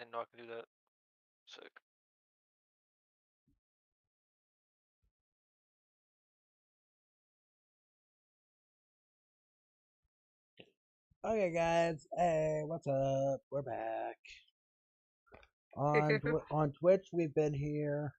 didn't know I could do that. Sick. Okay, guys. Hey, what's up? We're back. On Twitch, we've been here.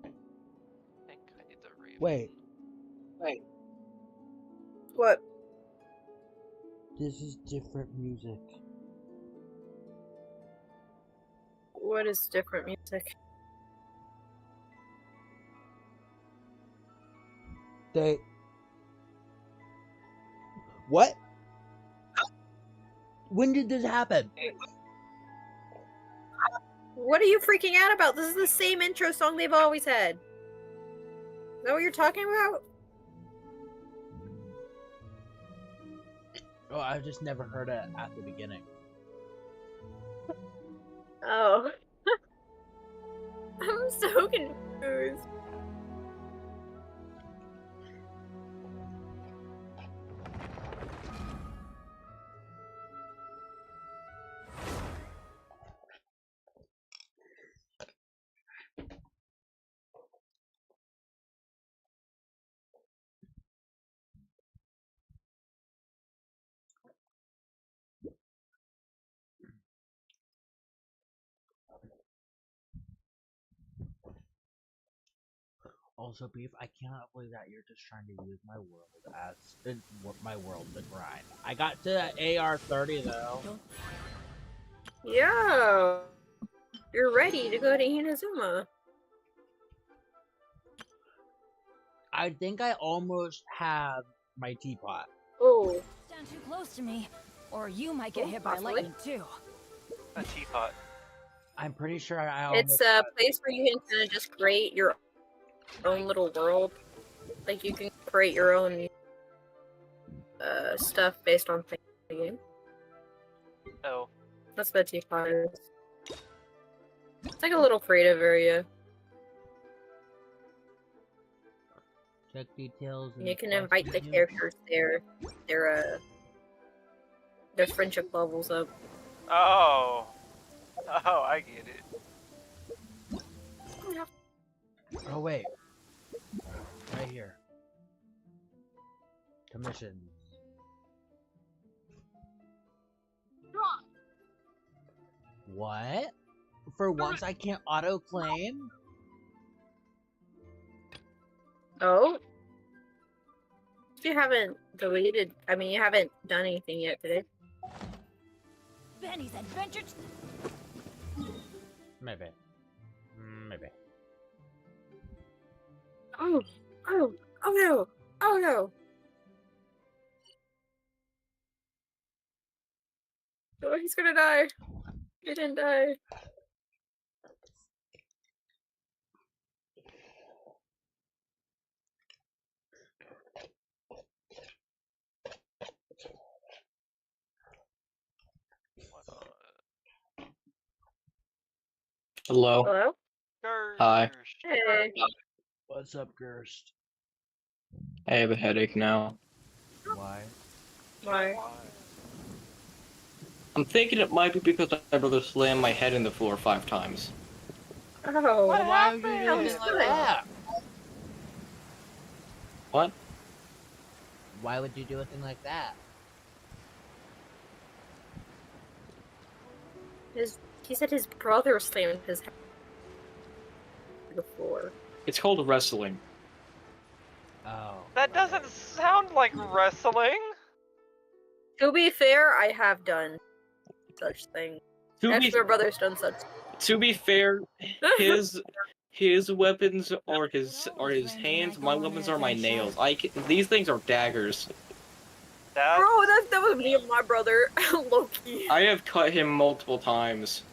I think I need the Raven. Wait, What? this is different music. What is different music? What? When did this happen? What are you freaking out about? This is the same intro song they've always had. Is that what you're talking about? Oh, I've just never heard it at the beginning. Oh. I'm so confused. Also, Beef, I cannot believe that you're just trying to use my world as my world to grind. I got to AR30 though. Yeah. You're ready to go to Inazuma. I think I almost have my teapot. Oh. Stand too close to me, or you might get hit by possibly. lightning too. A teapot. I'm pretty sure I almost. It's a place where you can kind of just create your own little world. Like, you can create your own stuff based on things in the game. Oh. That's what teapot is. It's like a little creative area. Check details. And you can invite the characters there. Their friendship levels up. Oh. Oh, I get it. Oh wait, right here. Commissions. What? For once, I can't auto claim. Oh? You haven't deleted. I mean, you haven't done anything yet today. Benny's adventures. Maybe. Maybe. Oh! Oh! Oh no! Oh no! Oh, he's gonna die. He didn't die. Hello. Hello? Hi. Hey. What's up, Gerst? I have a headache now. Why? Why? I'm thinking it might be because my brother slammed my head in the floor 5 times. Oh, Why would you do anything like that? What? Why would you do a thing like that? He said his brother slammed his head to the floor. It's called wrestling. Oh. That doesn't sound like wrestling. To be fair, I have done such things. Actually, my brother's done such. To be fair, his weapons are his hands. My weapons are my nails. These things are daggers. Bro, that was me and my brother, Loki. I have cut him multiple times.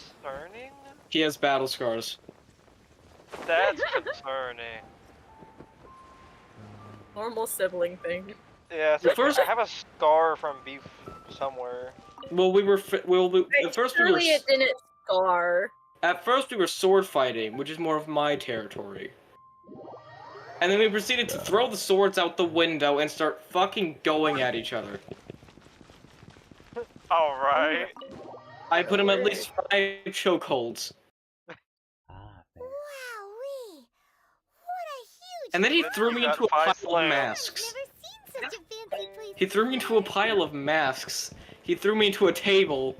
concerning? He has battle scars. That's concerning. Normal sibling thing. Yeah, it's The like, first- I have a scar from beef somewhere. Well, at first we were Surely it didn't scar. at first we were sword fighting, which is more of my territory. And then we proceeded to throw the swords out the window and start fucking going at each other. Alright. I put him at least 5 chokeholds. Ah, fair. Wowee! What a huge. And then he Then threw you me got into a 5 pile of slams. masks. Never seen such a fancy place. He threw me into a pile of masks. He threw me into a table.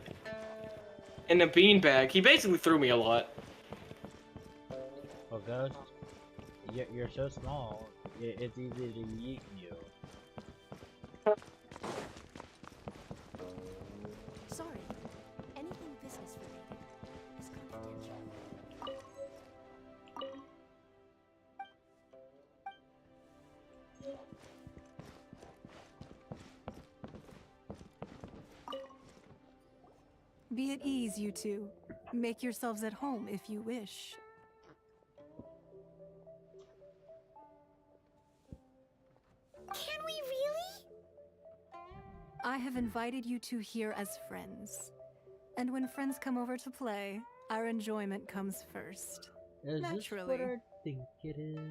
And a beanbag. He basically threw me a lot. Well, Ghost, you're so small. It's easy to yeet you. Sorry. Anything business related is confidential. Be at ease, you two. Make yourselves at home if you wish. Can we really? I have invited you two here as friends. And when friends come over to play, our enjoyment comes first. Is Naturally. this what I think it is? Ooh,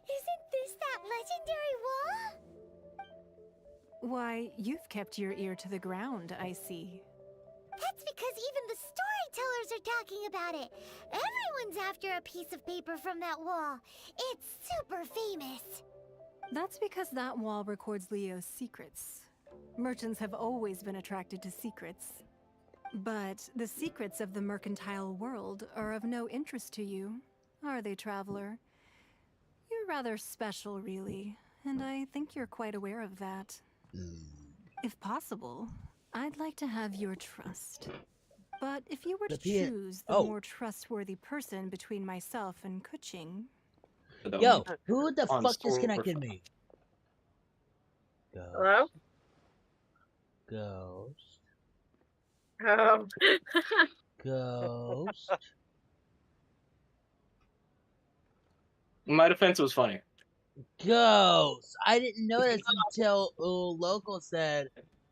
isn't this that legendary wall? Why, you've kept your ear to the ground, I see. That's because even the storytellers are talking about it. Everyone's after a piece of paper from that wall. It's super famous. That's because that wall records Leo's secrets. Merchants have always been attracted to secrets. But the secrets of the mercantile world are of no interest to you, are they, traveler? You're rather special, really, and I think you're quite aware of that. If possible, I'd like to have your trust. But if you were to choose the more trustworthy person between myself and Kuching... Yo, who the On fuck store disconnected for- me? Ghost. Hello? Ghost. Oh. Ghost. My defense was funny. Ghost. I didn't notice until Local said,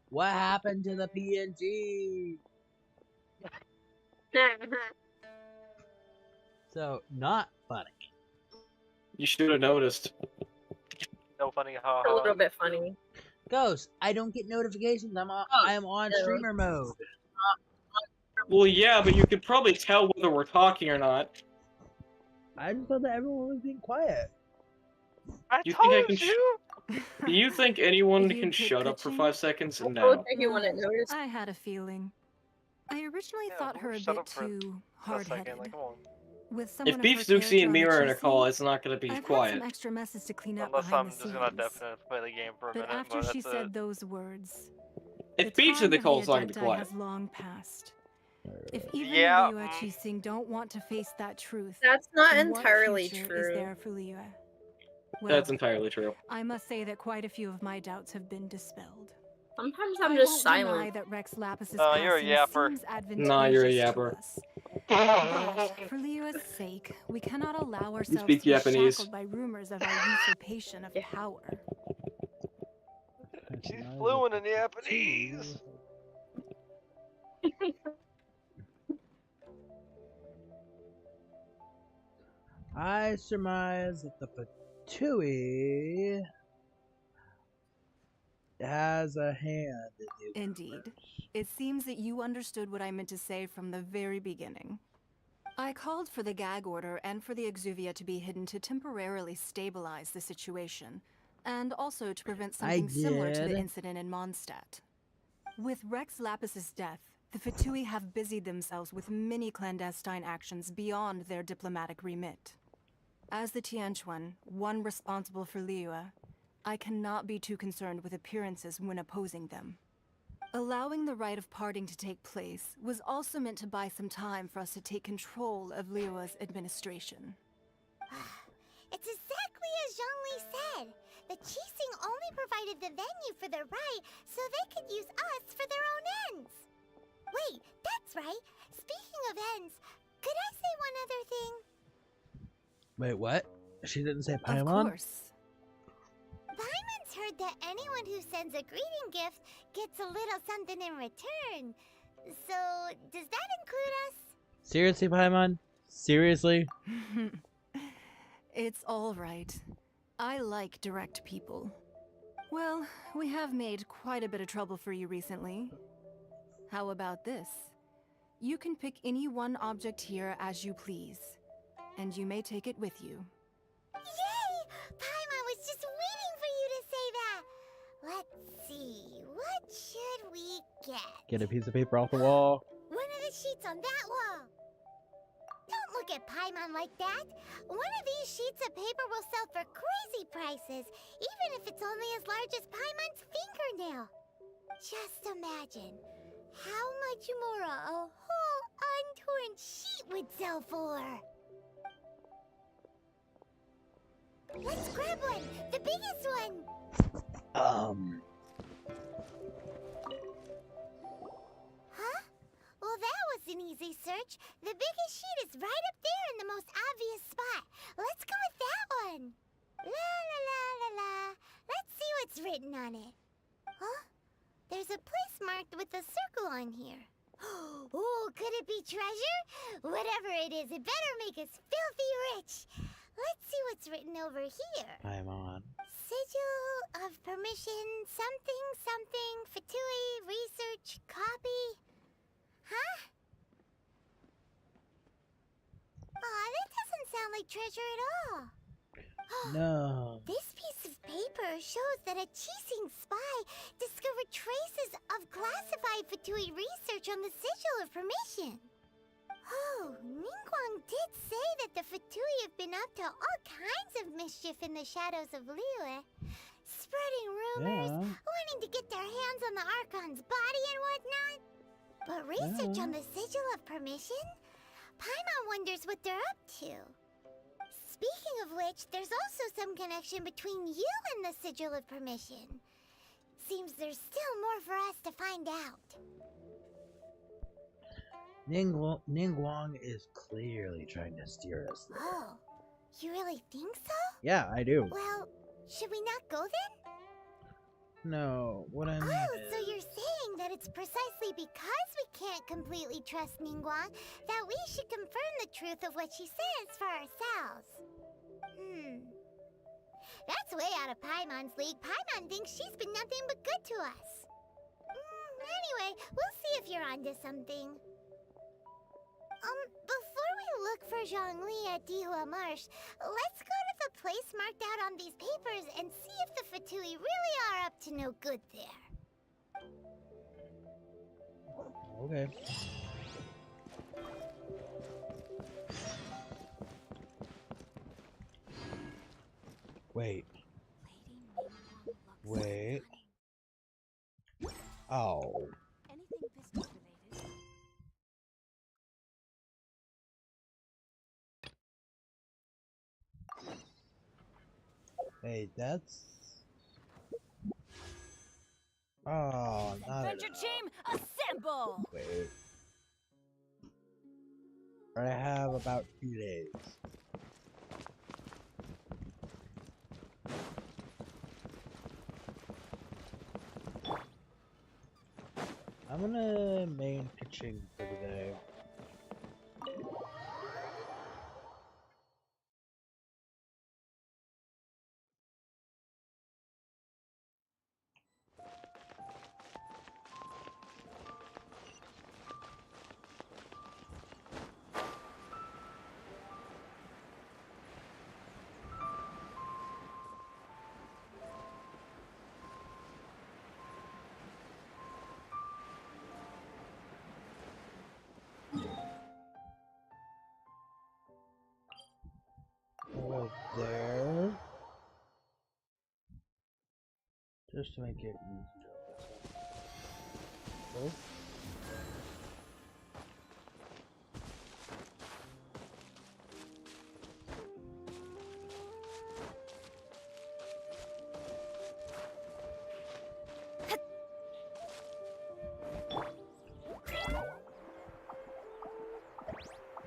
"What happened to the PNG?" So not funny. You should have noticed. No funny, a little haha. bit funny. Ghost. I don't get notifications. I am on no. streamer mode. Well, yeah, but you could probably tell whether we're talking or not. I just thought that everyone was being quiet. I You think I told can you! Do you think anyone You can pick shut up for Kuching? 5 seconds? I No. don't think you wouldn't notice. I had a feeling. I originally Yeah, thought her a shut bit up for too A second, hard-headed. like, come on. With someone If of Beef her Zuxi character and on me the are in a GC, call, it's not gonna be I've had quiet. some extra messes to clean up Unless behind I'm the just scenes. gonna definitely play the game for a But minute, after but she that's said it. those words, If the Beef's in time the of call, it's not gonna be Adepti quiet. has long passed. If even Yeah, Liua Qixing don't want to face that truth, That's not then what entirely future is true. there for Liua? Well, That's entirely true. I must say that quite a few of my doubts have been dispelled. Sometimes I I'm just won't deny silent. that Rex Lapis' Oh, you're a passing yapper. seems advantageous Nah, you're a to yapper. us. But for Liua's sake, we cannot allow ourselves speak to be Japanese. shackled by rumors of our usurpation of power. She's fluent in Japanese! I surmise that the Fatui has a hand in the Indeed. It seems that you understood what I meant to say from the very beginning. I called for the gag order and for the Exuvia to be hidden to temporarily stabilize the situation, and also to prevent something similar to the did. incident in Mondstadt. With Rex Lapis's death, the Fatui have busied themselves with many clandestine actions beyond their diplomatic remit. As the Tianquan, one responsible for Liua, I cannot be too concerned with appearances when opposing them. Allowing the rite of parting to take place was also meant to buy some time for us to take control of Liua's administration. It's exactly as Zhongli said. The Qixing only provided the venue for the rite so they could use us for their own ends. right? Speaking of ends, could I say one other thing? Wait, what? She didn't say Of Paimon? course. Paimon's heard that anyone who sends a greeting gift gets a little something in return. So, does that include us? Seriously, Paimon? Seriously? It's all right. I like direct people. Well, we have made quite a bit of trouble for you recently. How about this? You can pick any one object here as you please, and you may take it with you. Yay! Paimon was just waiting for you to say that. Let's see, what should we get? Get a piece of paper off the wall. One of the sheets on that wall. Don't look at Paimon like that. One of these sheets of paper will sell for crazy prices, even if it's only as large as Paimon's fingernail. Just imagine how much more a whole untorn sheet would sell for. Let's grab one, the biggest one. Huh? Well, that was an easy search. The biggest sheet is right up there in the most obvious spot. Let's go with that one. La la la la la. Let's see what's written on it. Huh? There's a place marked with a circle on here. Oh, could it be treasure? Whatever it is, it better make us filthy rich. Let's see what's written over here. Paimon. Sigil of permission, something, something, Fatui, research, copy. Huh? Aw, that doesn't sound like treasure at all. No. This piece of paper shows that a Chising spy discovered traces of classified Fatui research on the Sigil of Permission. Oh, Ningguang did say that the Fatui have been up to all kinds of mischief in the shadows of Liyue. Spreading rumors, Yeah. wanting to get their hands on the Archon's body and whatnot. But research Yeah. on the Sigil of Permission? Paimon wonders what they're up to. Speaking of which, there's also some connection between you and the Sigil of Permission. Seems there's still more for us to find out. Ningguang is clearly trying to steer us there. Oh, you really think so? Yeah, I do. Well, should we not go then? No, what I mean Oh, is... so you're saying that it's precisely because we can't completely trust Ningguang that we should confirm the truth of what she says for ourselves. That's way out of Paimon's league. Paimon thinks she's been nothing but good to us. Anyway, we'll see if you're onto something. Before we look for Zhongli at Dihua Marsh, let's go to the place marked out on these papers and see if the Fatui really are up to no good there. Okay. Wait. Wait. Oh. Anything business related? Hey, that's... Oh, not Adventure team, assemble! Wait. I have about 2 days. I'm gonna main pitching for today. Over there. Just to make it easier. Oh.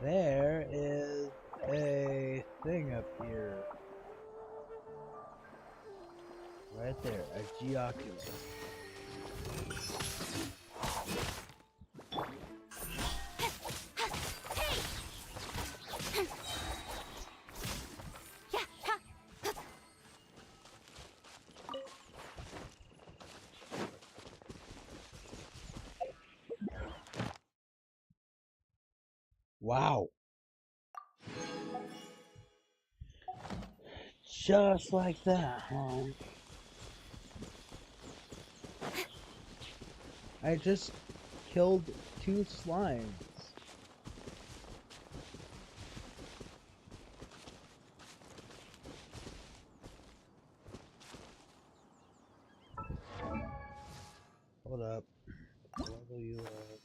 There is a thing up here. Right there, a geoculus. Wow. Just like that, huh? I just killed 2 slimes. Hold up. Level you up.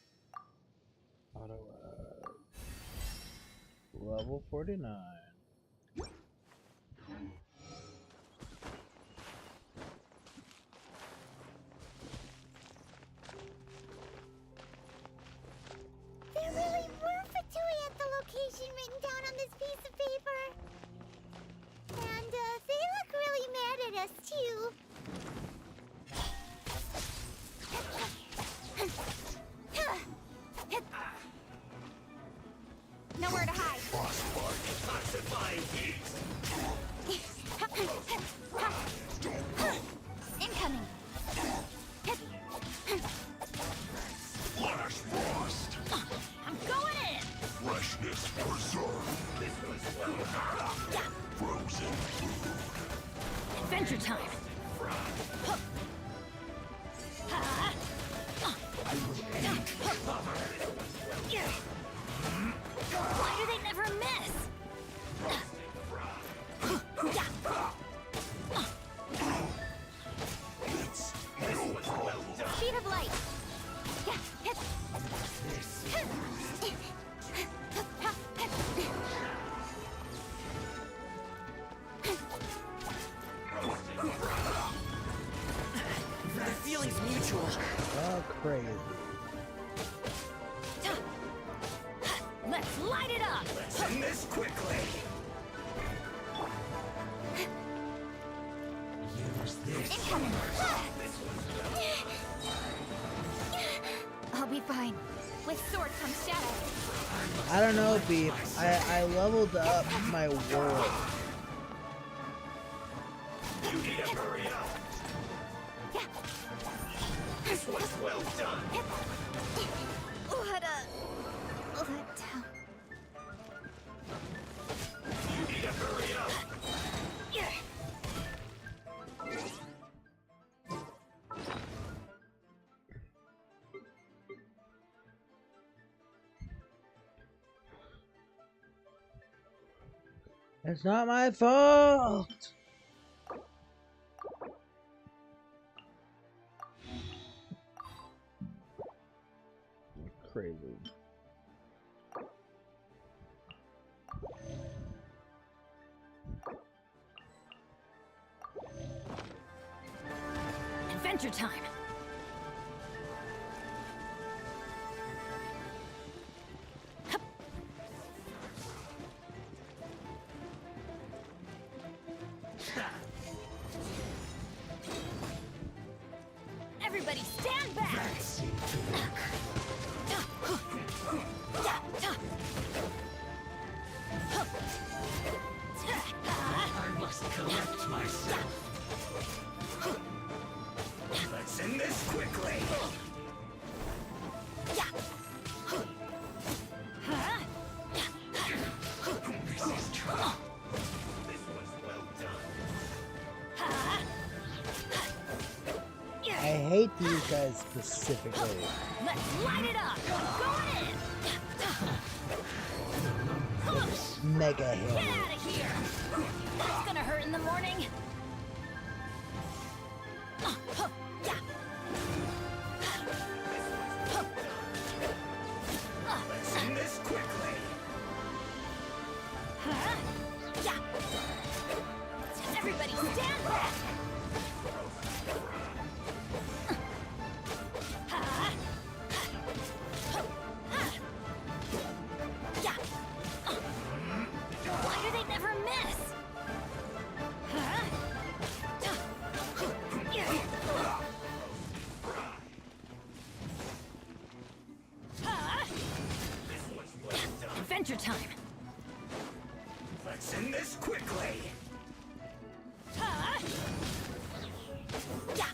Auto level 49. There really were Fatui at the location written down on this piece of paper. And they look really mad at us too. Nowhere to hide. Incoming. Flash frost. I'm going in. Freshness preserved. Frozen food. Adventure time. Why do they never miss? It's no problem. Sheet of light. The feeling's mutual. Oh, crazy. Let's light it up. Let's end this quickly. Use this. Incoming. I'll be fine. With sword comes shadow. I don't know, Beef. I leveled up my world. You need to hurry up. This was well done. What a letdown. You need to hurry up. It's not my fault. Crazy. Adventure time. Everybody stand back. I must correct myself. Let's end this quickly. This is trouble. This was well done. I hate these guys specifically. Let's light it up. I'm going in. Mega Get hammer. out of here. That's gonna hurt in the morning. Let's end this quickly. Everybody stand back. your time. Let's end this quickly. Ha! Yeah.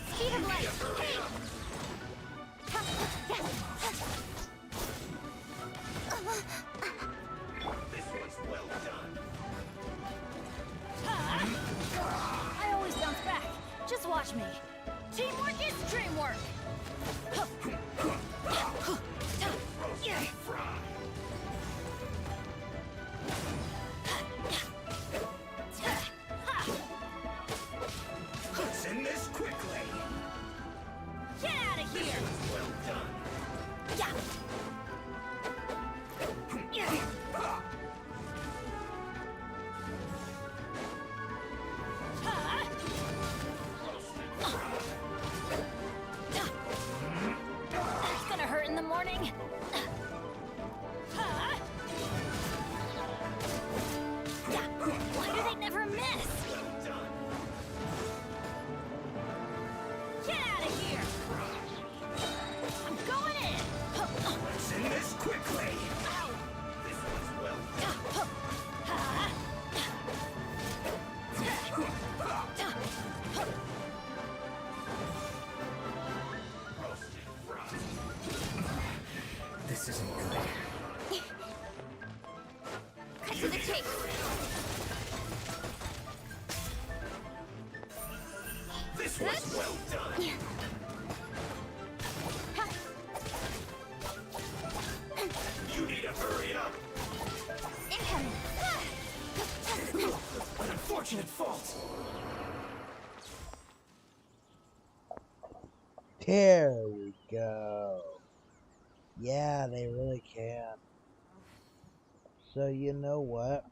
Speed of light. Hey. This was well done. I always bounce back. Just watch me. Teamwork is dreamwork. Let's end this quickly. Get out of here. Well done. Yeah. That's gonna hurt in the morning. Yeah. Why do they never miss? Well done. Get out of here. I'm going in. Let's end this quickly. This was well done. Roasted fried. This isn't good. Cut to the chase. This was well done. You need to hurry up. Incoming. An unfortunate fault. There we go. Yeah, they really can. So you know what?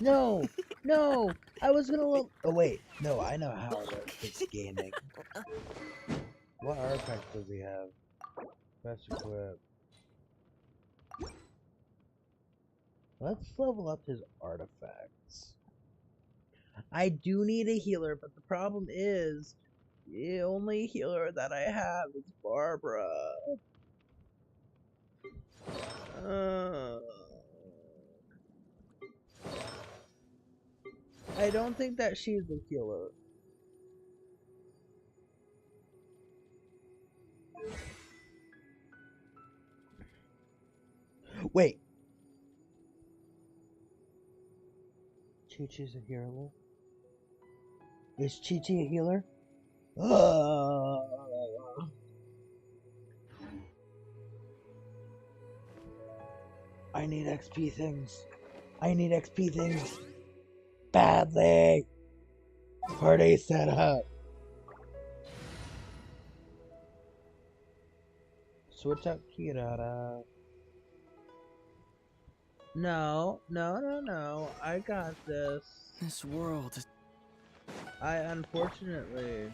No, no, I was gonna look. Oh wait, no, I know how it works. It's gaming. What artifact does he have? Best equip. Let's level up his artifacts. I do need a healer, but the problem is the only healer that I have is Barbara. I don't think that she's a healer. Wait. Chi-Chi's a healer? Is Chi-Chi a healer? I need XP things. I need XP things. Badly. Party set up. Switch out Kirara. No, no, no, no. I got this. This world is... I unfortunately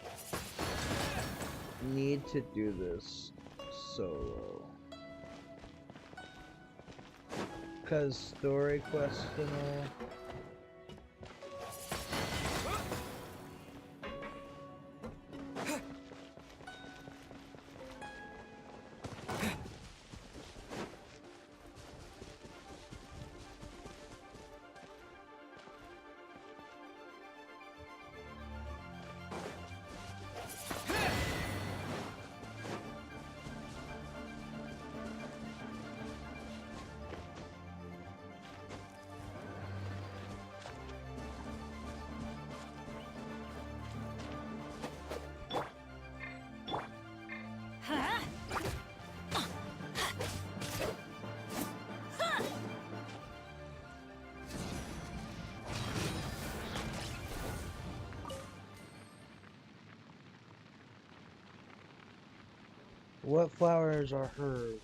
need to do this solo. Cause story quest and all. What flowers are hers?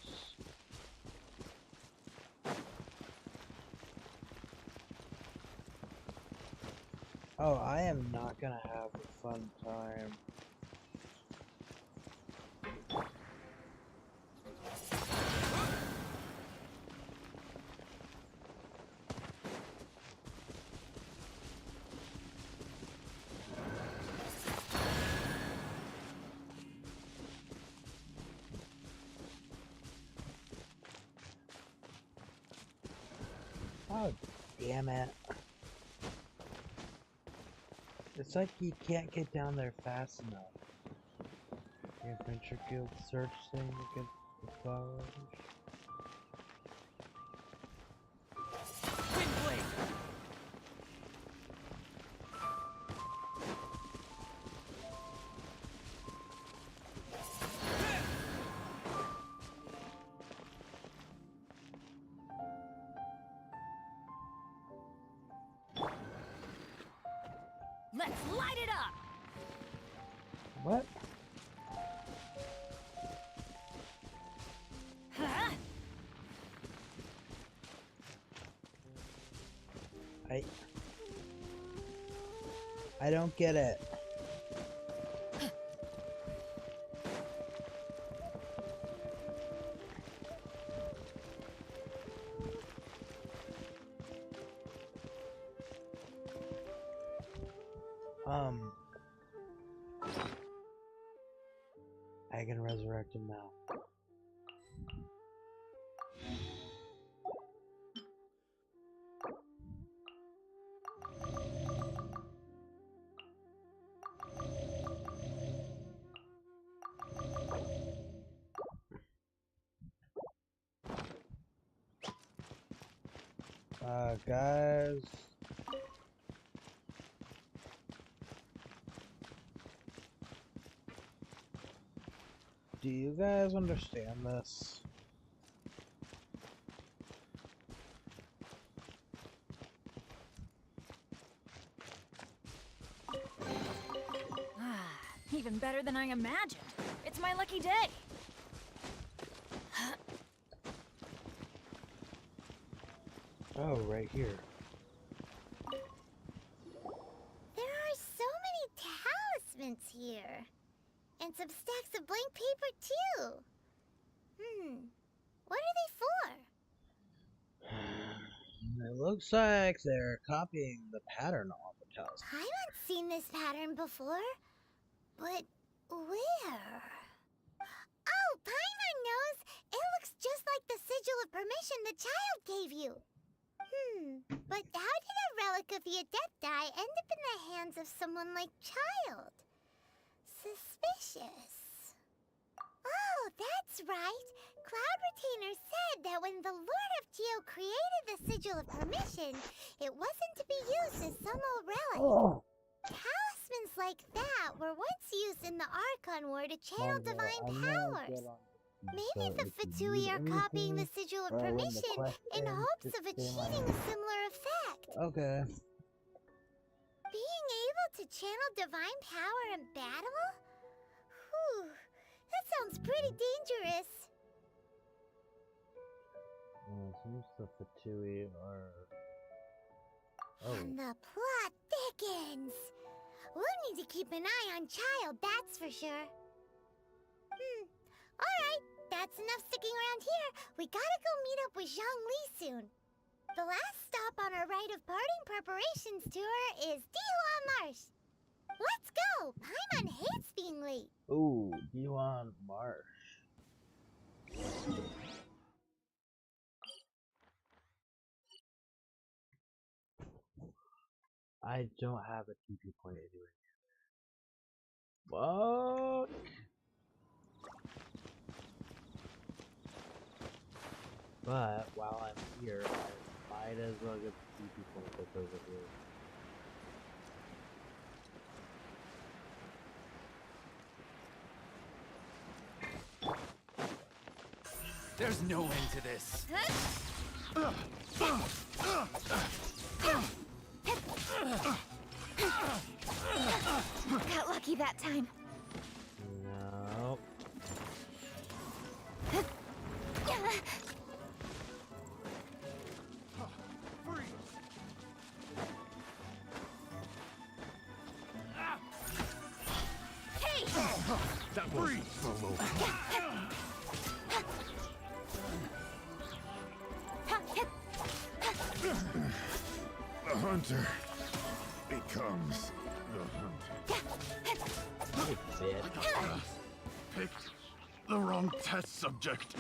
Oh, I am not gonna have a fun time. Oh, damn it. It's like you can't get down there fast enough. The Adventure Guild search thing against the flowers. Windblade! Let's light it up! What? Huh? I don't get it. I can resurrect him now. Guys. Do you guys understand this? Even better than I imagined. It's my lucky day. Oh, right here. There are so many talismans here. And some stacks of blank paper, too. What are they for? It looks like they're copying the pattern off the talisman. I haven't seen this pattern before. But where? Oh, Paimon knows! It looks just like the sigil of permission the child gave you. But how did a relic of your Adepti end up in the hands of someone like Child? Suspicious. Oh, that's right. Cloud Retainer said that when the Lord of Geo created the sigil of permission, it wasn't to be used as some old relic. Oh. Talismans like that were once used in the Archon War to channel divine powers. Maybe the Fatui are copying the sigil of permission in hopes of achieving a similar effect. Okay. Being able to channel divine power in battle? Whew, that sounds pretty dangerous. It seems the Fatui are... Oh. And the plot thickens. We'll need to keep an eye on Child, that's for sure. Alright, that's enough sticking around here. We gotta go meet up with Zhongli soon. The last stop on our rite of parting preparations tour is Dihua Marsh. Let's go! Paimon hates being late. Ooh, Yuan Marsh. I don't have a TP point anywhere. Fuck! But while I'm here, I might as well get the TP point that's over here. There's no end to this. Got lucky that time. No. Hey! That was solo. The hunter becomes the hunted. Picked the wrong test subject.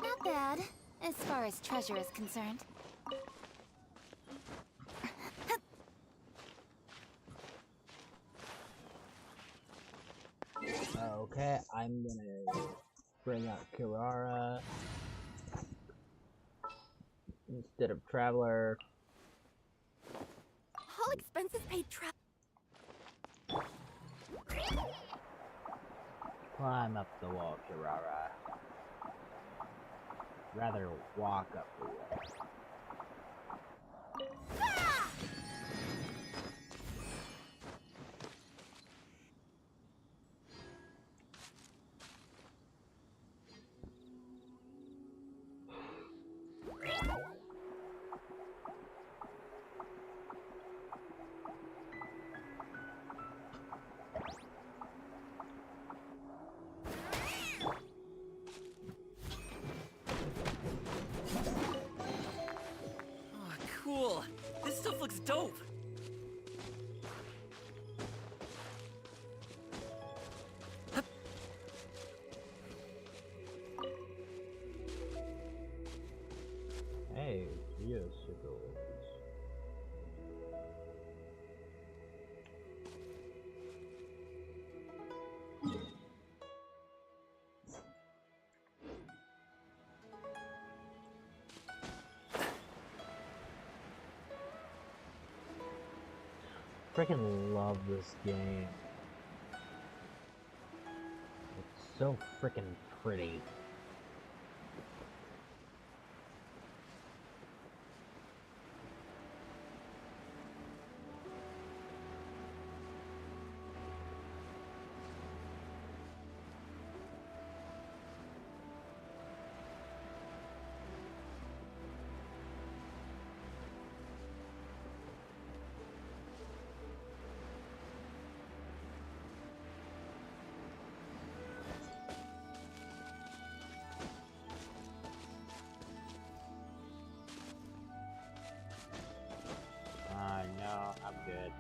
Not bad. as far as treasure is concerned. Okay, I'm gonna bring out Kirara instead of Traveler. All expenses paid Climb up the wall, Kirara. Rather walk up the wall. Oh, cool. This stuff looks dope. Hey, Geosicles. Freaking love this game. It's so freaking pretty. No, I'm good.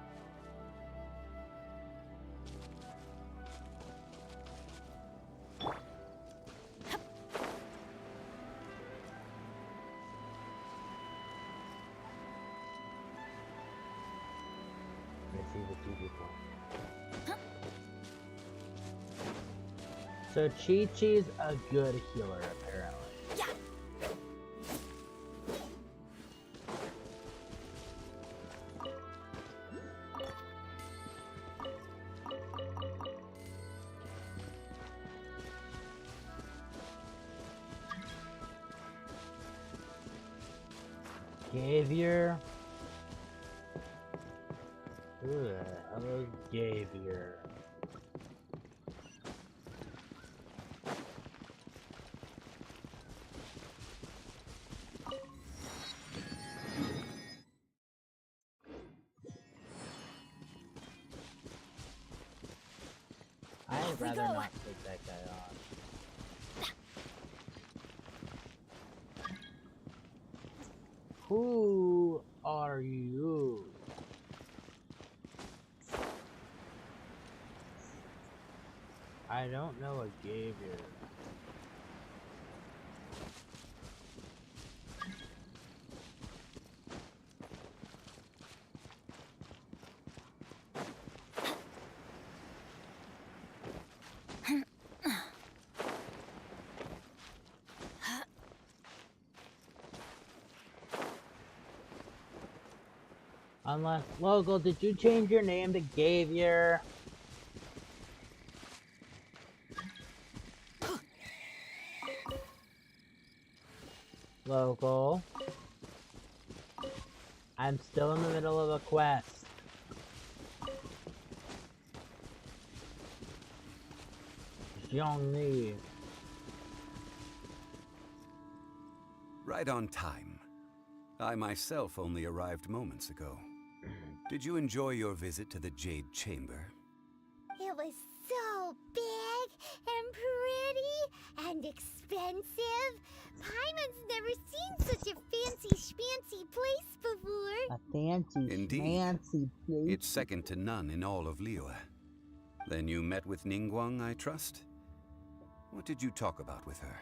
Let's see what you do for. So Chi-Chi's a good healer, apparently. Gavier? Who the hell is Gavier? I'd rather not take that guy on. Who are you? I don't know what gave you. Unless, local, did you change your name to Gavier? Local. I'm still in the middle of a quest. Zhongli. Right on time. I myself only arrived moments ago. Did you enjoy your visit to the Jade Chamber? It was so big and pretty and expensive. Paimon's never seen such a fancy schmancy place before. A fancy Indeed. schmancy place. It's second to none in all of Liyue. Then you met with Ningguang, I trust? What did you talk about with her?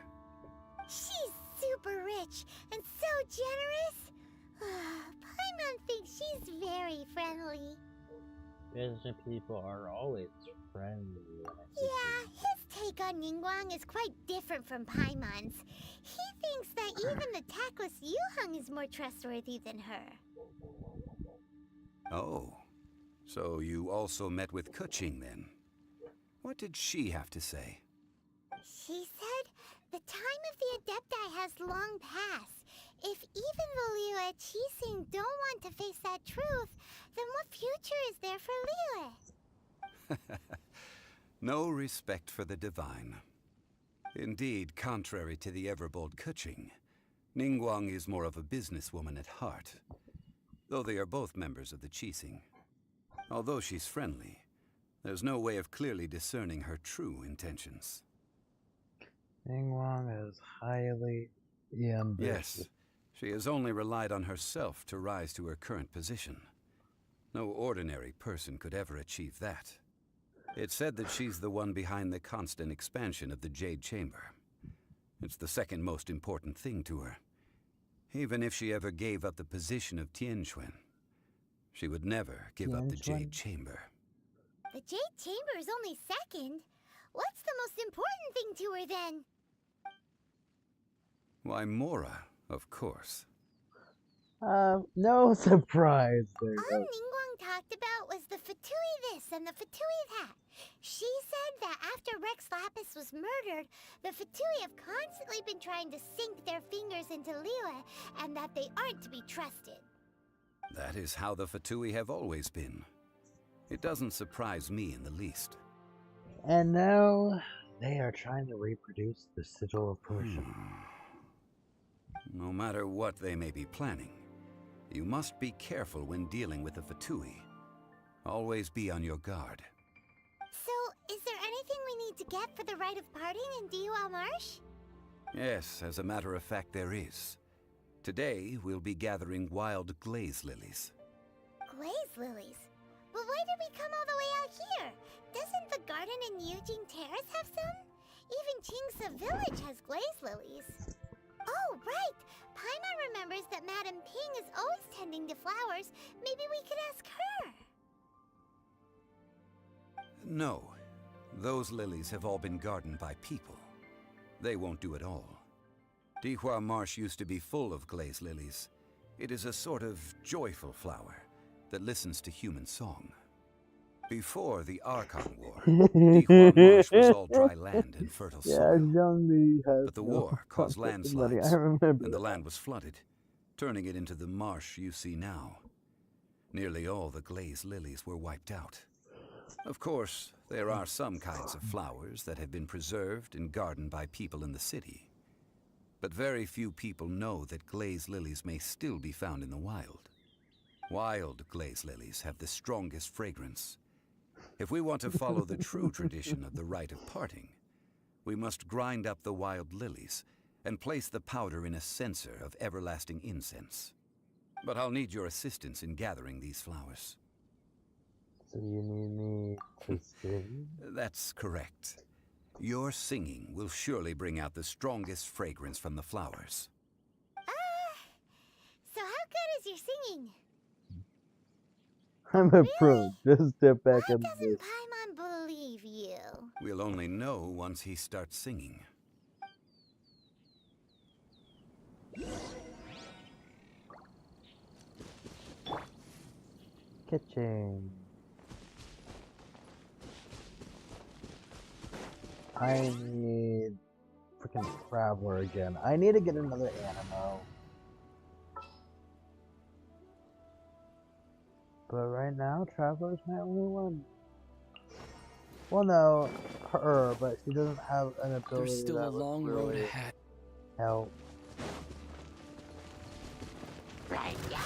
She's super super rich and so generous. Paimon thinks she's very friendly. Business people are always friendly. Yeah, his take on Ningguang is quite different from Paimon's. He thinks that even the tactless Yuheng is more trustworthy than her. Oh, so you also met with Keqing then? What did she have to say? She said the time of the Adepti has long passed. If even the Liyue Qixing don't want to face that truth, then what future is there for Liyue? No respect for the divine. Indeed, contrary to the ever-bold Keqing, Ningguang is more of a businesswoman at heart, though they are both members of the Qixing. Although she's friendly, there's no way of clearly discerning her true intentions. Ningguang is highly ambitious. Yes, she has only relied on herself to rise to her current position. No ordinary person could ever achieve that. It's said that she's the one behind the constant expansion of the Jade Chamber. It's the second most important thing to her. Even if she ever gave up the position of Tianquan, she would never give up the Jade Chamber. The Jade Chamber is only second. What's the most important thing to her then? Why, Mora, of course. No surprise there. All Ningguang talked about was the Fatui this and the Fatui that. She said that after Rex Lapis was murdered, the Fatui have constantly been trying to sink their fingers into Liyue, and that they aren't to be trusted. That is how the Fatui have always been. It doesn't surprise me in the least. And now they are trying to reproduce the sigil of Persia. No matter what they may be planning, you must be careful when dealing with the Fatui. Always be on your guard. So, is there anything we need to get for the rite of parting in Diwa Marsh? Yes, as a matter of fact, there is. Today, we'll be gathering wild glaze lilies. Glaze lilies? But why did we come all the way out here? Doesn't the garden in Yujing Terrace have some? Even Qingsa Village has glaze lilies. Oh, right! Paimon remembers that Madame Ping is always tending to flowers. Maybe we could ask her. No. Those lilies have all been gardened by people. They won't do it all. Dihua Marsh used to be full of glaze lilies. It is a sort of joyful flower that listens to human song. Before the Archon War, Dihua Marsh was all dry land and fertile soil. But the war caused landslides, and the land was flooded, turning it into the marsh you see now. Nearly all the glaze lilies were wiped out. Of course, there are some kinds of flowers that have been preserved and gardened by people in the city. But very few people know that glaze lilies may still be found in the wild. Wild glaze lilies have the strongest fragrance. If we want to follow the true tradition of the rite of parting, we must grind up the wild lilies and place the powder in a censer of everlasting incense. But I'll need your assistance in gathering these flowers. So you need me to sing? That's correct. Your singing will surely bring out the strongest fragrance from the flowers. So how good is your singing? I'm a pro. Just step back Why and doesn't Paimon believe you? We'll only know once he starts singing. kitchen. I need freaking Traveler again. I need to get another Animo. But right now, Traveler's my only one. Well, no, her, but she doesn't have an ability. There's still that a would long really road ahead. help. Right, yeah.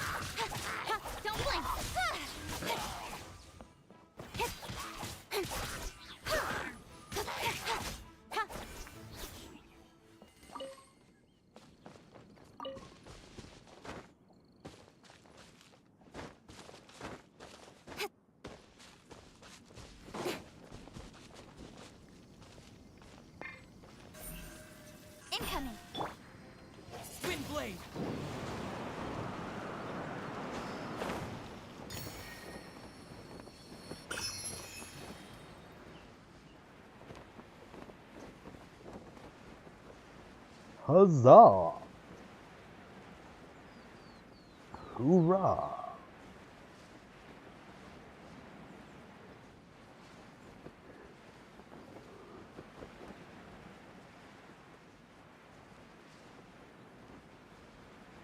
Don't blink. Incoming. blade! Huzzah! Hoorah!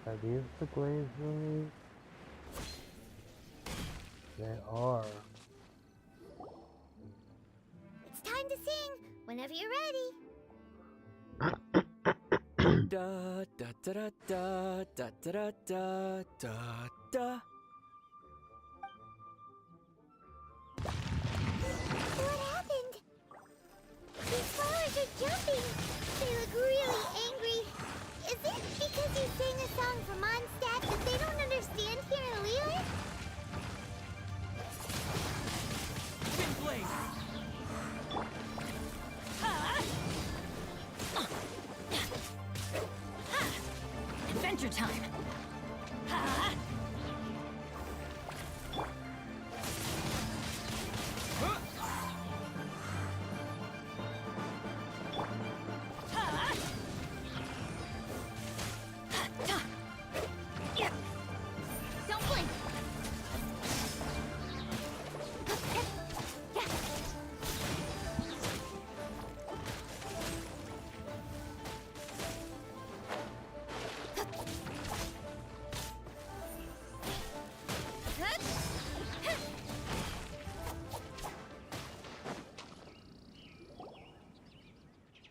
Are these the glazed lilies? They are. It's time to sing whenever you're ready. Da da da da da da da da da da. What happened? These flowers are jumping. They look really angry. Is it because you sang a song for Mondstadt that they don't understand here in Liyue? Twin blade! Adventure time. Ha! Don't blink.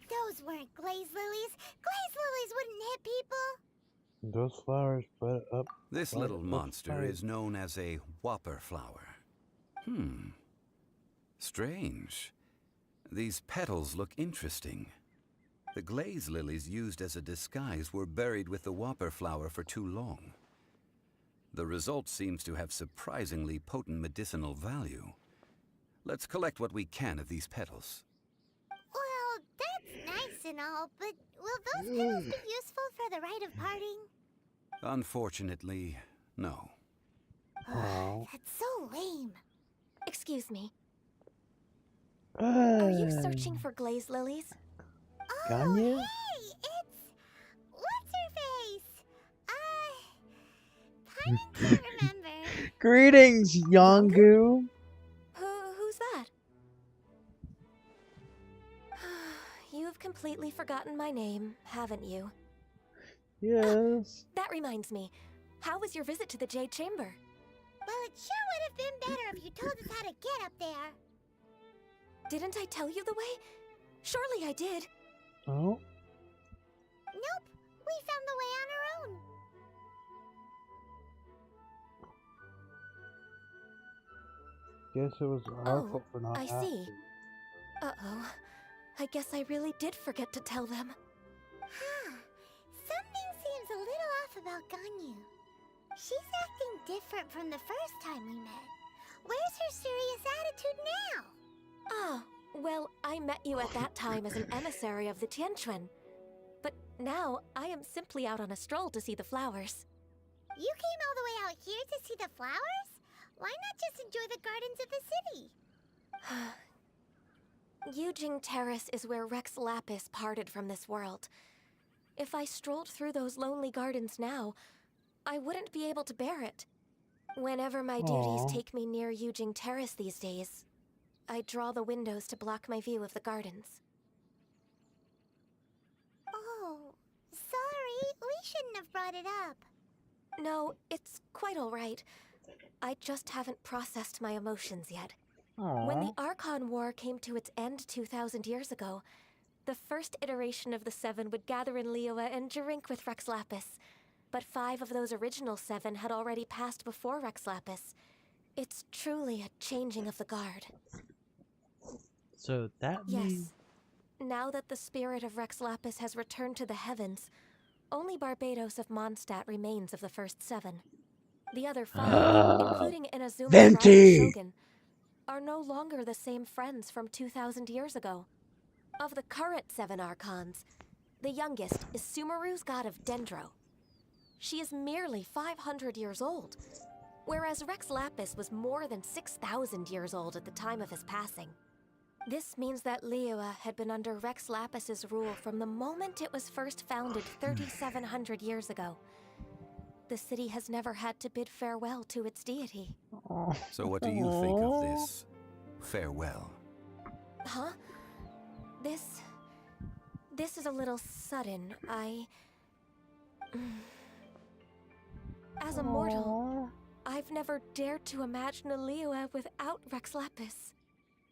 Those weren't glaze lilies. Glaze lilies wouldn't hit people. Those flowers put up. This What little the monster fuck? is known as a whopper flower. Strange. These petals look interesting. The glaze lilies used as a disguise were buried with the whopper flower for too long. The result seems to have surprisingly potent medicinal value. Let's collect what we can of these petals. Well, that's nice and all, but will those petals be useful for the rite of parting? Unfortunately, no. Oh. That's so lame. Excuse me. Are you searching Uh, for glazed lilies? Oh, Ganya? hey, it's... What's her face? I can't remember. Greetings, Yongu. Who's that? You've completely forgotten my name, haven't you? Yes. That reminds me. How was your visit to the Jade Chamber? Well, it sure would have been better if you told us how to get up there. Didn't I tell you the way? Surely I did. Oh. Nope, we found the way on our own. Guess it was our Oh, fault for not I see. asking. Uh-oh. I guess I really did forget to tell them. Huh. Something seems a little off about Ganyu. She's acting different from the first time we met. Where's her serious attitude now? Ah, well, I met you at that time as an emissary of the Tianquan. But now, I am simply out on a stroll to see the flowers. You came all the way out here to see the flowers? Why not just enjoy the gardens of the city? Yujing Terrace is where Rex Lapis parted from this world. If I strolled through those lonely gardens now, I wouldn't be able to bear it. Whenever my duties Aw. take me near Yujing Terrace these days, I draw the windows to block my view of the gardens. Oh, sorry. We shouldn't have brought it up. No, it's quite all right. I just haven't processed my emotions yet. When the Archon War came to its end 2,000 years ago, the first iteration of the Seven would gather in Liyue and drink with Rex Lapis. But 5 of those original 7 had already passed before Rex Lapis. It's truly a changing of the guard. So that means... Yes. Now that the spirit of Rex Lapis has returned to the heavens, only Barbados of Mondstadt remains of the first 7. The other 5, including Inazuma's Venti! rival Shogun, are no longer the same friends from 2,000 years ago. Of the current 7 Archons, the youngest is Sumeru's god of Dendro. she is merely 500 years old, whereas Rex Lapis was more than 6,000 years old at the time of his passing. This means that Liyue had been under Rex Lapis's rule from the moment it was first founded 3,700 years ago. The city has never had to bid farewell to its deity. So what do you think of this farewell? Huh? This is a little sudden. As a mortal, I've never dared to imagine a Liyue without Rex Lapis.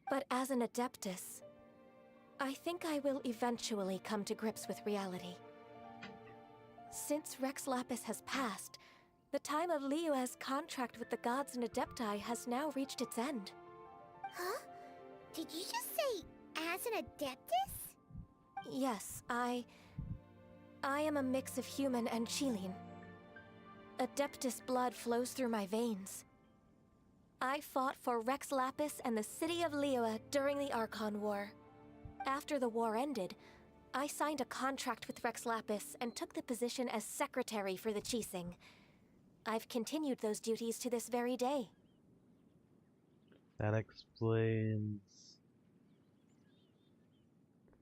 But as an Adeptus, I think I will eventually come to grips with reality. Since Rex Lapis has passed, the time of Liyue's contract with the gods and Adepti has now reached its end. Huh? Did you just say, as an Adeptus? Yes, I am a mix of human and Chilean. Adeptus blood flows through my veins. I fought for Rex Lapis and the city of Liyue during the Archon War. After the war ended, I signed a contract with Rex Lapis and took the position as secretary for the Qixing. I've continued those duties to this very day. That explains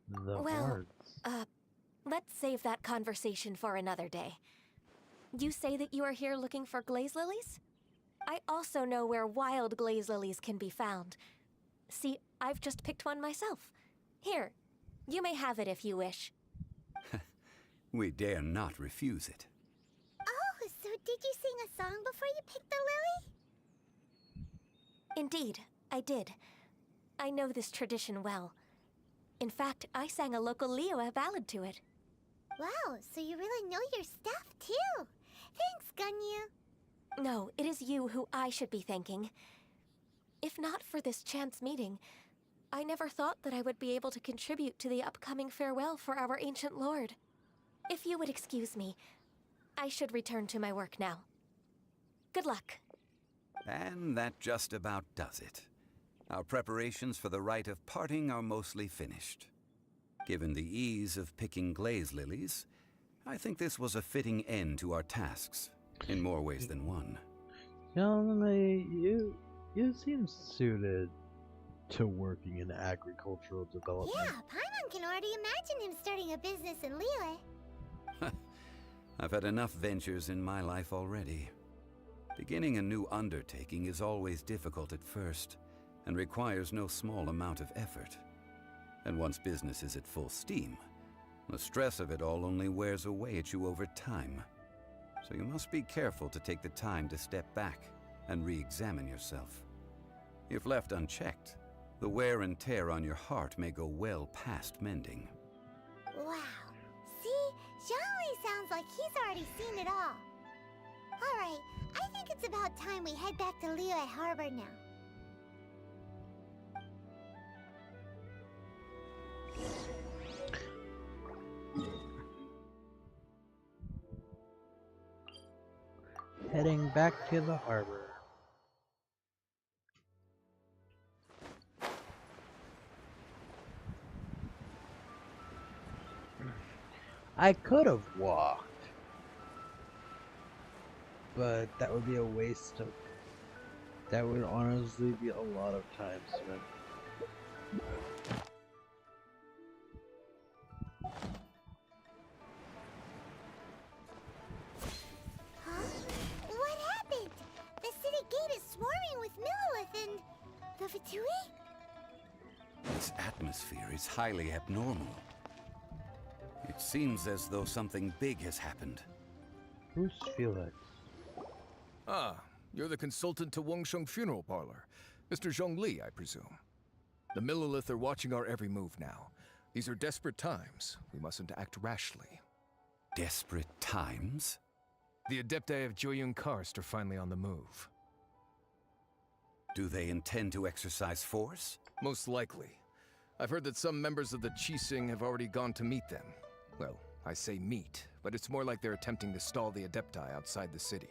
the words. Let's save that conversation for another day. You say that you are here looking for glaze lilies? I also know where wild glaze lilies can be found. See, I've just picked one myself. Here, you may have it if you wish. We dare not refuse it. Oh, so did you sing a song before you picked the lily? Indeed, I did. I know this tradition well. In fact, I sang a local Liyue ballad to it. Wow, so you really know your stuff, too. Thanks, Gunyu. No, it is you who I should be thanking. If not for this chance meeting, I never thought that I would be able to contribute to the upcoming farewell for our ancient lord. If you would excuse me, I should return to my work now. Good luck. And that just about does it. Our preparations for the rite of parting are mostly finished. Given the ease of picking glaze lilies, I think this was a fitting end to our tasks, in more ways than one. Youngly, you seem suited to working in agricultural development. Yeah, Paimon can already imagine him starting a business in Liyue. I've had enough ventures in my life already. Beginning a new undertaking is always difficult at first, and requires no small amount of effort. And once business is at full steam, the stress of it all only wears away at you over time. So you must be careful to take the time to step back and re-examine yourself. If left unchecked, the wear and tear on your heart may go well past mending. Wow. See? Zhongli sounds like he's already seen it all. Alright, I think it's about time we head back to Liyue Harbor now. Heading back to the harbor. I could have walked, but that would be a waste of... That would honestly be a lot of time spent. Huh? What happened? The city gate is swarming with Millilith and... the Fatui? This atmosphere is highly abnormal. It seems as though something big has happened. Who's Felix? Ah, you're the consultant to Wangsheng Funeral Parlor. Mr. Zhongli, I presume. The Millilith are watching our every move now. These are desperate times. We mustn't act rashly. Desperate times? The Adepti of Joyun Karst are finally on the move. Do they intend to exercise force? Most likely. I've heard that some members of the Qixing have already gone to meet them. Well, I say meet, but it's more like they're attempting to stall the Adepti outside the city.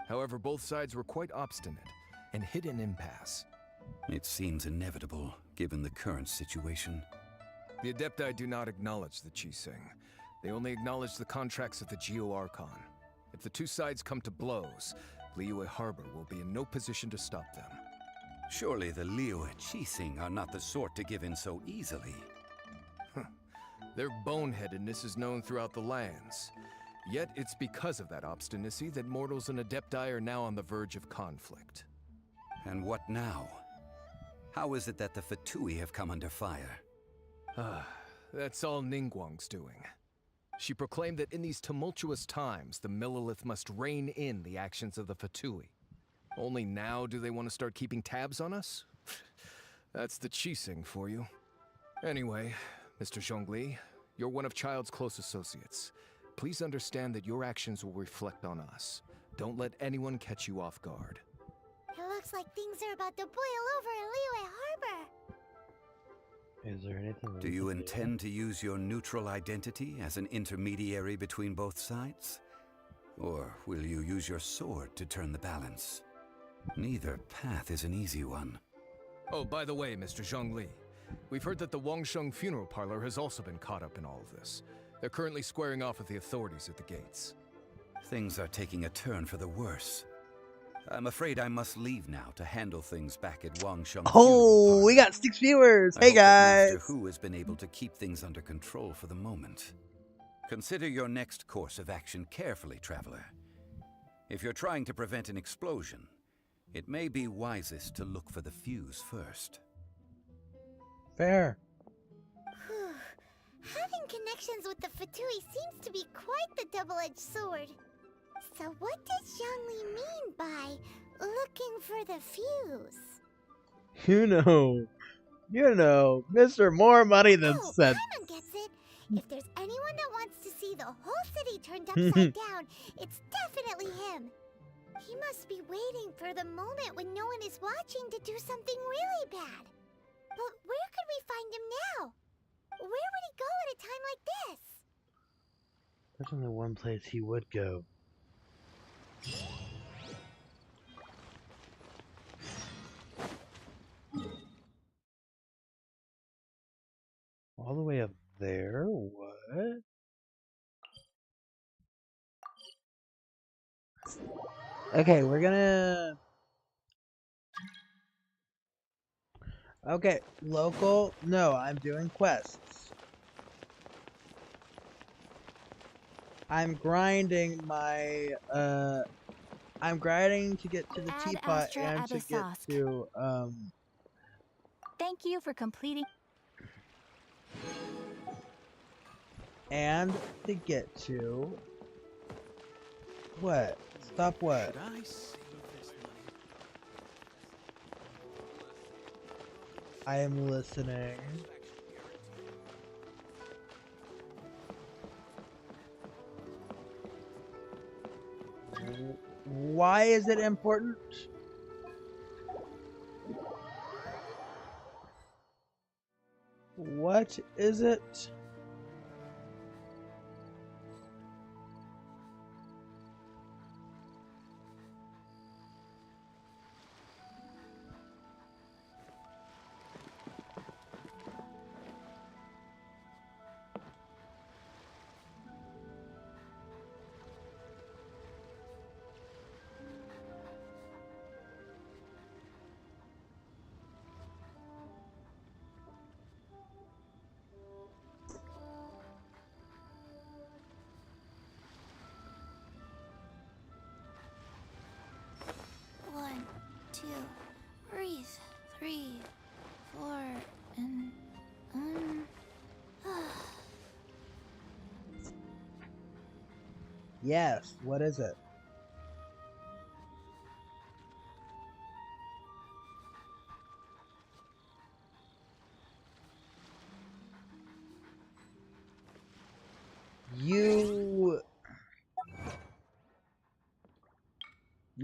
However, both sides were quite obstinate and hit an impasse. It seems inevitable, given the current situation. The Adepti do not acknowledge the Qixing. They only acknowledge the contracts of the Geo Archon. It If the two sides come to blows, Liyue Harbor will be in no position to stop them. Surely the Liyue Qixing are not the sort to give in so easily. Their boneheadedness is known throughout the lands. Yet it's because of that obstinacy that mortals and Adepti are now on the verge of conflict. And what now? How is it that the Fatui have come under fire? That's all Ningguang's doing. She proclaimed that in these tumultuous times, the Millelith must rein in the actions of the Fatui. Only now do they want to start keeping tabs on us? That's the Qixing for you. Anyway, Mr. Zhongli, you're one of Child's close associates. Please understand that your actions will reflect on us. Don't let anyone catch you off guard. It looks like things are about to boil over in Liyue Harbor. Is there anything? Do you intend to use your neutral identity as an intermediary between both sides? Or will you use your sword to turn the balance? Neither path is an easy one. Oh, by the way, Mr. Zhongli, we've heard that the Wangsheng funeral parlor has also been caught up in all of this. They're currently squaring off with the authorities at the gates. Things are taking a turn for the worse. I'm afraid I must leave now to handle things back at Wangsheng. Oh, we got 6 viewers. Hey, I hope that guys. Master Hu has been able to keep things under control for the moment. Consider your next course of action carefully, traveler. If you're trying to prevent an explosion, it may be wisest to look for the fuse first. Fair. Having connections with the Fatui seems to be quite the double-edged sword. So what does Zhongli mean by looking for the fuse? You know, Mr. More Money Than Sense. Paimon gets it. If there's anyone that wants to see the whole city turned upside down, it's definitely him. He must be waiting for the moment when no one is watching to do something really bad. But where could we find him now? Where would he go at a time like this? There's only one place he would go. All the way up there? What? Okay, we're gonna... Okay, local... No, I'm doing quests. I'm grinding my, I'm grinding to get to the teapot and to get to, Thank you for completing. And to get to... What? Stop what? I am listening. Why is it important? What is it? One, two, breathe, 3, 4, and Yes, what is it?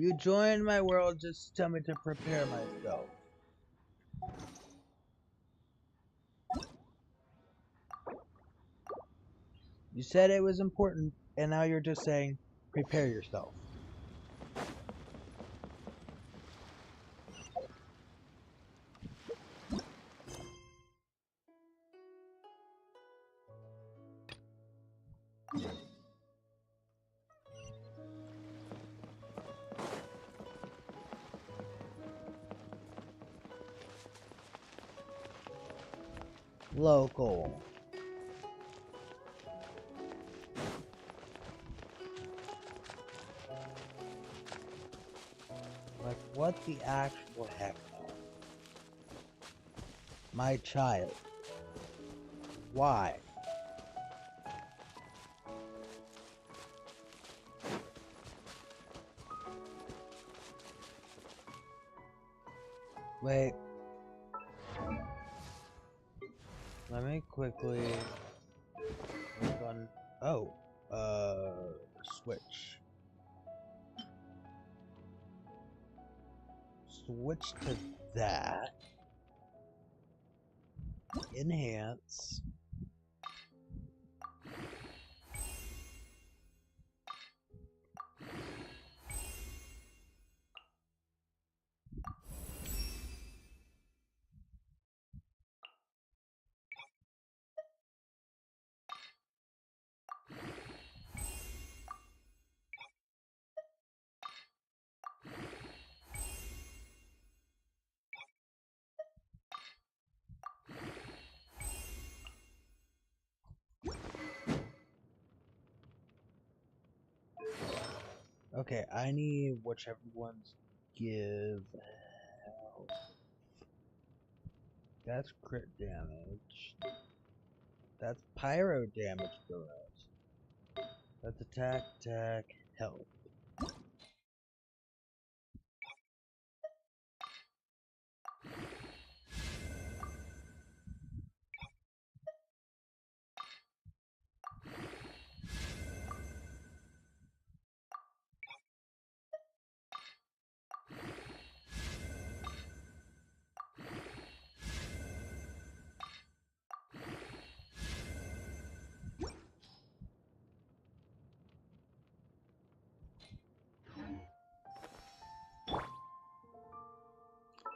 You joined my world just to tell me to prepare myself. You said it was important, and now you're just saying, prepare yourself. Local. Like, what the actual heck? My child. Why? Wait. Let me quickly look on. Oh, switch. Switch to that. Enhance. Okay, I need whichever ones give health. That's crit damage. That's pyro damage bonus. That's attack, health.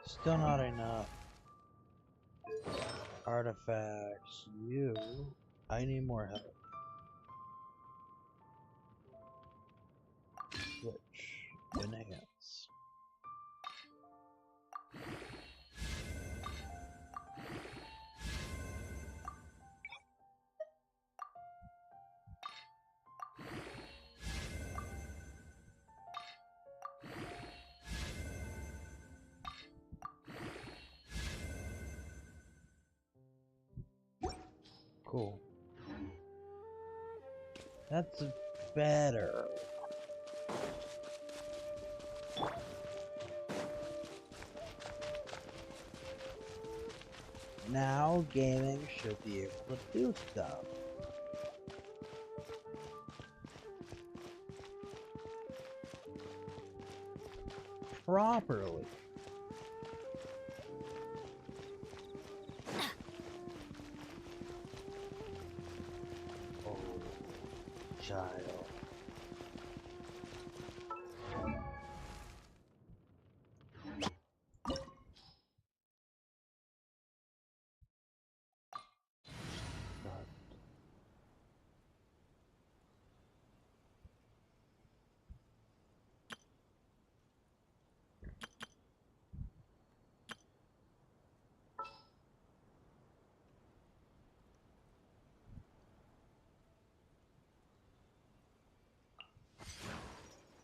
Still not enough. Artifacts. You. I need more help. Switch. Enhance. Cool. That's better. Now gaming should be able to do stuff. Properly. Oh, child.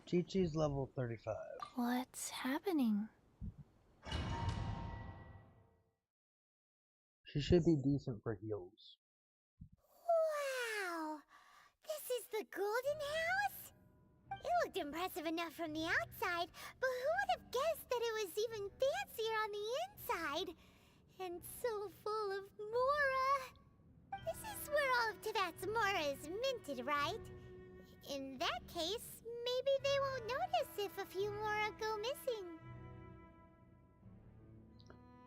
Chi-Chi's level 35. What's happening? She should be decent for heals. Wow! This is the Golden House? It looked impressive enough from the outside, but who would have guessed that it was even fancier on the inside? And so full of Mora. This is where all of Teyvat's Mora is minted, right? In that case, maybe they won't notice if a few Mora go missing.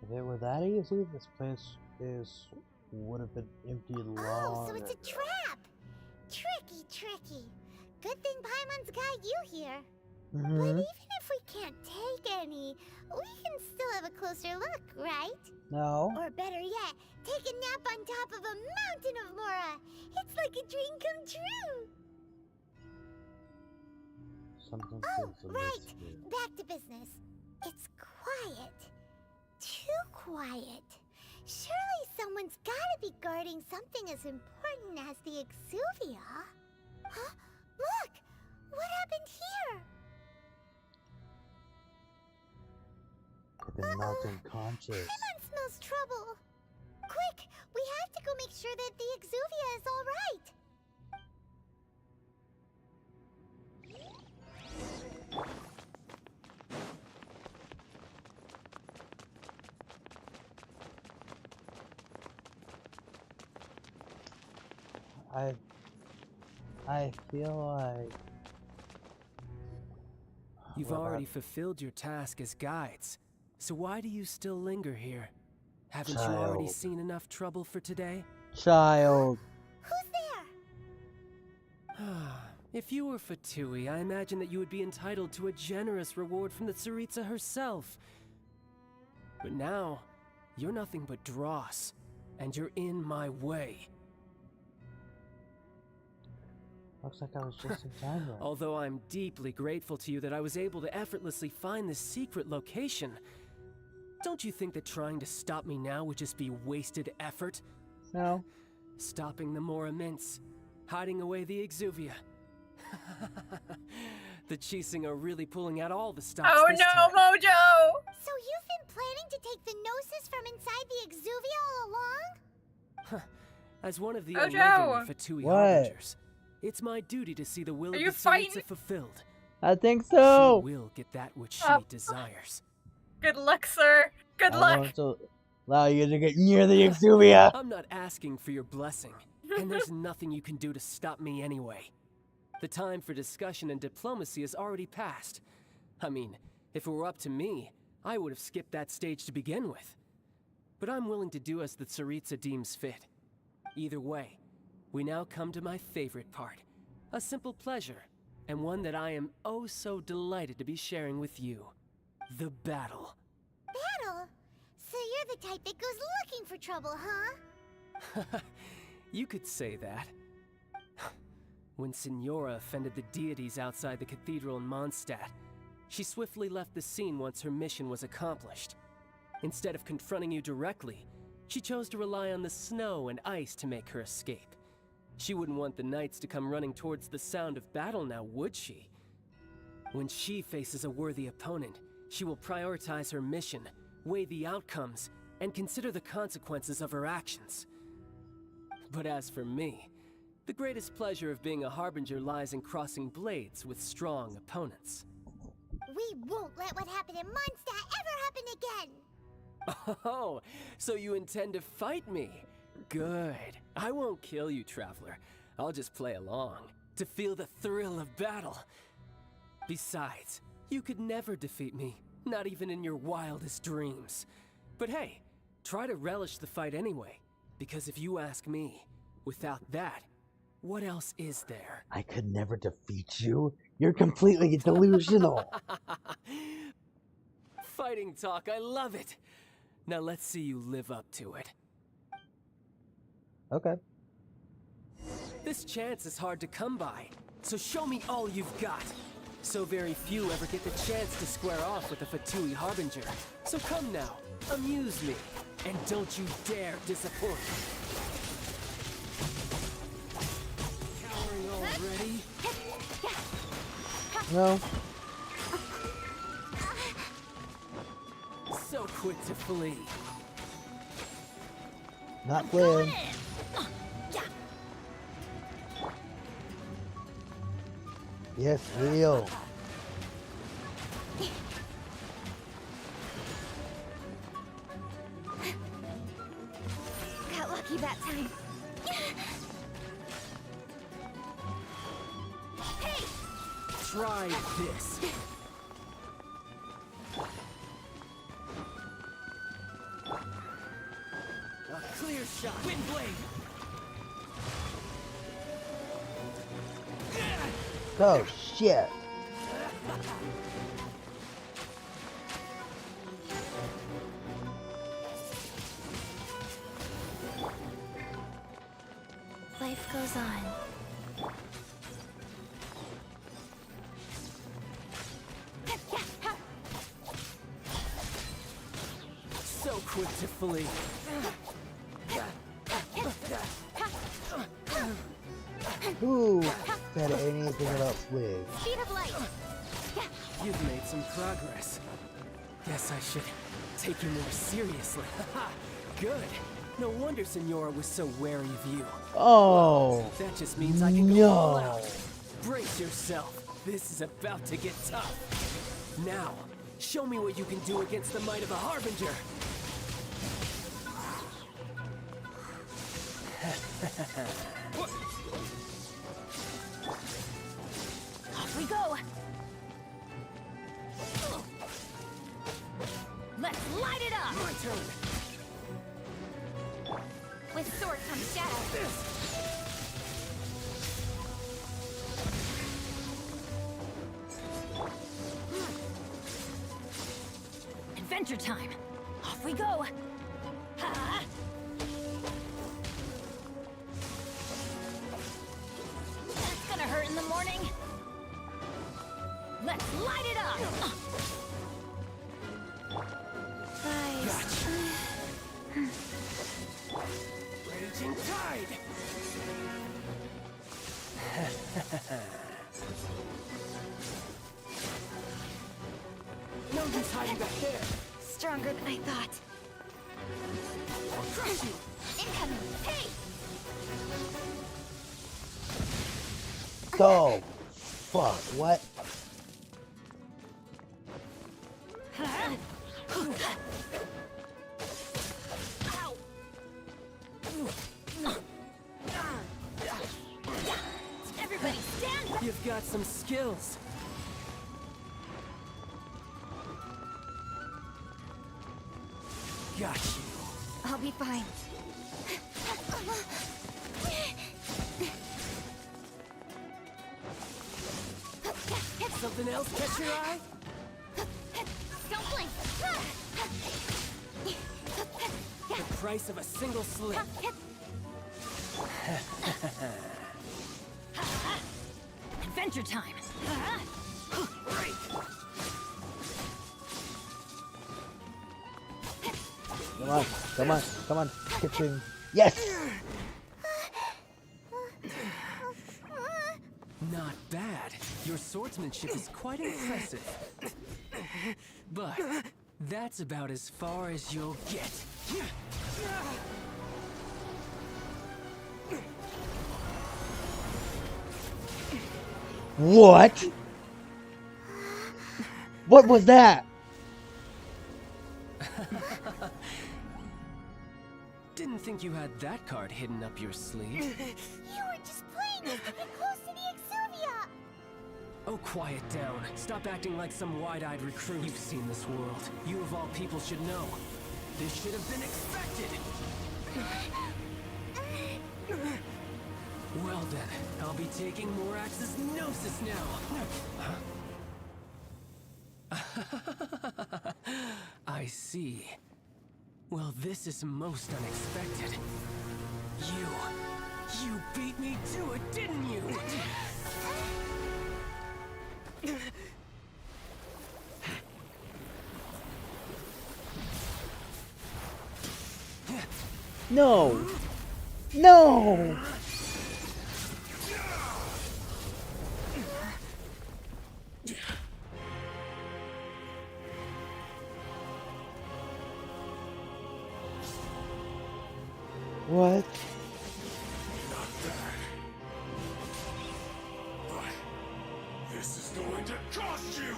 If it were that easy, this place would have been empty long Oh, so it's a ago. trap! Tricky. Good thing Paimon's got you here. But Mm-hmm. even if we can't take any, we can still have a closer look, right? No. Or better yet, take a nap on top of a mountain of Mora. It's like a dream come true. Something Oh, feels right. amiss here. Back to business. It's quiet. Too quiet. Surely someone's gotta be guarding something as important as the Exuvia. Huh? Look! What happened here? I've been knocked unconscious. Paimon smells trouble. Quick! We have to go make sure that the Exuvia is alright. I feel like You've already fulfilled your task as guides, so why do you still linger here? Haven't you already seen enough trouble for today? Child. Who's there? If you were Fatui, I imagine that you would be entitled to a generous reward from the Tsaritsa herself. But now, you're nothing but dross, and you're in my way. Looks like I was just in time then. Although I'm deeply grateful to you that I was able to effortlessly find this secret location, don't you think that trying to stop me now would just be wasted effort? No. Stopping the more immense, hiding away the Exuvia. The Chising are really pulling out all the stops Oh this no, time. Mojo! So you've been planning to take the Gnosis from inside the Exuvia all along? As one of the Mojo! 11 Fatui What? harbingers, it's my duty to see the will Are of you the Tsaritsa fighting? fulfilled. I think so. She will get that which she desires. Good luck, sir. Good I luck. want to allow you to get near the Exuvia. I'm not asking for your blessing, and there's nothing you can do to stop me anyway. The time for discussion and diplomacy has already passed. I mean, if it were up to me, I would have skipped that stage to begin with. But I'm willing to do as the Tsaritsa deems fit. Either way, we now come to my favorite part. A simple pleasure, and one that I am oh so delighted to be sharing with you. The battle. Battle? So you're the type that goes looking for trouble, huh? You could say that. When Signora offended the deities outside the cathedral in Mondstadt, she swiftly left the scene once her mission was accomplished. Instead of confronting you directly, she chose to rely on the snow and ice to make her escape. She wouldn't want the knights to come running towards the sound of battle now, would she? When she faces a worthy opponent, she will prioritize her mission, weigh the outcomes, and consider the consequences of her actions. But as for me, the greatest pleasure of being a harbinger lies in crossing blades with strong opponents. We won't let what happened in Mondstadt ever happen again! Oh, so you intend to fight me? Good. I won't kill you, Traveler. I'll just play along, to feel the thrill of battle. Besides, you could never defeat me, not even in your wildest dreams. But hey, try to relish the fight anyway, because if you ask me, without that, what else is there? I could never defeat you. You're completely delusional. Fighting talk, I love it. Now let's see you live up to it. Okay. This chance is hard to come by, so show me all you've got. So very few ever get the chance to square off with a Fatui Harbinger. So come now, amuse me, and don't you dare disappoint. Cowering already? No. So quick to flee. Not playing. Yes, real. Got lucky that time. Hey! Try this. A clear shot. Wind blade. Oh shit. Life goes on. So quick to flee. Who said anything about fleeing? Speed of light. You've made some progress. Guess I should take you more seriously. Good. No wonder Senora was so wary of you. Oh, That just means I can go all no. out. Brace yourself. This is about to get tough. Now, show me what you can do against the might of a Harbinger. Off we go. Let's light it up. My turn. With sword comes shadow. Adventure time. Off we go. Ha! That's gonna hurt in the morning. Let's light it up. Gotcha. Raging tide. No use hiding back there. Stronger than I thought. I'll crush you. Incoming. Hey! Go. Fuck. What? Ow! Everybody stand back! You've got some skills. Got you. I'll be fine. Something else catch your eye? Don't blink! The price of a single slip. Adventure time! Come on. Come on. Come on. Kitchen. Yes. Not bad. Your swordsmanship is quite impressive. But that's about as far as you'll get. What? What was that? Didn't think you had that card hidden up your sleeve. You were just playing us to get close to the Exuvia! Oh, quiet down. Stop acting like some wide-eyed recruit. You've seen this world. You of all people should know. This should have been expected. Well then, I'll be taking Morax's Gnosis now. I see. Well, this is most unexpected. You beat me to it, didn't you? No. No. What? Not bad. But this is going to cost you!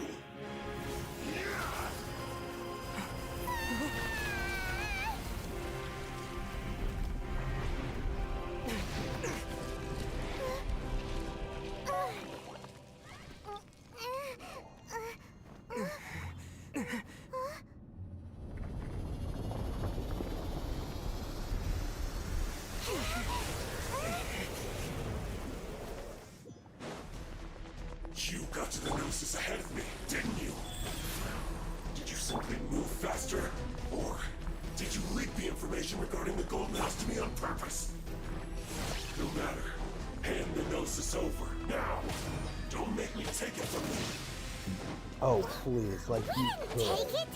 You got to the Gnosis ahead of me, didn't you? Did you simply move faster? Or did you leak the information regarding the Golden House to me on purpose? No matter. Hand the Gnosis over, now. Don't make me take it from you. Oh, please, like you could. Take it?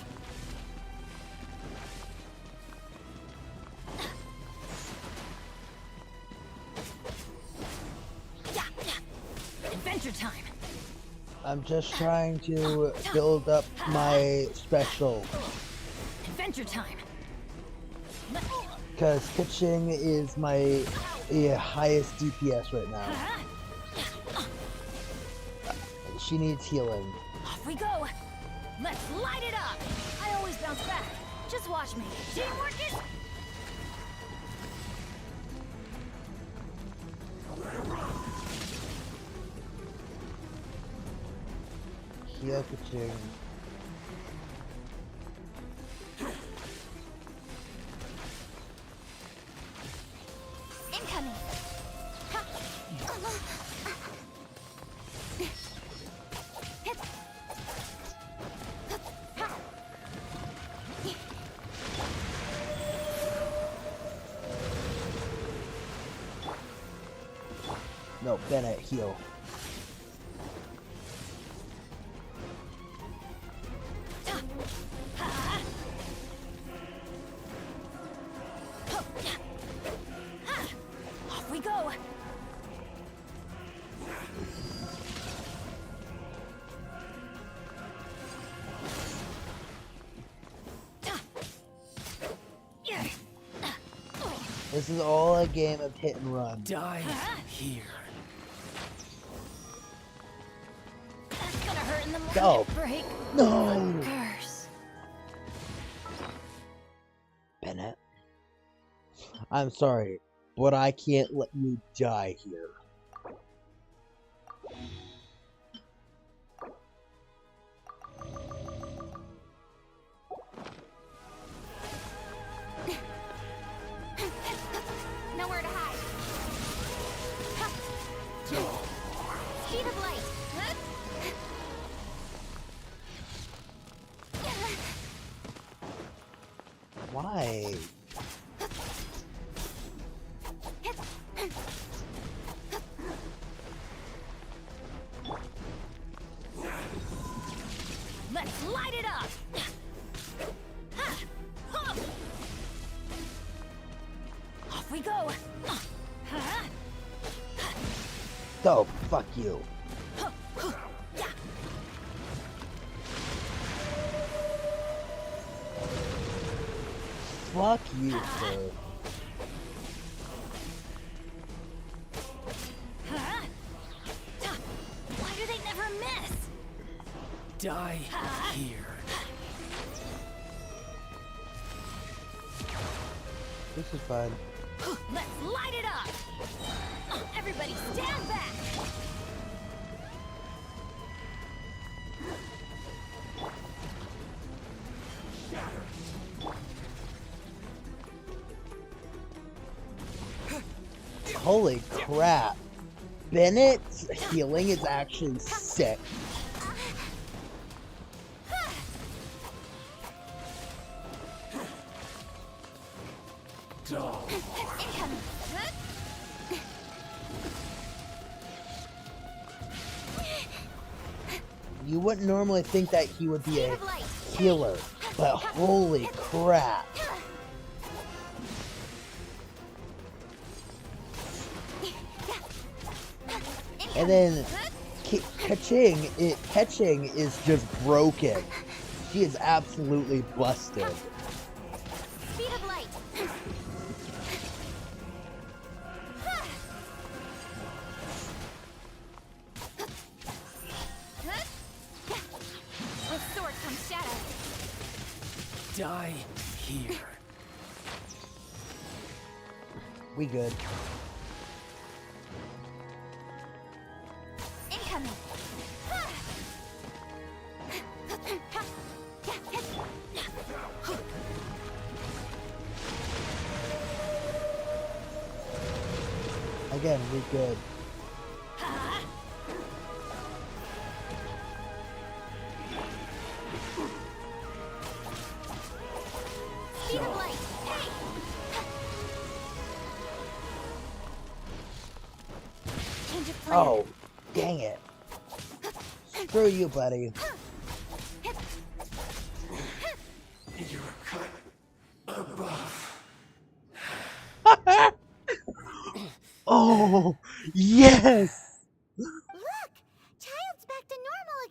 I'm just trying to build up my special. Adventure time. Because Kaching is my highest DPS right now. She needs healing. Off we go. Let's light it up. I always bounce back. Just watch me. Teamwork is... Heal Kaching. Incoming. No, Bennett, heal. Off we go. This is all a game of hit and run. Die here. That's gonna hurt in the morning. Go. Break. No. Curse. Bennett. I'm sorry, but I can't let you die here. Nowhere to hide. Speed of light. Why? Let's light it up. Off we go. Oh, fuck you. Fuck you, sir. Why do they never miss? Die here. This is fine. Let's light it up. Everybody stand back. Holy crap. Bennett's healing is actually sick. You wouldn't normally think that he would be a healer, but holy crap. And then catching is just broken. She is absolutely busted. Speed of light. With sword comes shadow. Die here. We good. Incoming. Again, we good. Speed of light. Hey. Change of plan. Oh, dang it. Screw you, buddy. You're cut above. Oh, yes! Look! Child's back to normal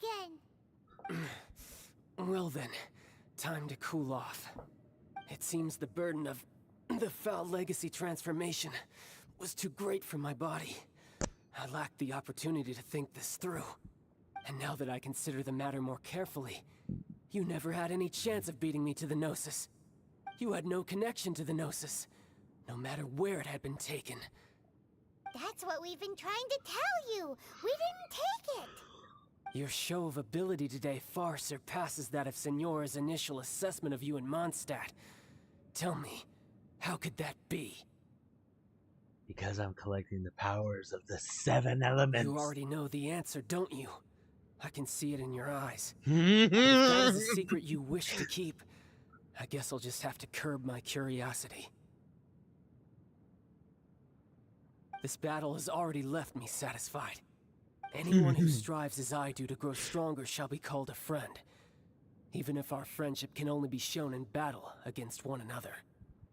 Well then, time to cool off. It seems the burden of the foul legacy transformation was too great for my body. I lacked the opportunity to think this through. And now that I consider the matter more carefully, you never had any chance of beating me to the Gnosis. You had no connection to the Gnosis, no matter where it had been taken. That's what we've been trying to tell you. We didn't take it. Your show of ability today far surpasses that of Signora's initial assessment of you in Mondstadt. Tell me, how could that be? Because I'm collecting the powers of the 7 elements. You already know the answer, don't you? I can see it in your eyes. But if that is a secret you wish to keep, I guess I'll just have to curb my curiosity. This battle has already left me satisfied. Anyone who strives as I do to grow stronger shall be called a friend, even if our friendship can only be shown in battle against one another.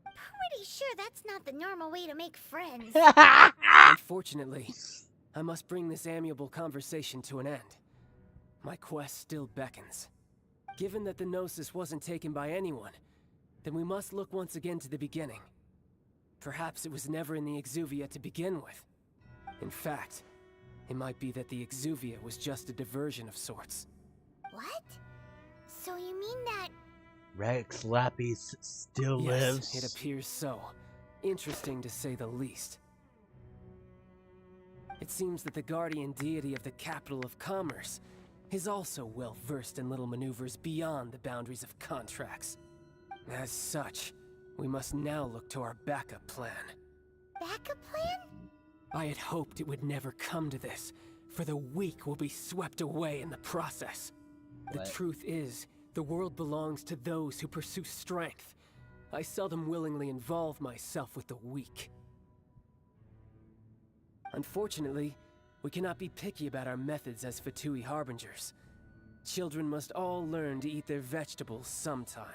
Pretty sure that's not the normal way to make friends. Unfortunately, I must bring this amiable conversation to an end. My quest still beckons. Given that the Gnosis wasn't taken by anyone, then we must look once again to the beginning. Perhaps it was never in the Exuvia to begin with. In fact, it might be that the Exuvia was just a diversion of sorts. What? So you mean that... Rex Lapis still lives? It appears so. Interesting to say the least. It seems that the guardian deity of the capital of commerce is also well versed in little maneuvers beyond the boundaries of contracts. As such, we must now look to our backup plan. Backup plan? I had hoped it would never come to this, for the weak will be swept away in the process. The truth is, the world belongs to those who pursue strength. I seldom willingly involve myself with the weak. Unfortunately, we cannot be picky about our methods as Fatui Harbingers. Children must all learn to eat their vegetables sometime.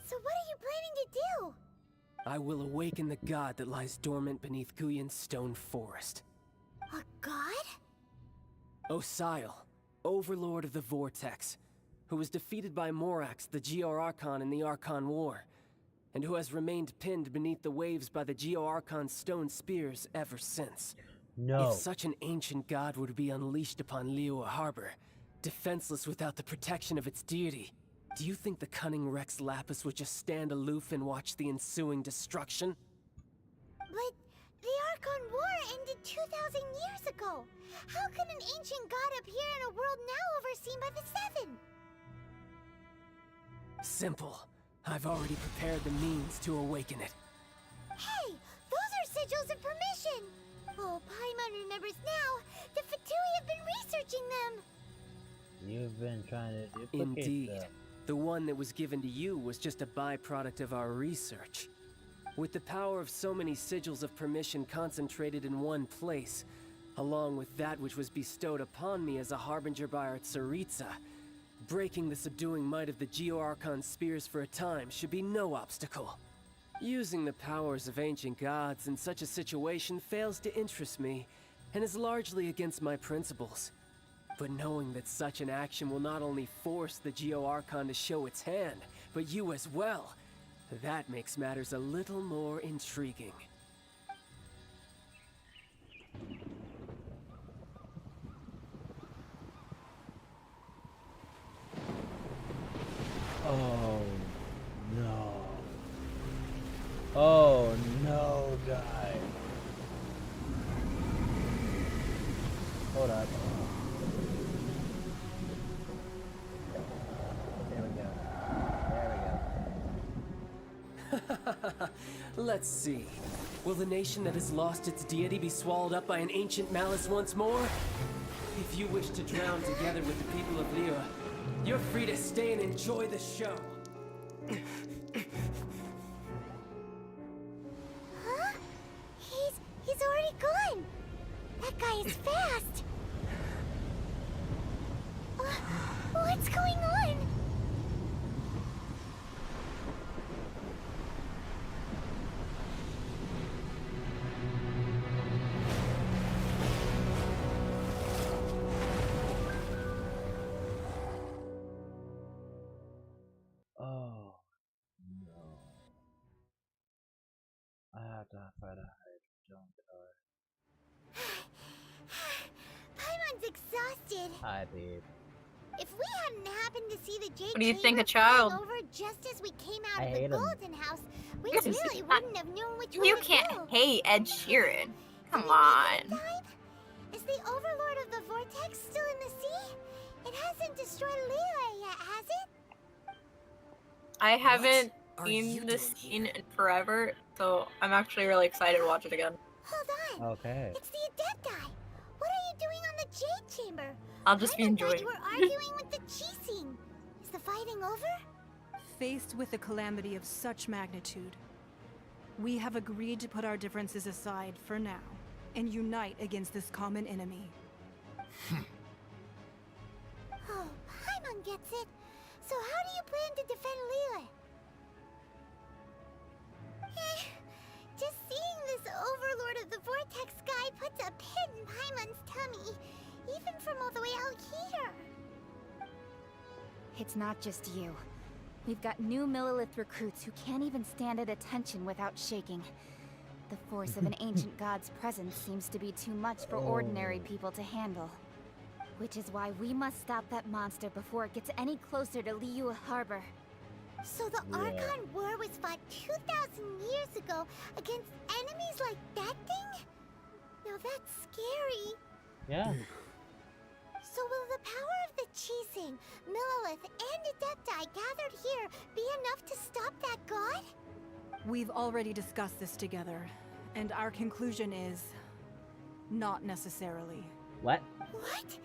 So what are you planning to do? I will awaken the god that lies dormant beneath Guyon's stone forest. A god? Osial, overlord of the Vortex, who was defeated by Morax, the Geo-Archon in the Archon War, and who has remained pinned beneath the waves by the Geo-Archon's stone spears ever since. No. If such an ancient god were to be unleashed upon Liyue Harbor, defenseless without the protection of its deity, do you think the cunning Rex Lapis would just stand aloof and watch the ensuing destruction? But the Archon War ended 2,000 years ago. How can an ancient god appear in a world now overseen by the Seven? Simple. I've already prepared the means to awaken it. Hey, those are sigils of permission. Oh, Paimon remembers now. The Fatui have been researching them. You've been trying to duplicate Indeed. them. The one that was given to you was just a byproduct of our research. With the power of so many sigils of permission concentrated in one place, along with that which was bestowed upon me as a harbinger by our Tsaritsa, breaking the subduing might of the Geo-Archon spears for a time should be no obstacle. Using the powers of ancient gods in such a situation fails to interest me, and is largely against my principles. But knowing that such an action will not only force the Geo-Archon to show its hand, but you as well, that makes matters a little more intriguing. Oh, no. Oh, no, guy. Hold up. There we go. There we go. Let's see. Will the nation that has lost its deity be swallowed up by an ancient malice once more? If you wish to drown together with the people of Liyue, you're free to stay and enjoy the show. Huh? He's already gone. That guy is fast. What's going on? try to hide. Don't Paimon's exhausted. Hi, babe. If we hadn't happened to see the Jade What do you think, Chamber a child? flying over just as we came out I of the hate 'em. Golden House, we really wouldn't have known which way You to can't go. hate Ed Sheeran. Come In the on. meantime, is the Overlord of the Vortex still in the sea? It hasn't destroyed Liyue yet, has it? I haven't are you seen this doing scene in forever, so I'm actually really excited to watch it again. Hold on. Okay. It's the Adepti. What are you doing on the Jade Chamber? I'll just be I thought enjoying. you were arguing with the Chising. Is the fighting over? Faced with a calamity of such magnitude, we have agreed to put our differences aside for now and unite against this common enemy. Oh, Paimon gets it. So how do you plan to defend Liyue? Just seeing this Overlord of the Vortex guy puts a pit in Paimon's tummy, even from all the way out here. It's not just you. We've got new Millilith recruits who can't even stand at attention without shaking. The force of an ancient god's presence seems to be too much for ordinary people to handle. Which is why we must stop that monster before it gets any closer to Liyue Harbor. So the Archon War was fought 2,000 years ago against enemies like that thing? Now that's scary. Yeah. So will the power of the Chising, Millilith, and Adepti gathered here be enough to stop that god? We've already discussed this together, and our conclusion is not necessarily. What? What?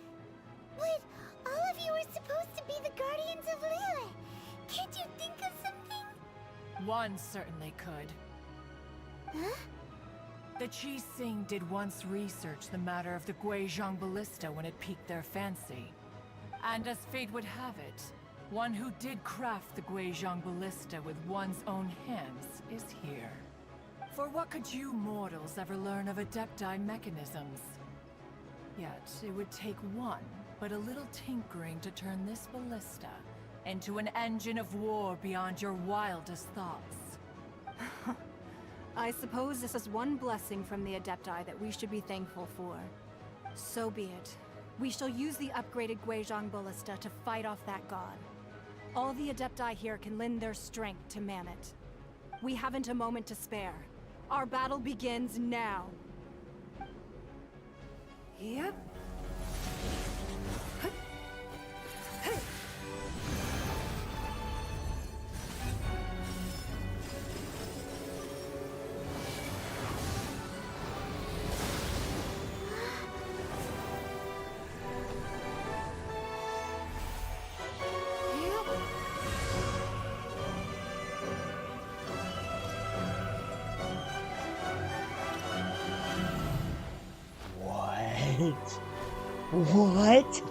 But all of you are supposed to be the guardians of Liyue. Can't you think of something? One certainly could. Huh? The Chising did once research the matter of the Guizhong Ballista when it piqued their fancy. And as fate would have it, one who did craft the Guizhong Ballista with one's own hands is here. For what could you mortals ever learn of Adepti mechanisms? Yet, it would take one, but a little tinkering to turn this ballista into an engine of war beyond your wildest thoughts. I suppose this is one blessing from the Adepti that we should be thankful for. So be it. We shall use the upgraded Guizhong Ballista to fight off that god. All the Adepti here can lend their strength to man it. We haven't a moment to spare. Our battle begins now. Yep. What?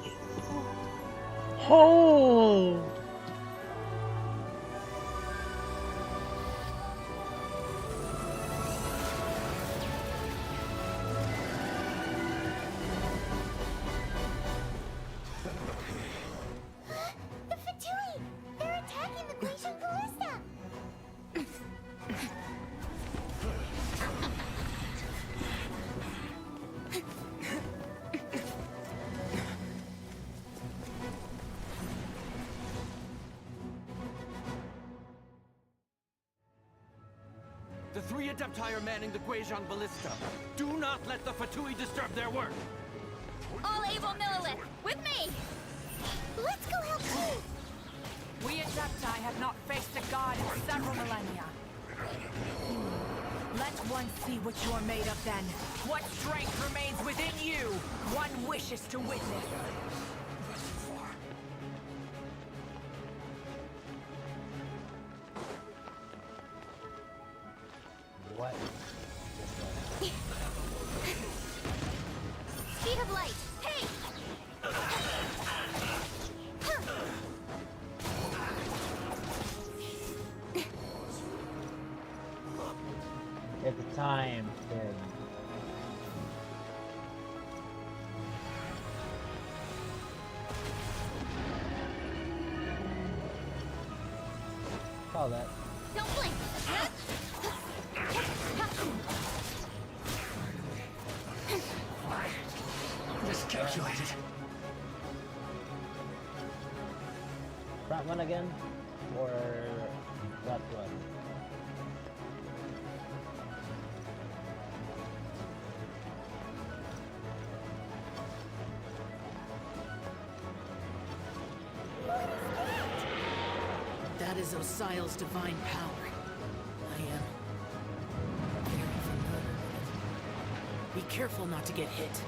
Oh! The Fatui! They're attacking the Guizhong Ballista! The three Adepti are manning the Guizhong Ballista. Do not let the Fatui disturb their work. All able Millilith, with me! Let's go help too! We Adepti have not faced a god in several millennia. Let one see what you are made of then. What strength remains within you, one wishes to witness. What? Speed of light, hey! It's a time thing. Call that. Don't blink! calculated. Front one again? Or left one? That is Osial's divine power. I am very familiar with it. Be careful not to get hit.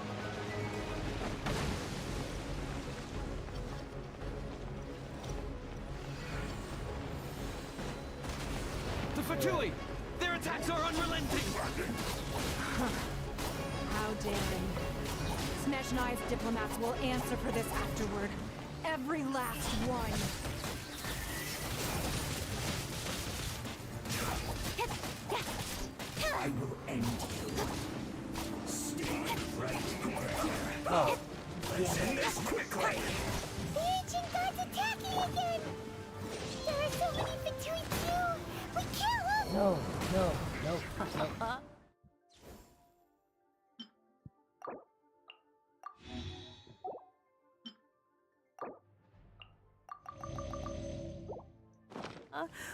The Fatui! Their attacks are unrelenting! How daring. Snezhnai's diplomats will answer for this afterward. Every last one. I will end you. Stay right there. Oh. Let's end this quickly. The ancient god's attacking again! There are so many Fatui too! We can't look! No, no, no, no.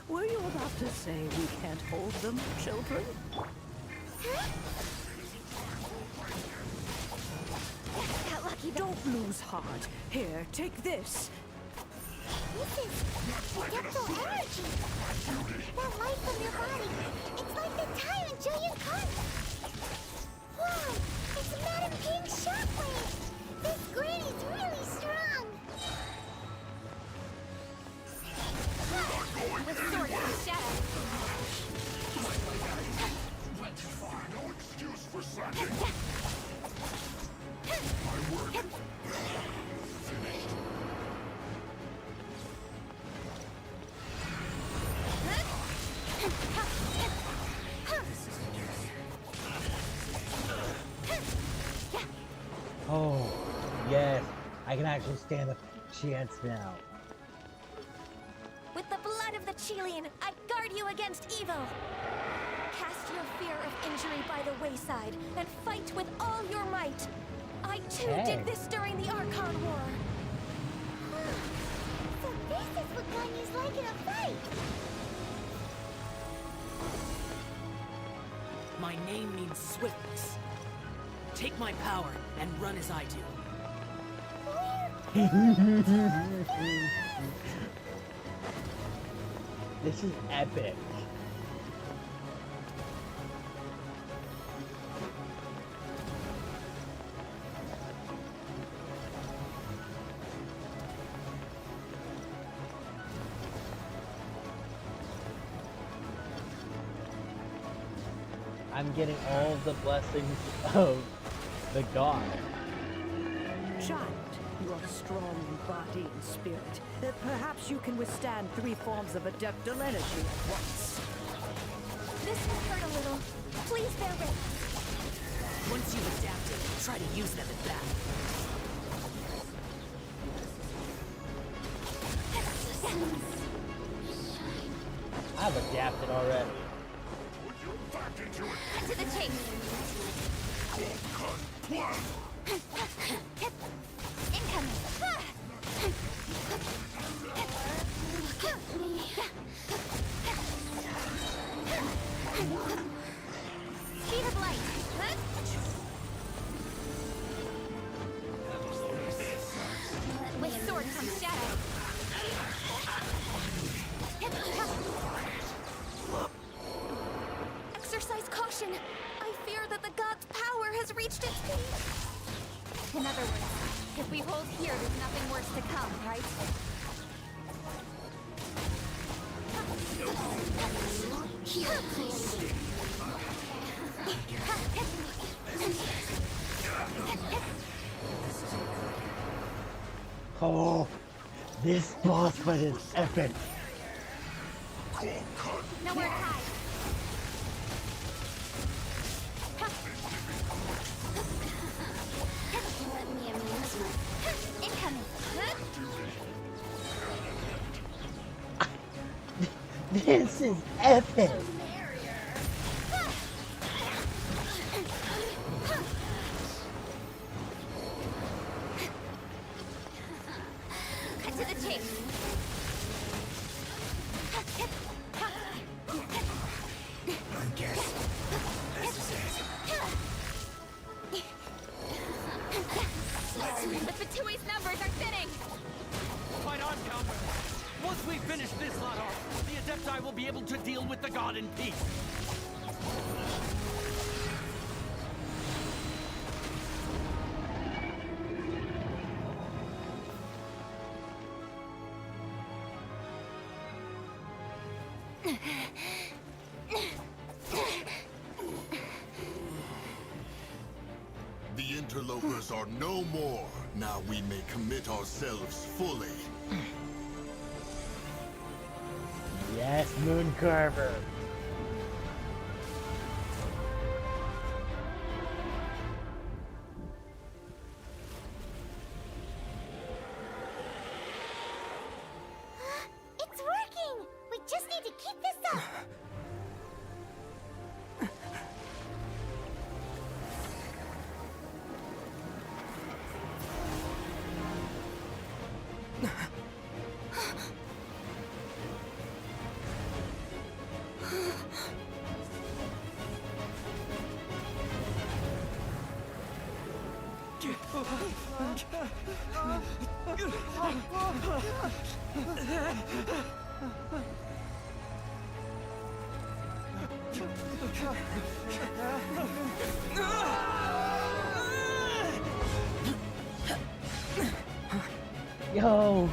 Were you about to say we can't hold them, children? Got lucky. Don't lose heart. Here, take this. This is Adeptal energy! That light from your body, it's like the time in Julian Khan! Wow! It's Madame Ping's shockwave! This green is really strong! With sword and shadow. No excuse for slacking. My work finished. Oh, yes. I can actually stand a chance now. With the blood of the Chilean, I guard you against evil. Cast your fear of injury by the wayside and fight with all your might. I too did this during the Archon War. So this is what Ganyu's like in a fight! My name means swiftness. Take my power and run as I do. This is epic. I'm getting all the blessings of the god. Child, you are strong in body and spirit. Perhaps you can withstand 3 forms of adeptal energy at once. This will hurt a little. Please bear with. Once you've adapted, try to use them in battle. I've adapted already. To the chase. Incoming. Speed of light. With sword comes shadow. Exercise caution. I fear that the god's power has reached its peak. In other words, if we hold here, there's nothing worse to come, right? Here, please. Oh, this boss fight is epic. Nowhere to hide. Let me amuse myself. Incoming. This is epic. we finish this lot off, the Adepti will be able to deal with the god in peace. The interlopers are no more. Now we may commit ourselves fully. Yes, Moon Carver. It's working! We just need to keep this up! Yo!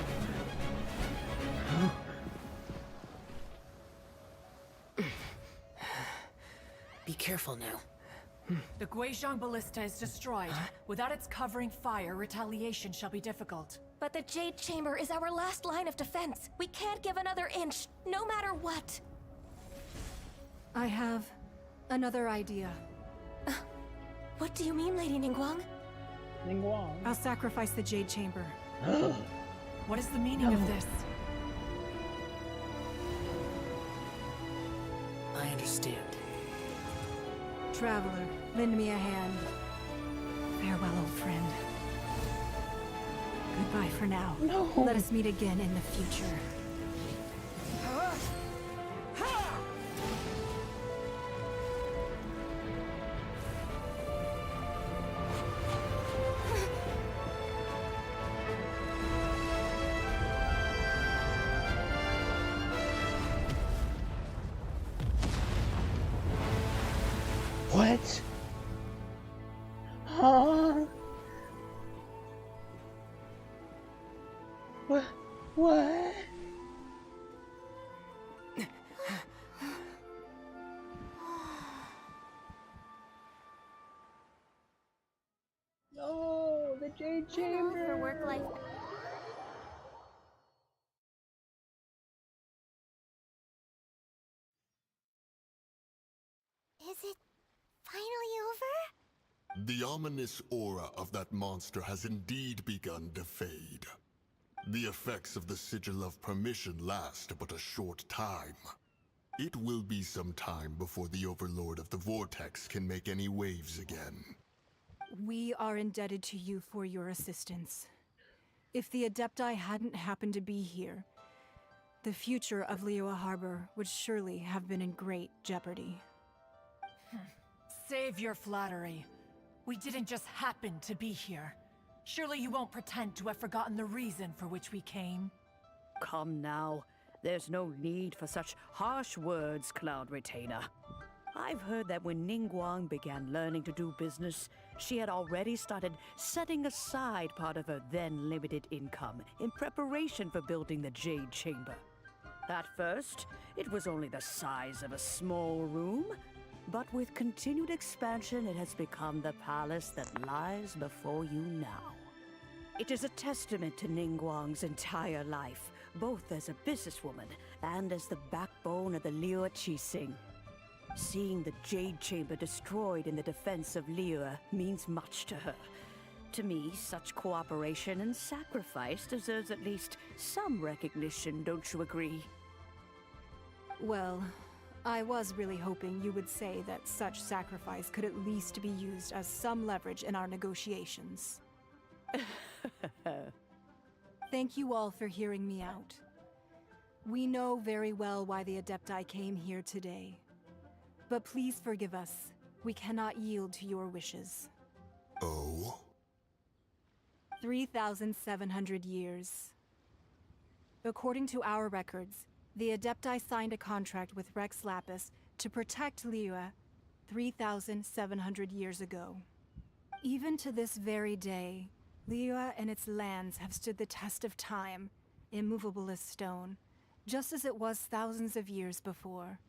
Be careful now. The Guizhong Ballista is destroyed. Without its covering fire, retaliation shall be difficult. But the Jade Chamber is our last line of defense. We can't give another inch, no matter what. I have another idea. What do you mean, Lady Ningguang? Ningguang? I'll sacrifice the Jade Chamber. What is the meaning of this? I understand. Traveler, lend me a hand. Farewell, old friend. Goodbye for now. No. Let us meet again in the future. What? Huh? What? No, the Jade Chamber. For work-life. Is it finally over? The ominous aura of that monster has indeed begun to fade. The effects of the Sigil of Permission last but a short time. It will be some time before the Overlord of the Vortex can make any waves again. We are indebted to you for your assistance. If the Adepti hadn't happened to be here, the future of Liyue Harbor would surely have been in great jeopardy. Save your flattery. We didn't just happen to be here. Surely you won't pretend to have forgotten the reason for which we came. Come now. There's no need for such harsh words, Cloud Retainer. I've heard that when Ningguang began learning to do business, she had already started setting aside part of her then limited income in preparation for building the Jade Chamber. At first, it was only the size of a small room, but with continued expansion, it has become the palace that lies before you now. It is a testament to Ningguang's entire life, both as a businesswoman and as the backbone of the Liyue Qixing. Seeing the Jade Chamber destroyed in the defense of Liyue means much to her. To me, such cooperation and sacrifice deserves at least some recognition, don't you agree? Well, I was really hoping you would say that such sacrifice could at least be used as some leverage in our negotiations. Thank you all for hearing me out. We know very well why the Adepti came here today. But please forgive us. We cannot yield to your wishes. Oh? 3,700 years. According to our records, the Adepti signed a contract with Rex Lapis to protect Liyue 3,700 years ago. Even to this very day, Liyue and its lands have stood the test of time, immovable as stone, just as it was thousands of years before.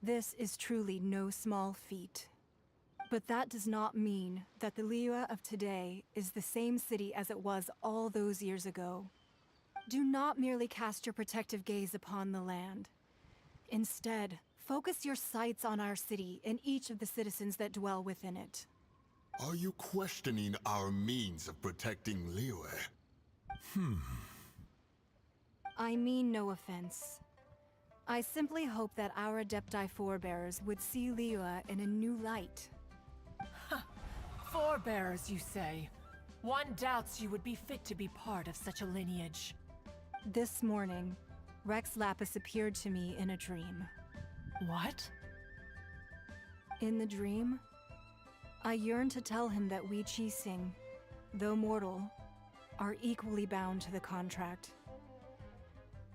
This is truly no small feat. But that does not mean that the Liyue of today is the same city as it was all those years ago. Do not merely cast your protective gaze upon the land. Instead, focus your sights on our city and each of the citizens that dwell within it. Are you questioning our means of protecting Liyue? I mean no offense. I simply hope that our Adepti forebears would see Liyue in a new light. Forebearers, you say? One doubts you would be fit to be part of such a lineage. This morning, Rex Lapis appeared to me in a dream. What? In the dream, I yearned to tell him that we Qixing, though mortal, are equally bound to the contract.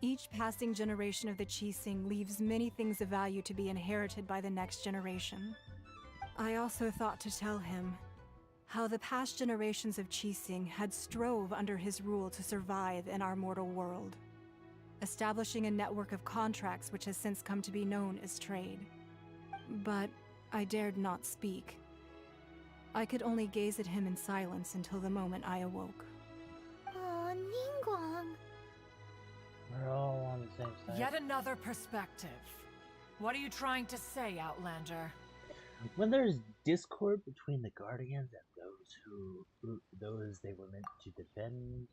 Each passing generation of the Qixing leaves many things of value to be inherited by the next generation. I also thought to tell him how the past generations of Qixing had strove under his rule to survive in our mortal world, establishing a network of contracts which has since come to be known as trade. But I dared not speak. I could only gaze at him in silence until the moment I awoke. Oh, Ningguang. We're all on the same side. Yet another perspective. What are you trying to say, Outlander? When there's discord between the Guardians and those they were meant to defend,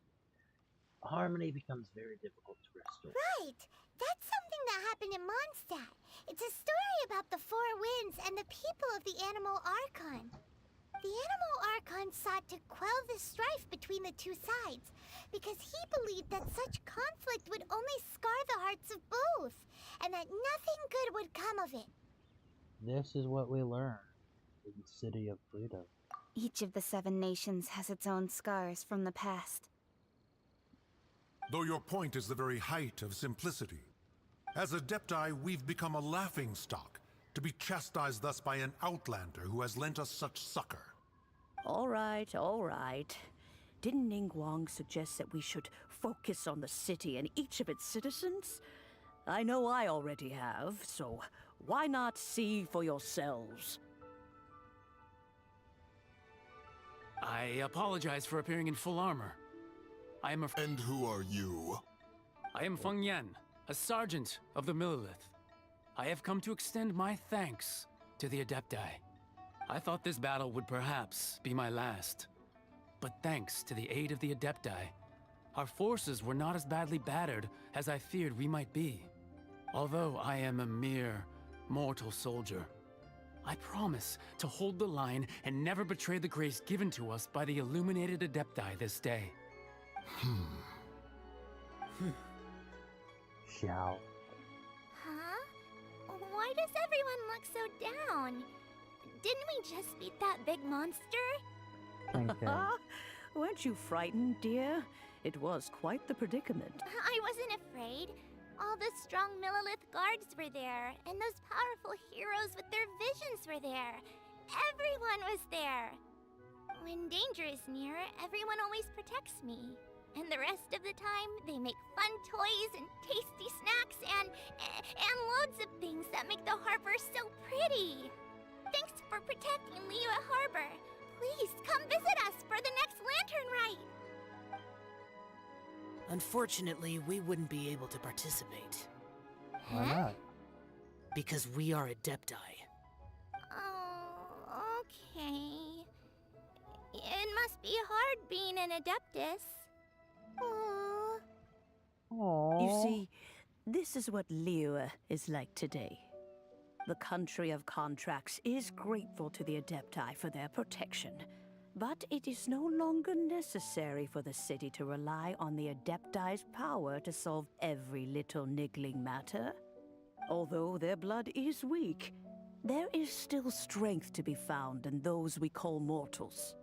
harmony becomes very difficult to restore. Right! That's something that happened in Mondstadt. It's a story about the Four Winds and the people of the Animal Archon. The Animal Archon sought to quell the strife between the two sides, because he believed that such conflict would only scar the hearts of both, and that nothing good would come of it. This is what we learn in the City of Freedom. Each of the 7 nations has its own scars from the past. Though your point is the very height of simplicity. As Adepti, we've become a laughingstock, to be chastised thus by an outlander who has lent us such succor. All right, all right. Didn't Ningguang suggest that we should focus on the city and each of its citizens? I know I already have, so why not see for yourselves? I apologize for appearing in full armor. I am a... And who are you? I am Feng Yan, a sergeant of the Millilith. I have come to extend my thanks to the Adepti. I thought this battle would perhaps be my last. But thanks to the aid of the Adepti, our forces were not as badly battered as I feared we might be. Although I am a mere mortal soldier, I promise to hold the line and never betray the grace given to us by the illuminated Adepti this day. Xiao. Huh? Why does everyone look so down? Didn't we just beat that big monster? Weren't you frightened, dear? It was quite the predicament. I wasn't afraid. All the strong Millilith guards were there, and those powerful heroes with their visions were there. Everyone was there. When danger is near, everyone always protects me. And the rest of the time, they make fun toys and tasty snacks and loads of things that make the harbor so pretty. Thanks for protecting Liyue Harbor. Please come visit us for the next lantern rite. Unfortunately, we wouldn't be able to participate. Why not? Because we are Adepti. Oh, okay. It must be hard being an Adeptus. Aww. You see, this is what Liyue is like today. The country of contracts is grateful to the Adepti for their protection, but it is no longer necessary for the city to rely on the Adepti's power to solve every little niggling matter. Although their blood is weak, there is still strength to be found in those we call mortals.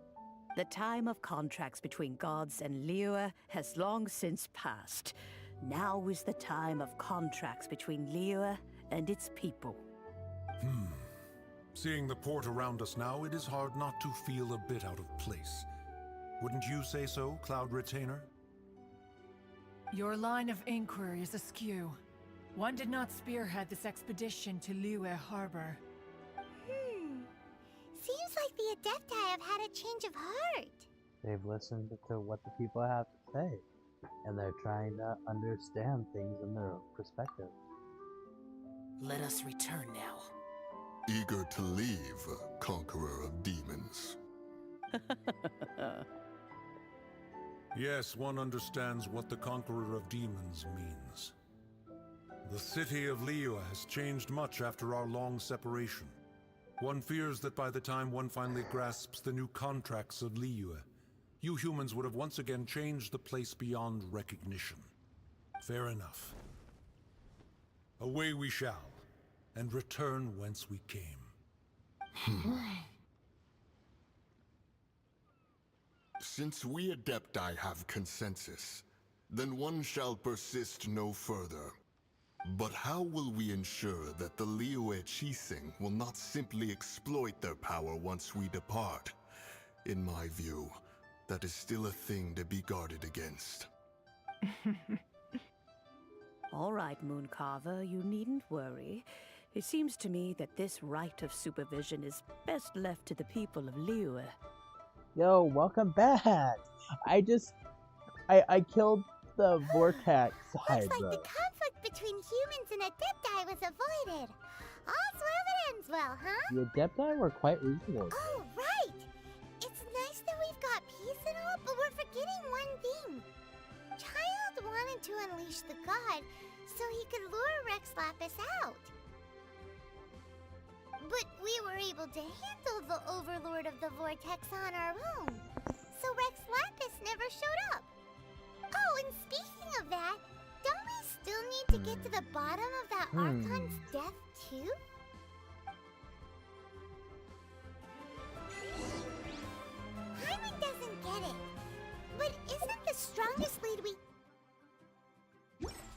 The time of contracts between gods and Liyue has long since passed. Now is the time of contracts between Liyue and its people. Seeing the port around us now, it is hard not to feel a bit out of place. Wouldn't you say so, Cloud Retainer? Your line of inquiry is askew. One did not spearhead this expedition to Liyue Harbor. Seems like the Adepti have had a change of heart. They've listened to what the people have to say, and they're trying to understand things in their own perspective. Let us return now. Eager to leave, Conqueror of Demons. Yes, one understands what the Conqueror of Demons means. The city of Liyue has changed much after our long separation. One fears that by the time one finally grasps the new contracts of Liyue, you humans would have once again changed the place beyond recognition. Fair enough. Away we shall, and return whence we came. Since we Adepti have consensus, then one shall persist no further. But how will we ensure that the Liyue Qixing will not simply exploit their power once we depart? In my view, that is still a thing to be guarded against. All right, Mooncarver, you needn't worry. It seems to me that this right of supervision is best left to the people of Liyue. Yo, welcome back! I killed the Vortex Hydra. Looks like the conflict between humans and Adepti was avoided. All's well that ends well, huh? The Adepti were quite reasonable. Oh, right! It's nice that we've got peace and all, but we're forgetting one thing. Child wanted to unleash the god so he could lure Rex Lapis out. But we were able to handle the Overlord of the Vortex on our own. So Rex Lapis never showed up. Oh, and speaking of that, don't we still need to get to the bottom of that Archon's death, too? Hyman doesn't get it. But isn't the strongest lead we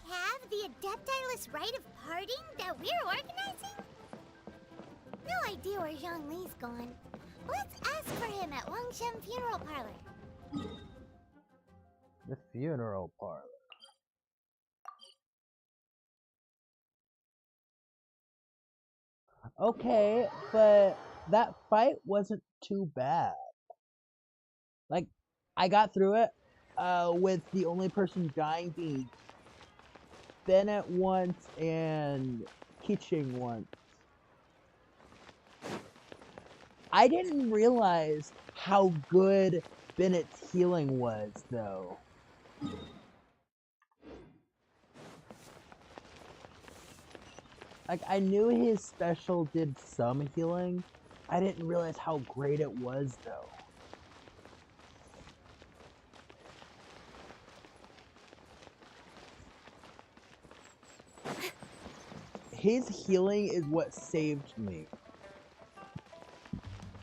have the Adeptiless rite of parting that we're organizing? No idea where Zhongli's gone. Let's ask for him at Wangshen Funeral Parlor. The funeral parlor. Okay, but that fight wasn't too bad. Like, I got through it with the only person dying being Bennett once and Kiching once. I didn't realize how good Bennett's healing was, though. Like, I knew his special did some healing. I didn't realize how great it was, though. His healing is what saved me.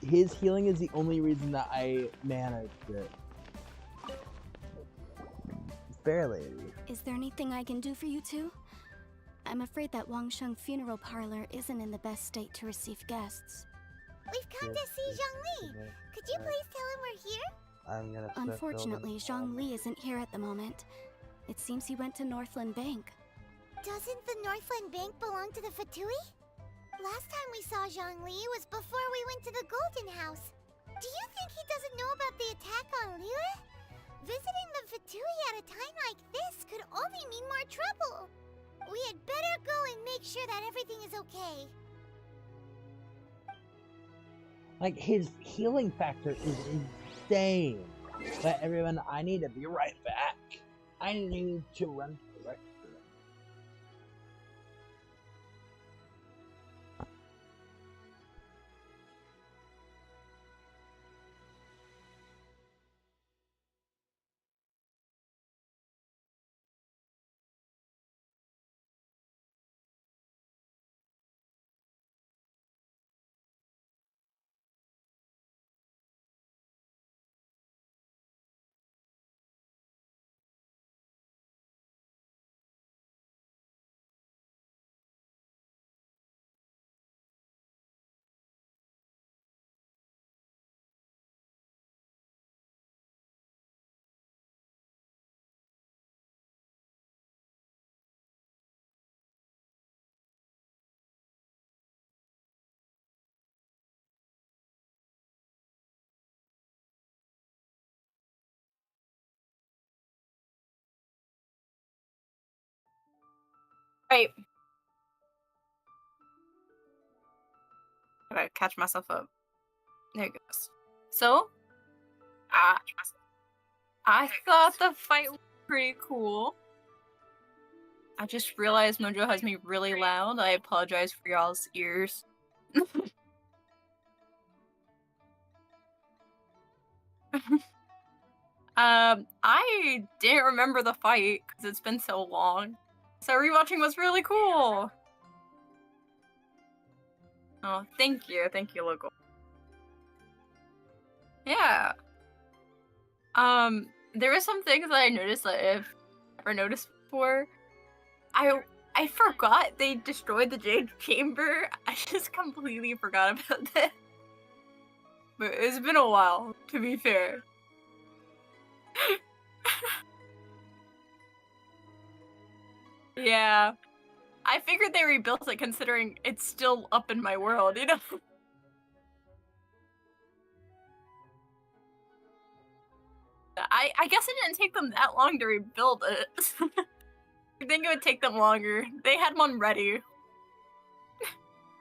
His healing is the only reason that I managed it. Fair lady. Is there anything I can do for you two? I'm afraid that Wangsheng Funeral Parlor isn't in the best state to receive guests. We've come to see Zhongli. Could you please tell him we're here? I'm gonna Unfortunately, Zhongli isn't here at the moment. It seems he went to Northland Bank. Doesn't the Northland Bank belong to the Fatui? Last time we saw Zhongli was before we went to the Golden House. Do you think he doesn't know about the attack on Liyue? Visiting the Fatui at a time like this could only mean more trouble. We had better go and make sure that everything is okay. Like, his healing factor is insane. But everyone, I need to be right back. I need to run to the restroom. Wait. Okay, catch myself up. There it goes. So, I thought the fight was pretty cool. I just realized Mojo has me really loud. I apologize for y'all's ears. I didn't remember the fight because it's been so long. So rewatching was really cool. Oh, thank you, local. Yeah. There were some things that I noticed that I've never noticed before. I forgot they destroyed the Jade Chamber. I just completely forgot about that. But it's been a while, to be fair. Yeah. I figured they rebuilt it considering it's still up in my world, you know? I guess it didn't take them that long to rebuild it. I think it would take them longer. They had one ready.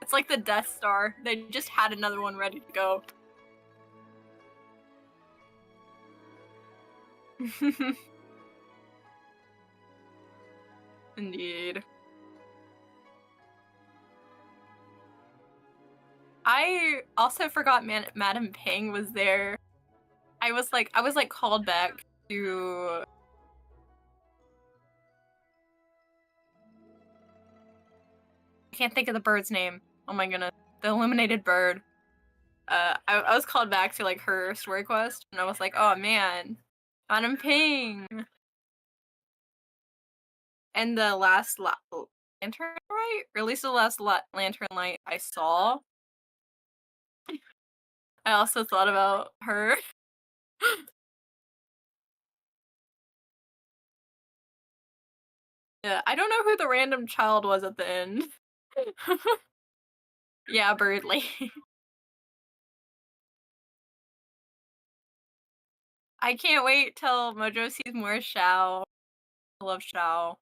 It's like the Death Star. They just had another one ready to go. Indeed. I also forgot Madam Pang was there. I was like called back to I can't think of the bird's name. Oh my goodness. The illuminated bird. I was called back to like her story quest and I was like, oh man, Madam Ping. And the last lantern light? Or at least the last lantern light I saw. I also thought about her. Yeah, I don't know who the random child was at the end. Yeah, Birdly. I can't wait till Mojo sees more Xiao. I love Xiao.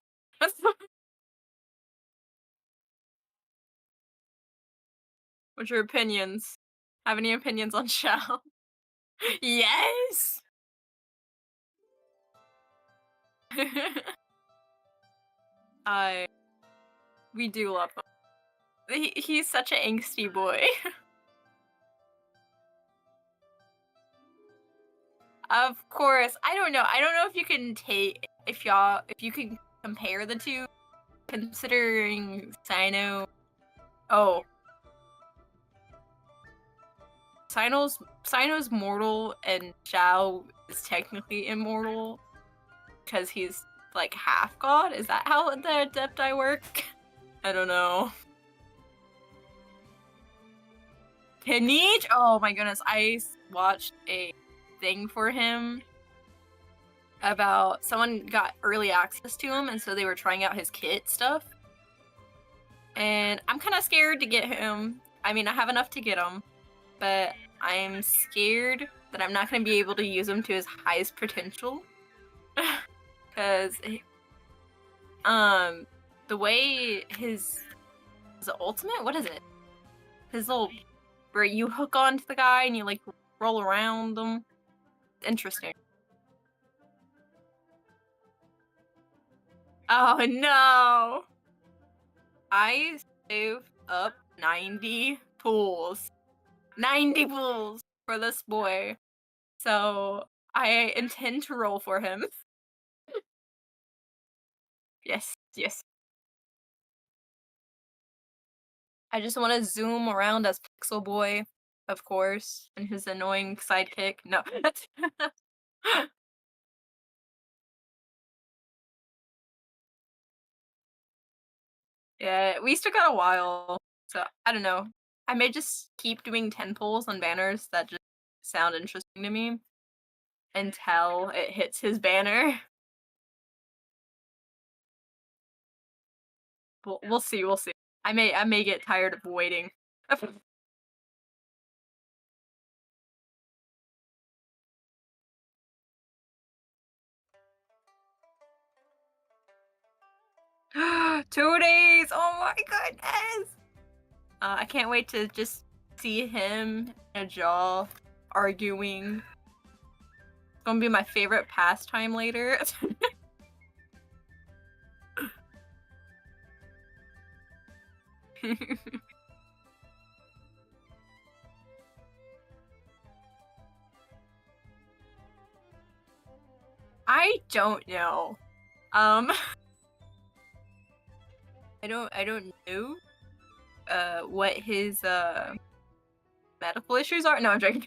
What's your opinions? Have any opinions on Xiao? Yes! We do love him. He's such an angsty boy. Of course. I don't know if you can if you can compare the two, considering Sino. Oh. Sino's mortal and Xiao is technically immortal because he's like half god. Is that how the Adepti work? I don't know. Paniche? Oh my goodness, I watched a thing for him about someone got early access to him and so they were trying out his kit stuff. And I'm kind of scared to get him. I mean, I have enough to get him, but I'm scared that I'm not going to be able to use him to his highest potential. Because, the way his ultimate? What is it? His little, where you hook onto the guy and you, like, roll around them. Interesting. Oh, no! I saved up 90 pools. 90 pools for this boy. So I intend to roll for him. Yes. I just want to zoom around as Pixel Boy, of course, and his annoying sidekick. No. Yeah, we still got a while. So I don't know. I may just keep doing 10 pulls on banners that just sound interesting to me until it hits his banner. We'll see. I may get tired of waiting. 2 days! Oh my goodness! I can't wait to just see him and Jaw arguing. It's gonna be my favorite pastime later. I don't know. I don't know what his medical issues are. No, I'm joking.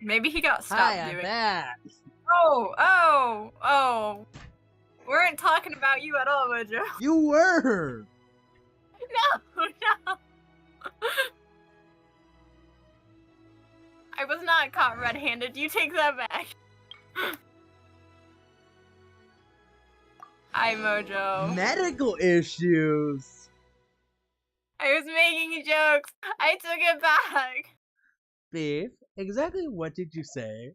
Maybe he got stopped Hi, I'm doing. back. Oh. We weren't talking about you at all, Mojo. You were. No. I was not caught red-handed. You take that back. Hi, Mojo. Medical issues. I was making jokes. I took it back. Beef, exactly what did you say?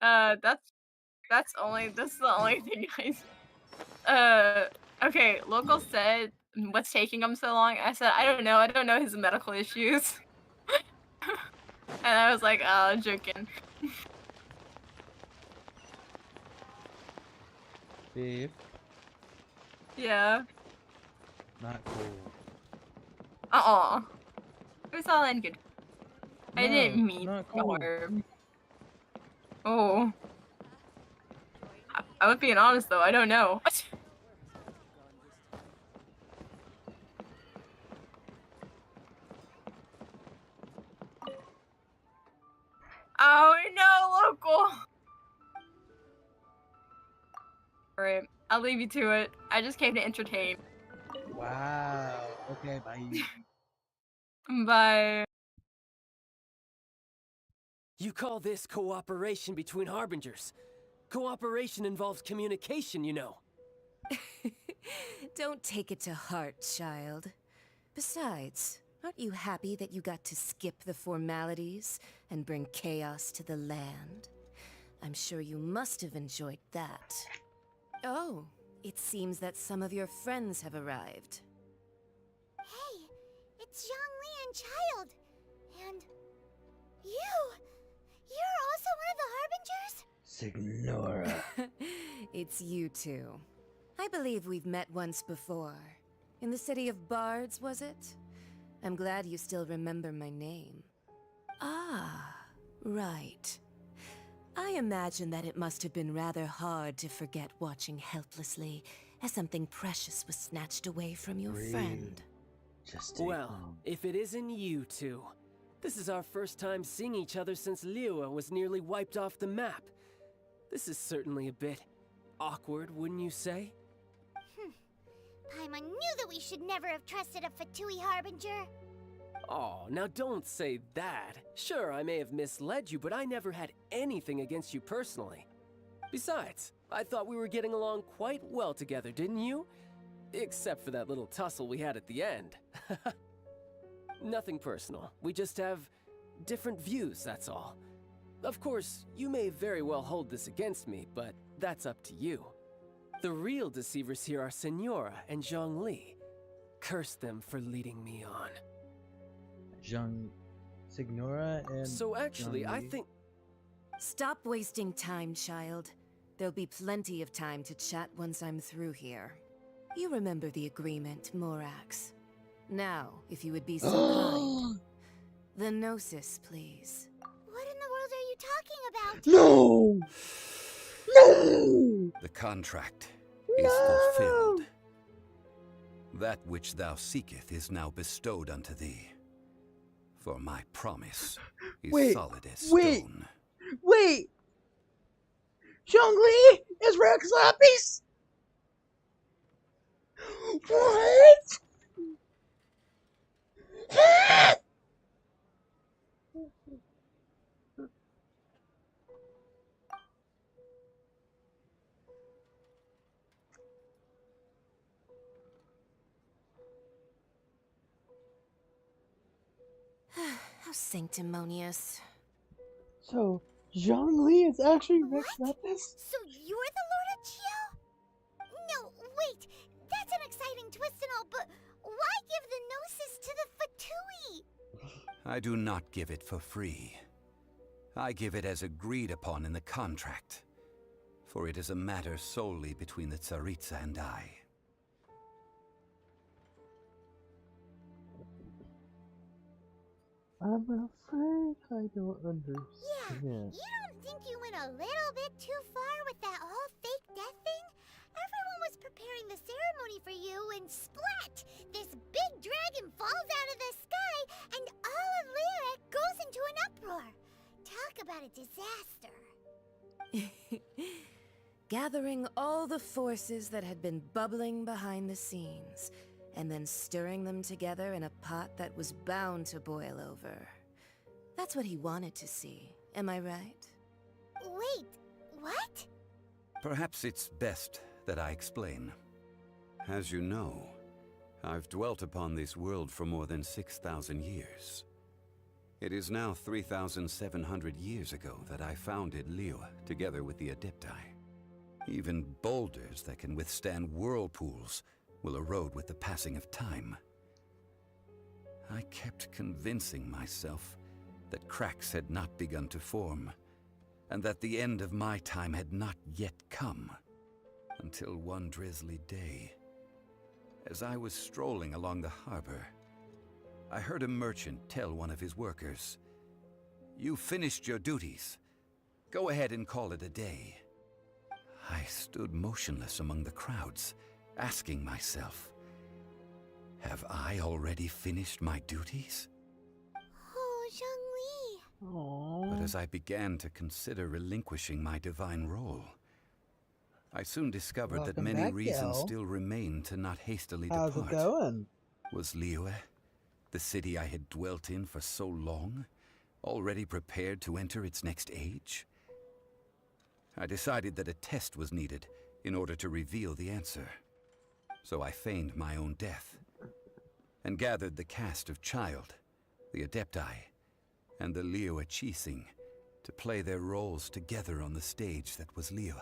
That's the only thing okay, local said, what's taking him so long? I said, I don't know his medical issues. And I was like, oh, I'm joking. Beef. Yeah. Not cool. It was all in good. I didn't mean not cool. harm. Oh. I was being honest though, I don't know. Oh no, local! Alright, I'll leave you to it. I just came to entertain. Wow. Okay, bye. Bye. You call this cooperation between Harbingers? Cooperation involves communication, you know. Don't take it to heart, child. Besides, aren't you happy that you got to skip the formalities and bring chaos to the land? I'm sure you must have enjoyed that. Oh, it seems that some of your friends have arrived. Hey, it's Zhongli and Child. And you! You're also one of the Harbingers? Signora. It's you two. I believe we've met once before. In the city of Bards, was it? I'm glad you still remember my name. Ah, right. I imagine that it must have been rather hard to forget watching helplessly as something precious was snatched away from your friend. Well, if it isn't you two. This is our first time seeing each other since Liyue was nearly wiped off the map. This is certainly a bit awkward, wouldn't you say? Paimon knew that we should never have trusted a Fatui Harbinger. Oh, now don't say that. Sure, I may have misled you, but I never had anything against you personally. Besides, I thought we were getting along quite well together, didn't you? Except for that little tussle we had at the end. Nothing personal. We just have different views, that's all. Of course, you may very well hold this against me, but that's up to you. The real deceivers here are Signora and Zhongli. Curse them for leading me on. Signora and So actually, I think... Stop wasting time, child. There'll be plenty of time to chat once I'm through here. You remember the agreement, Morax. Now, if you would be so kind. The Gnosis, please. What in the world are you talking about? No! No! The contract is fulfilled. That which thou seeketh is now bestowed unto thee. For my promise is solid as stone. Wait! Zhongli is Rex Lapis? What? How sanctimonious. So, Zhongli is actually Rex Lapis? So you're the Lord of Chiao? Wait, that's an exciting twist and all, but why give the Gnosis to the Fatui? I do not give it for free. I give it as agreed upon in the contract, for it is a matter solely between the Tsaritsa and I. I'm afraid I don't understand. Yeah, you don't think you went a little bit too far with that whole fake death thing? Everyone was preparing the ceremony for you, and splat! This big dragon falls out of the sky, and all of Lyric goes into an uproar. Talk about a disaster. Gathering all the forces that had been bubbling behind the scenes, and then stirring them together in a pot that was bound to boil over. That's what he wanted to see, am I right? Wait, what? Perhaps it's best that I explain. As you know, I've dwelt upon this world for more than 6,000 years. It is now 3,700 years ago that I founded Liyue together with the Adepti. Even boulders that can withstand whirlpools will erode with the passing of time. I kept convincing myself that cracks had not begun to form, and that the end of my time had not yet come. Until one drizzly day, as I was strolling along the harbor, I heard a merchant tell one of his workers, "You finished your duties. Go ahead and call it a day." I stood motionless among the crowds, asking myself, have I already finished my duties? Oh, Zhongli. But as I began to consider relinquishing my divine role, I soon discovered that many back, reasons Gil. still remained to not hastily How's depart. it going? Was Liyue, the city I had dwelt in for so long, already prepared to enter its next age? I decided that a test was needed in order to reveal the answer. So I feigned my own death, and gathered the cast of Child, the Adepti, and the Liyue Qixing to play their roles together on the stage that was Liyue.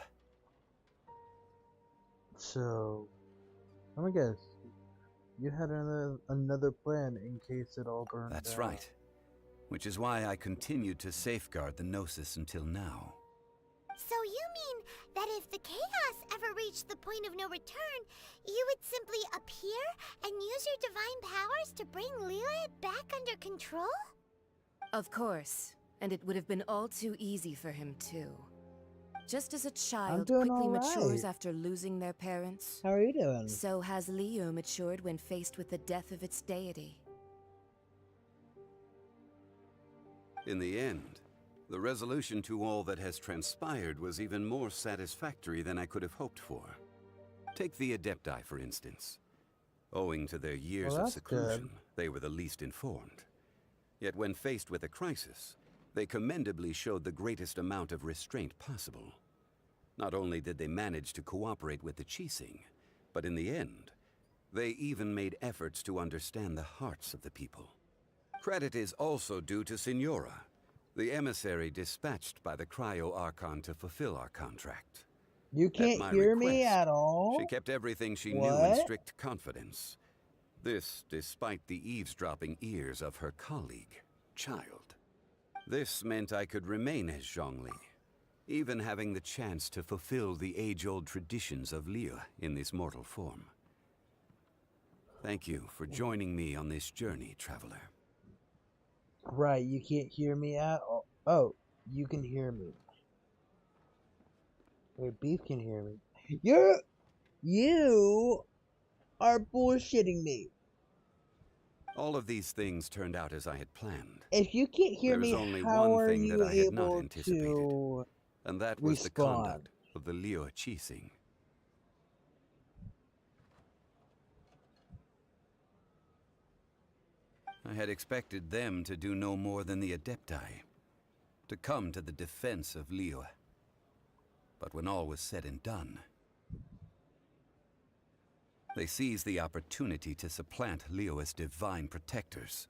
So, let me guess. You had another plan in case it all burned That's down. right. Which is why I continued to safeguard the Gnosis until now. So you mean that if the chaos ever reached the point of no return, you would simply appear and use your divine powers to bring Liyue back under control? Of course, and it would have been all too easy for him too. Just as a child doing quickly all matures right. after losing their parents, How are you doing? so has Liyue matured when faced with the death of its deity. In the end, the resolution to all that has transpired was even more satisfactory than I could have hoped for. Take the Adepti, for instance. Owing to their years Well, of that's seclusion, good. they were the least informed. Yet when faced with a crisis, they commendably showed the greatest amount of restraint possible. Not only did they manage to cooperate with the Qixing, but in the end, they even made efforts to understand the hearts of the people. Credit is also due to Signora, the emissary dispatched by the Cryo Archon to fulfill our contract. You can't hear me at all? She kept everything she knew in What? strict confidence. This despite the eavesdropping ears of her colleague, Child. This meant I could remain as Zhongli, even having the chance to fulfill the age-old traditions of Liyue in this mortal form. Thank you for joining me on this journey, traveler. Right, you can't hear me at all. Oh, you can hear me. Wait, Beef can hear me. You are bullshitting me. All of these things turned out as I had planned. If you can't hear There me, was only how one are thing you that I had not able anticipated, to and that was the respond? conduct of the Liyue Qixing. I had expected them to do no more than the Adepti, to come to the defense of Liyue. But when all was said and done, they seized the opportunity to supplant Liyue as divine protectors,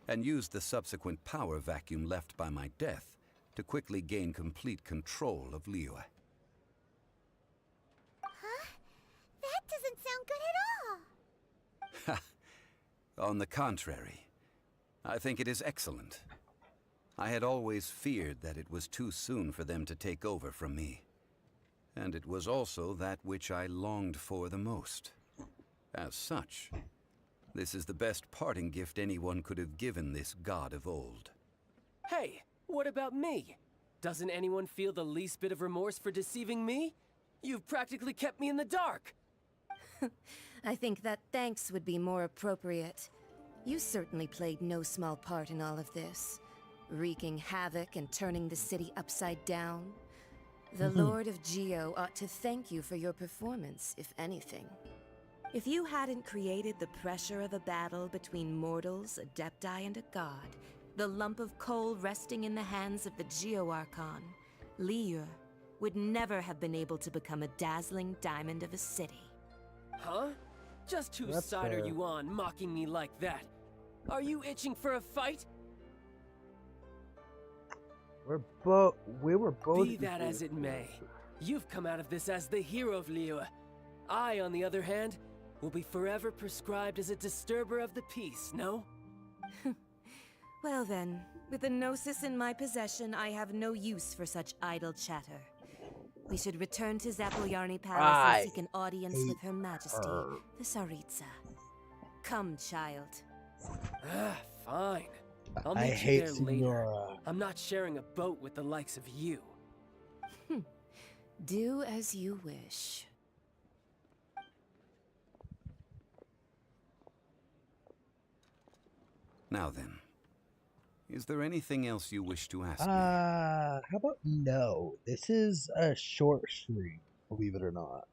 and used the subsequent power vacuum left by my death to quickly gain complete control of Liyue. Huh? That doesn't On the contrary, I think it is excellent. I had always feared that it was too soon for them to take over from me. And it was also that which I longed for the most. As such, this is the best parting gift anyone could have given this god of old. Hey, what about me? Doesn't anyone feel the least bit of remorse for deceiving me? You've practically kept me in the dark. I think that thanks would be more appropriate. You certainly played no small part in all of this, wreaking havoc and turning the city upside down. The Lord of Geo ought to thank you for your performance, if anything. If you hadn't created the pressure of a battle between mortals, adepti, and a god, the lump of coal resting in the hands of the Geo Archon, Liyue, would never have been able to become a dazzling diamond of a city. Huh? Just whose That's side fair. are you on, mocking me like that? Are you itching for a fight? We were both. Be that as it may, you've come out of this as the hero of Liyue. I, on the other hand, will be forever prescribed as a disturber of the peace, no? Well then, with the Gnosis in my possession, I have no use for such idle chatter. We should return to Zapolyarny Palace and seek an audience with Her Majesty, the Tsaritsa. Come, child. Fine. I'll I meet you hate there later. Signora. I'm not sharing a boat with the likes of you. Do as you wish. Now then, is there anything else you wish to ask me? How about no? This is a short stream, believe it or not.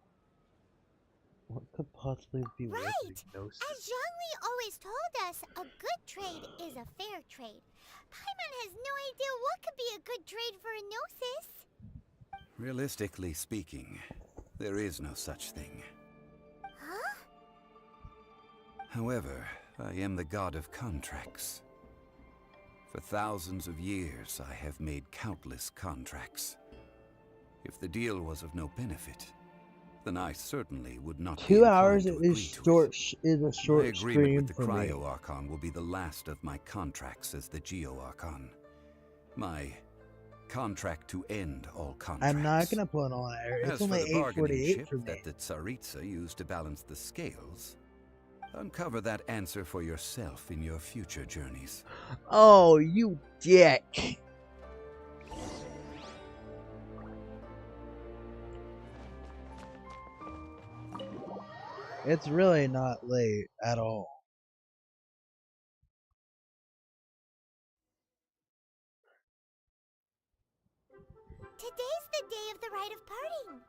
What could possibly be worth Right! Gnosis? As Zhongli always told us, a good trade is a fair trade. Paimon has no idea what could be a good trade for a Gnosis. Realistically speaking, there is no such thing. Huh? However, I am the god of contracts. For thousands of years, I have made countless contracts. If the deal was of no benefit, then I certainly would not be 2 hours inclined to is agree to short. it. Is a short My agreement stream with the for me. Cryo Archon will be the last of my contracts as the Geo Archon. My contract to end all contracts. I'm not gonna put on air. It's As only for the bargaining 8:48 chip for me. that the Tsaritsa used to balance the scales, uncover that answer for yourself in your future journeys. Oh, you dick! It's really not late at all. Today's the day of the rite of parting.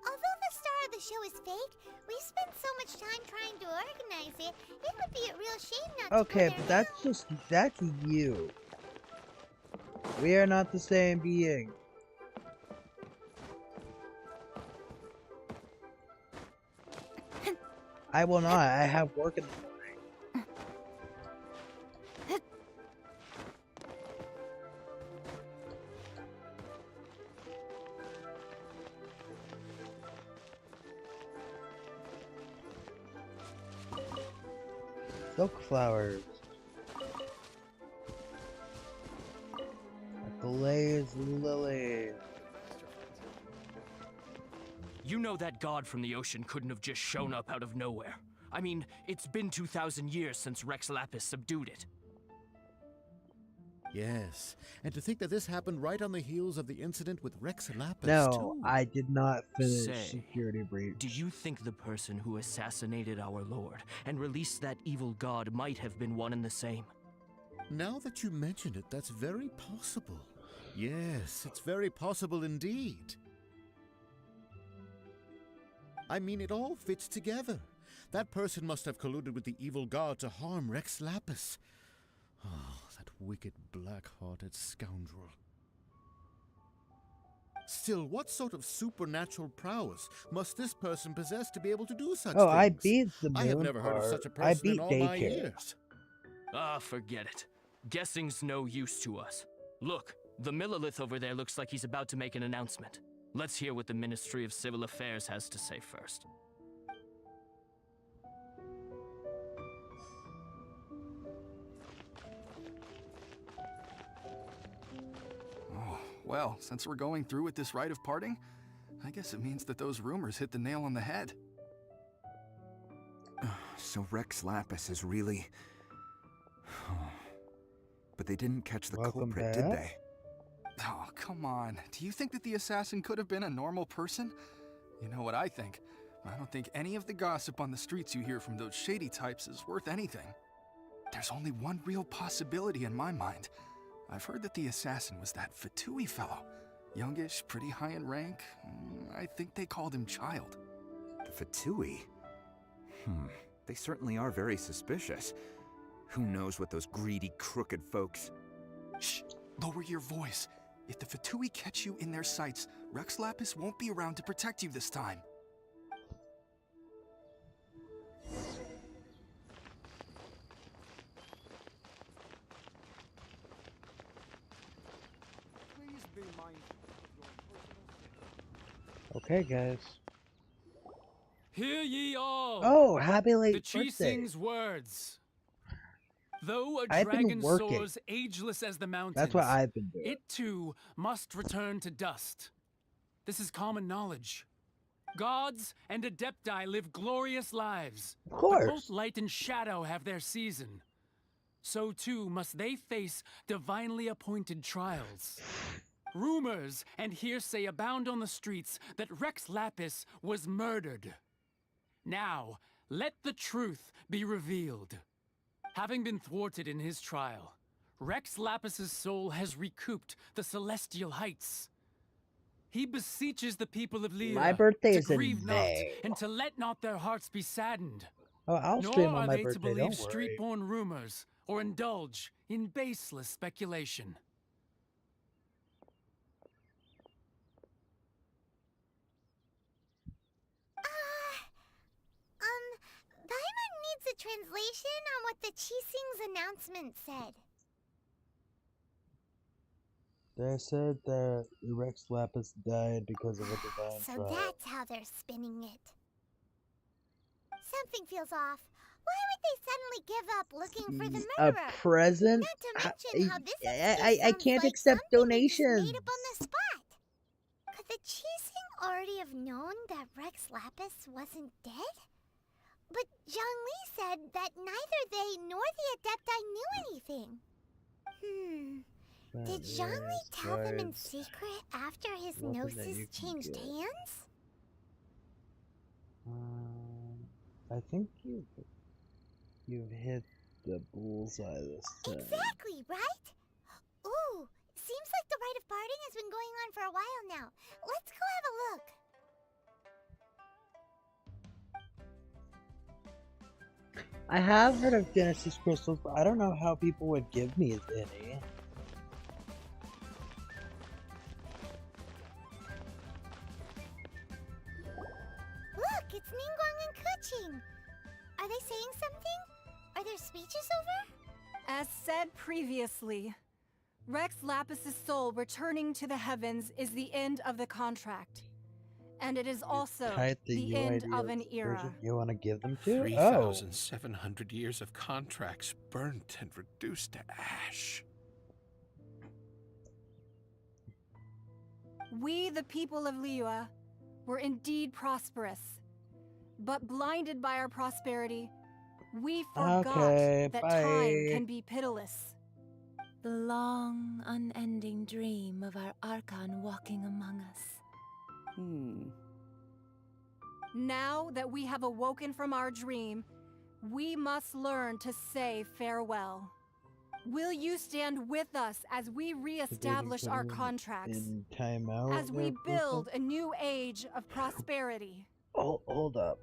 Although the star of the show is fake, we spent so much time trying to organize it, it would be a real shame not Okay, to go but there that's you. We are not the same being. I will not. I have work in the morning. Silk flowers. A glaze lily. You know that god from the ocean couldn't have just shown up out of nowhere. I mean, it's been 2,000 years since Rex Lapis subdued it. Yes, and to think that this happened right on the heels of the incident with Rex Lapis, No, too. I did not finish Say, security breach. Do you think the person who assassinated our lord and released that evil god might have been one and the same? Now that you mention it, that's very possible. Yes, it's very possible indeed. I mean, it all fits together. That person must have colluded with the evil god to harm Rex Lapis. Oh, that wicked, black-hearted scoundrel. Still, what sort of supernatural prowess must this person possess to be able to do such things? Oh, I beat the moon I have never heard of part. such a I person in beat all my daycare. years. Ah, forget it. Guessing's no use to us. Look, the Millilith over there looks like he's about to make an announcement. Let's hear what the Ministry of Civil Affairs has to say first. Well, since we're going through with this rite of parting, I guess it means that those rumors hit the nail on the head. So Rex Lapis is really... But they didn't catch the culprit, did they? Oh, come on. Do you think that the assassin could have been a normal person? You know what I think. I don't think any of the gossip on the streets you hear from those shady types is worth anything. There's only one real possibility in my mind. I've heard that the assassin was that Fatui fellow. Youngish, pretty high in rank. I think they called him Child. The Fatui? They certainly are very suspicious. Who knows what those greedy, crooked folks... Shh! Lower your voice. If the Fatui catch you in their sights, Rex Lapis won't be around to protect you this time. Please be mindful of your personal safety. Okay, guys. Hear ye all! Oh, happy late the birthday. Chising's words. Though a I've been dragon working. soars ageless as the mountains, That's what I've been doing. it too must return to dust. This is common knowledge. Gods and Adepti live glorious lives. Of course. But both light and shadow have their season. So too must they face divinely appointed trials. Rumors and hearsay abound on the streets that Rex Lapis was murdered. Now, let the truth be revealed. Having been thwarted in his trial, Rex Lapis's soul has recouped the celestial heights. He beseeches the people of Liyue My birthday to is in grieve May. not and to let not their hearts be saddened. Oh, I'll Nor stream are on my they birthday, to believe don't worry. street-born rumors or indulge in baseless speculation. Paimon needs a translation on what the Chising's announcement said. They said that Rex Lapis died because of a divine So trial. that's how they're spinning it. Something feels off. Why would they suddenly give up looking for the A murderer? present? Not to mention how this I can't accept donations. made up on the spot. Could the Chising already have known that Rex Lapis wasn't dead? But Zhongli said that neither they nor the Adepti knew anything. Did Zhongli tell them in secret after his Nothing that gnosis you can changed get. hands? I think you've hit the bullseye this time. Exactly, right? Ooh, seems like the rite of parting has been going on for a while now. Let's go have a look. I have heard of Genesis crystals, but I don't know how people would give me any. Look, it's Ningguang and Keqing. Are they saying something? Are their speeches over? As said previously, Rex Lapis's soul returning to the heavens is the end of the contract. And it is also Type the end of an era. version you want to give them to? 3,700 years of contracts burnt and reduced to ash. We, the people of Liyue, were indeed prosperous. But blinded by our prosperity, we forgot Okay, that bye. time can be pitiless. The long, unending dream of our Archon walking among us. Now that we have awoken from our dream, we must learn to say farewell. Will you stand with us as we re-establish our contracts? In timeout. As we there, build a new age of prosperity? Hold up.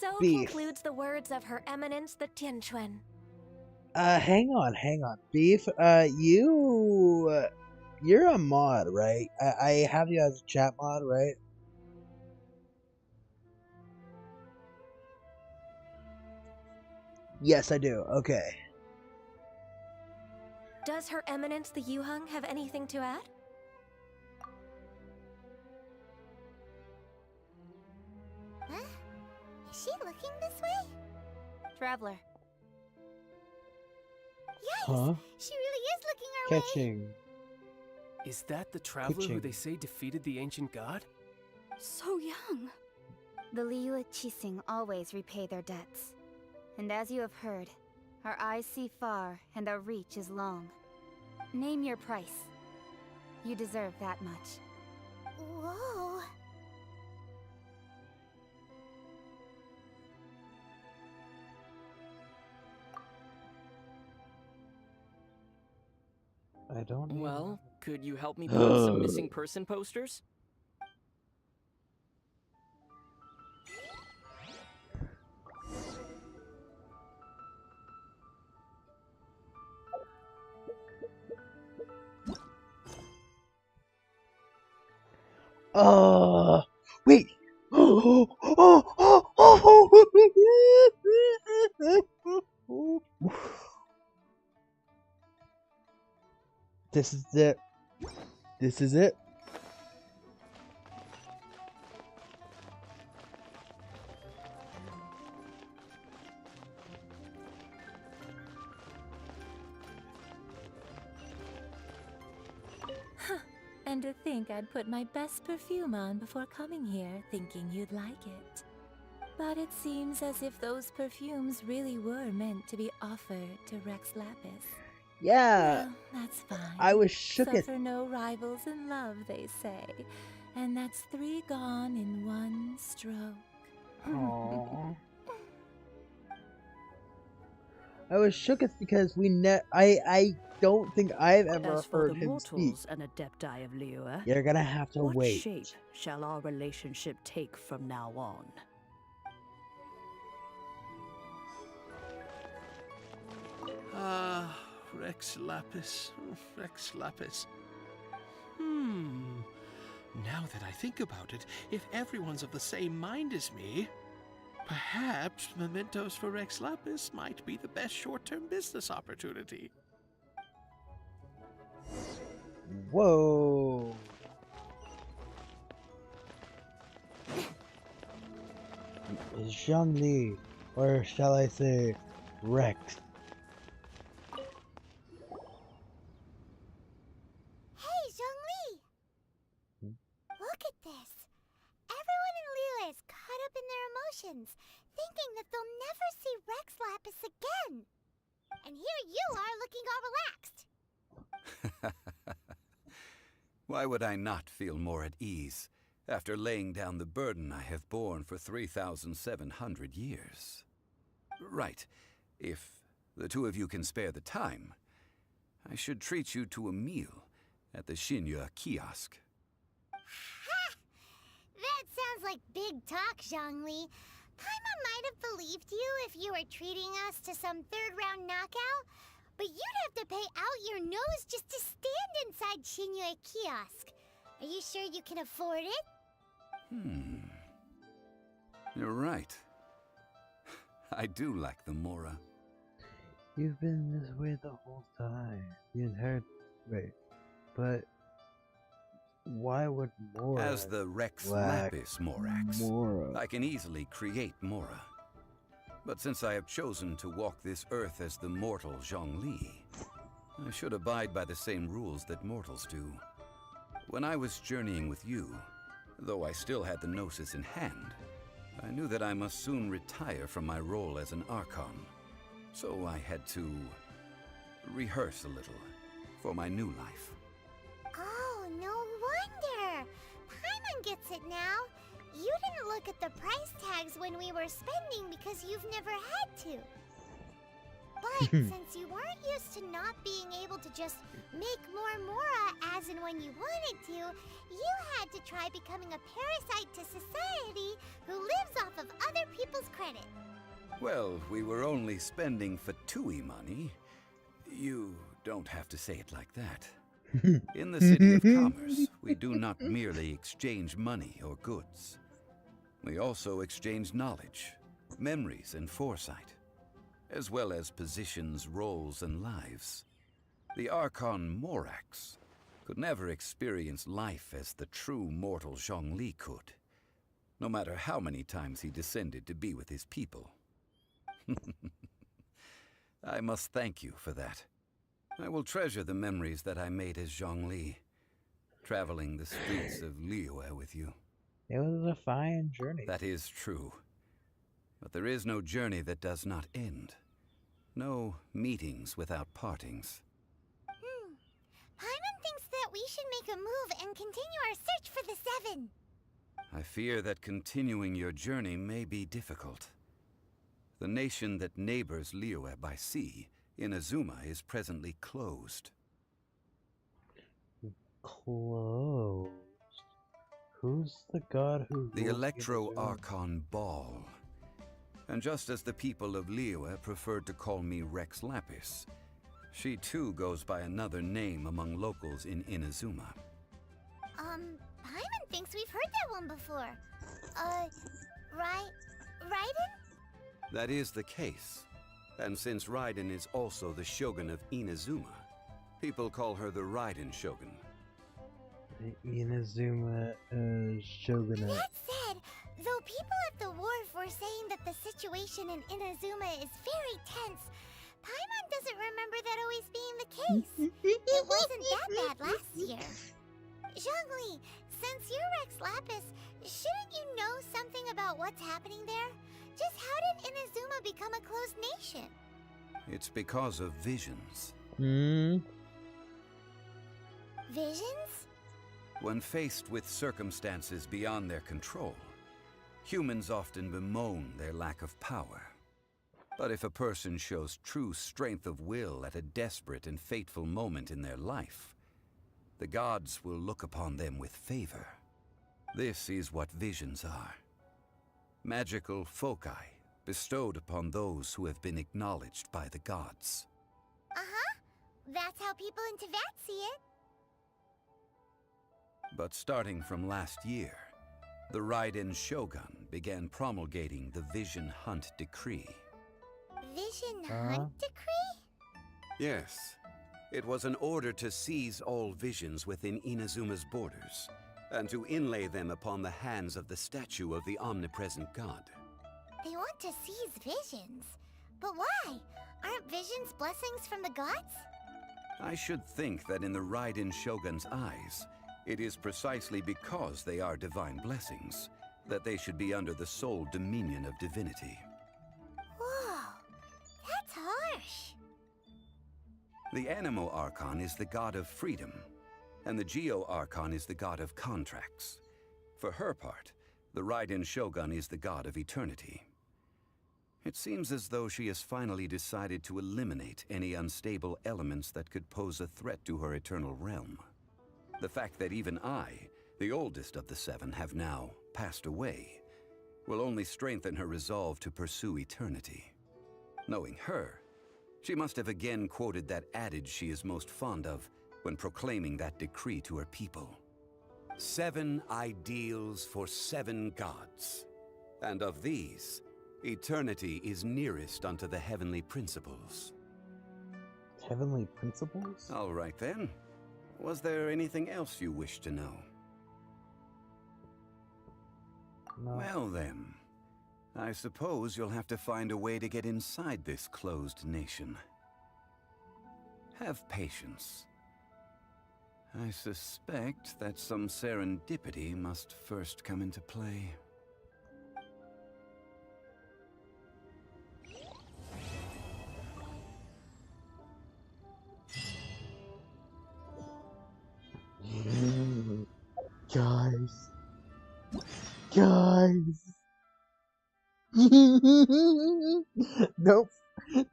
So Beef. concludes the words of Her Eminence the Tianquan. Hang on. Beef, you're a mod, right? I have you as a chat mod, right? Yes, I do. Okay. Does Her Eminence the Yuheng have anything to add? Huh? Is she looking this way? Traveler. Yes, Huh? she really is looking our way. Catching. Is that the traveler who they say defeated the ancient god? So young. The Liyue Qixing always repay their debts. And as you have heard, our eyes see far and our reach is long. Name your price. You deserve that much. Whoa. I don't need Well, could you help me put up some missing person posters? Wait. This is it. This is it. And to think I'd put my best perfume on before coming here, thinking you'd like it. But it seems as if those perfumes really were meant to be offered to Rex Lapis. Yeah. Well, that's fine. I was shook at. Suffer no rivals in love, they say. And that's 3 gone in 1 stroke. Aww. I was shook because I don't think I've ever As for heard the him speak. mortals and Adepti of Liyue, You're gonna have to what wait. shape shall our relationship take from now on? Rex Lapis. Rex Lapis. Now that I think about it, if everyone's of the same mind as me, perhaps mementos for Rex Lapis might be the best short-term business opportunity. Whoa. Zhongli, or shall I say, Rex. Hey, Zhongli! Look at this. Everyone in Liyue is caught up in their emotions, thinking that they'll never see Rex Lapis again. And here you are looking all relaxed. Why would I not feel more at ease after laying down the burden I have borne for 3,700 years? Right. If the two of you can spare the time, I should treat you to a meal at the Shinya kiosk. Ha! That sounds like big talk, Zhongli. Paimon might have believed you if you were treating us to some third-round knockout, but you'd have to pay out your nose just to stand inside Shinya kiosk. Are you sure you can afford it? You're right. I do like the Mora. You've been this way the whole time. Wait, but why would Mora? As the Rex Lapis Morax, I can easily create Mora. But since I have chosen to walk this earth as the mortal Zhongli, I should abide by the same rules that mortals do. When I was journeying with you, though I still had the Gnosis in hand, I knew that I must soon retire from my role as an Archon. So I had to rehearse a little for my new life. Oh, no wonder! Paimon gets it now. You didn't look at the price tags when we were spending because you've never had to. But since you weren't used to not being able to just make more Mora as and when you wanted to, you had to try becoming a parasite to society who lives off of other people's credit. Well, we were only spending Fatui money. You don't have to say it like that. In the City of Commerce, we do not merely exchange money or goods. We also exchange knowledge, memories, and foresight, as well as positions, roles, and lives. The Archon Morax could never experience life as the true mortal Zhongli could, no matter how many times he descended to be with his people. I must thank you for that. I will treasure the memories that I made as Zhongli, traveling the streets of Liyue with you. It was a fine journey. That is true. But there is no journey that does not end. No meetings without partings. Paimon thinks that we should make a move and continue our search for the Seven. I fear that continuing your journey may be difficult. The nation that neighbors Liyue by sea, Inazuma, is presently closed. Closed? Who's the god who... The Electro-Archon Ball. And just as the people of Liyue preferred to call me Rex Lapis, she too goes by another name among locals in Inazuma. Paimon thinks we've heard that one before. Raiden? That is the case. And since Raiden is also the Shogun of Inazuma, people call her the Raiden Shogun. The Inazuma Shogunate. That said, though people at the wharf were saying that the situation in Inazuma is very tense, Paimon doesn't remember that always being the case. It wasn't that bad last year. Zhongli, since you're Rex Lapis, shouldn't you know something about what's happening there? Just how did Inazuma become a closed nation? It's because of visions. Visions? When faced with circumstances beyond their control, humans often bemoan their lack of power. But if a person shows true strength of will at a desperate and fateful moment in their life, the gods will look upon them with favor. This is what visions are. Magical foci bestowed upon those who have been acknowledged by the gods. That's how people in Teyvat see it. But starting from last year, the Raiden Shogun began promulgating the Vision Hunt Decree. Vision Hunt Decree? Yes. It was an order to seize all visions within Inazuma's borders, and to inlay them upon the hands of the statue of the omnipresent god. They want to seize visions. But why? Aren't visions blessings from the gods? I should think that in the Raiden Shogun's eyes, it is precisely because they are divine blessings that they should be under the sole dominion of divinity. Whoa, that's harsh. The Animo Archon is the god of freedom, and the Geo Archon is the god of contracts. For her part, the Raiden Shogun is the god of eternity. It seems as though she has finally decided to eliminate any unstable elements that could pose a threat to her eternal realm. The fact that even I, the oldest of the seven, have now passed away, will only strengthen her resolve to pursue eternity. Knowing her, she must have again quoted that adage she is most fond of when proclaiming that decree to her people. 7 ideals for 7 gods, and of these, eternity is nearest unto the heavenly principles. Heavenly principles? All right then. Was there anything else you wish to know? No. Well then, I suppose you'll have to find a way to get inside this closed nation. Have patience. I suspect that some serendipity must first come into play. Guys. Nope.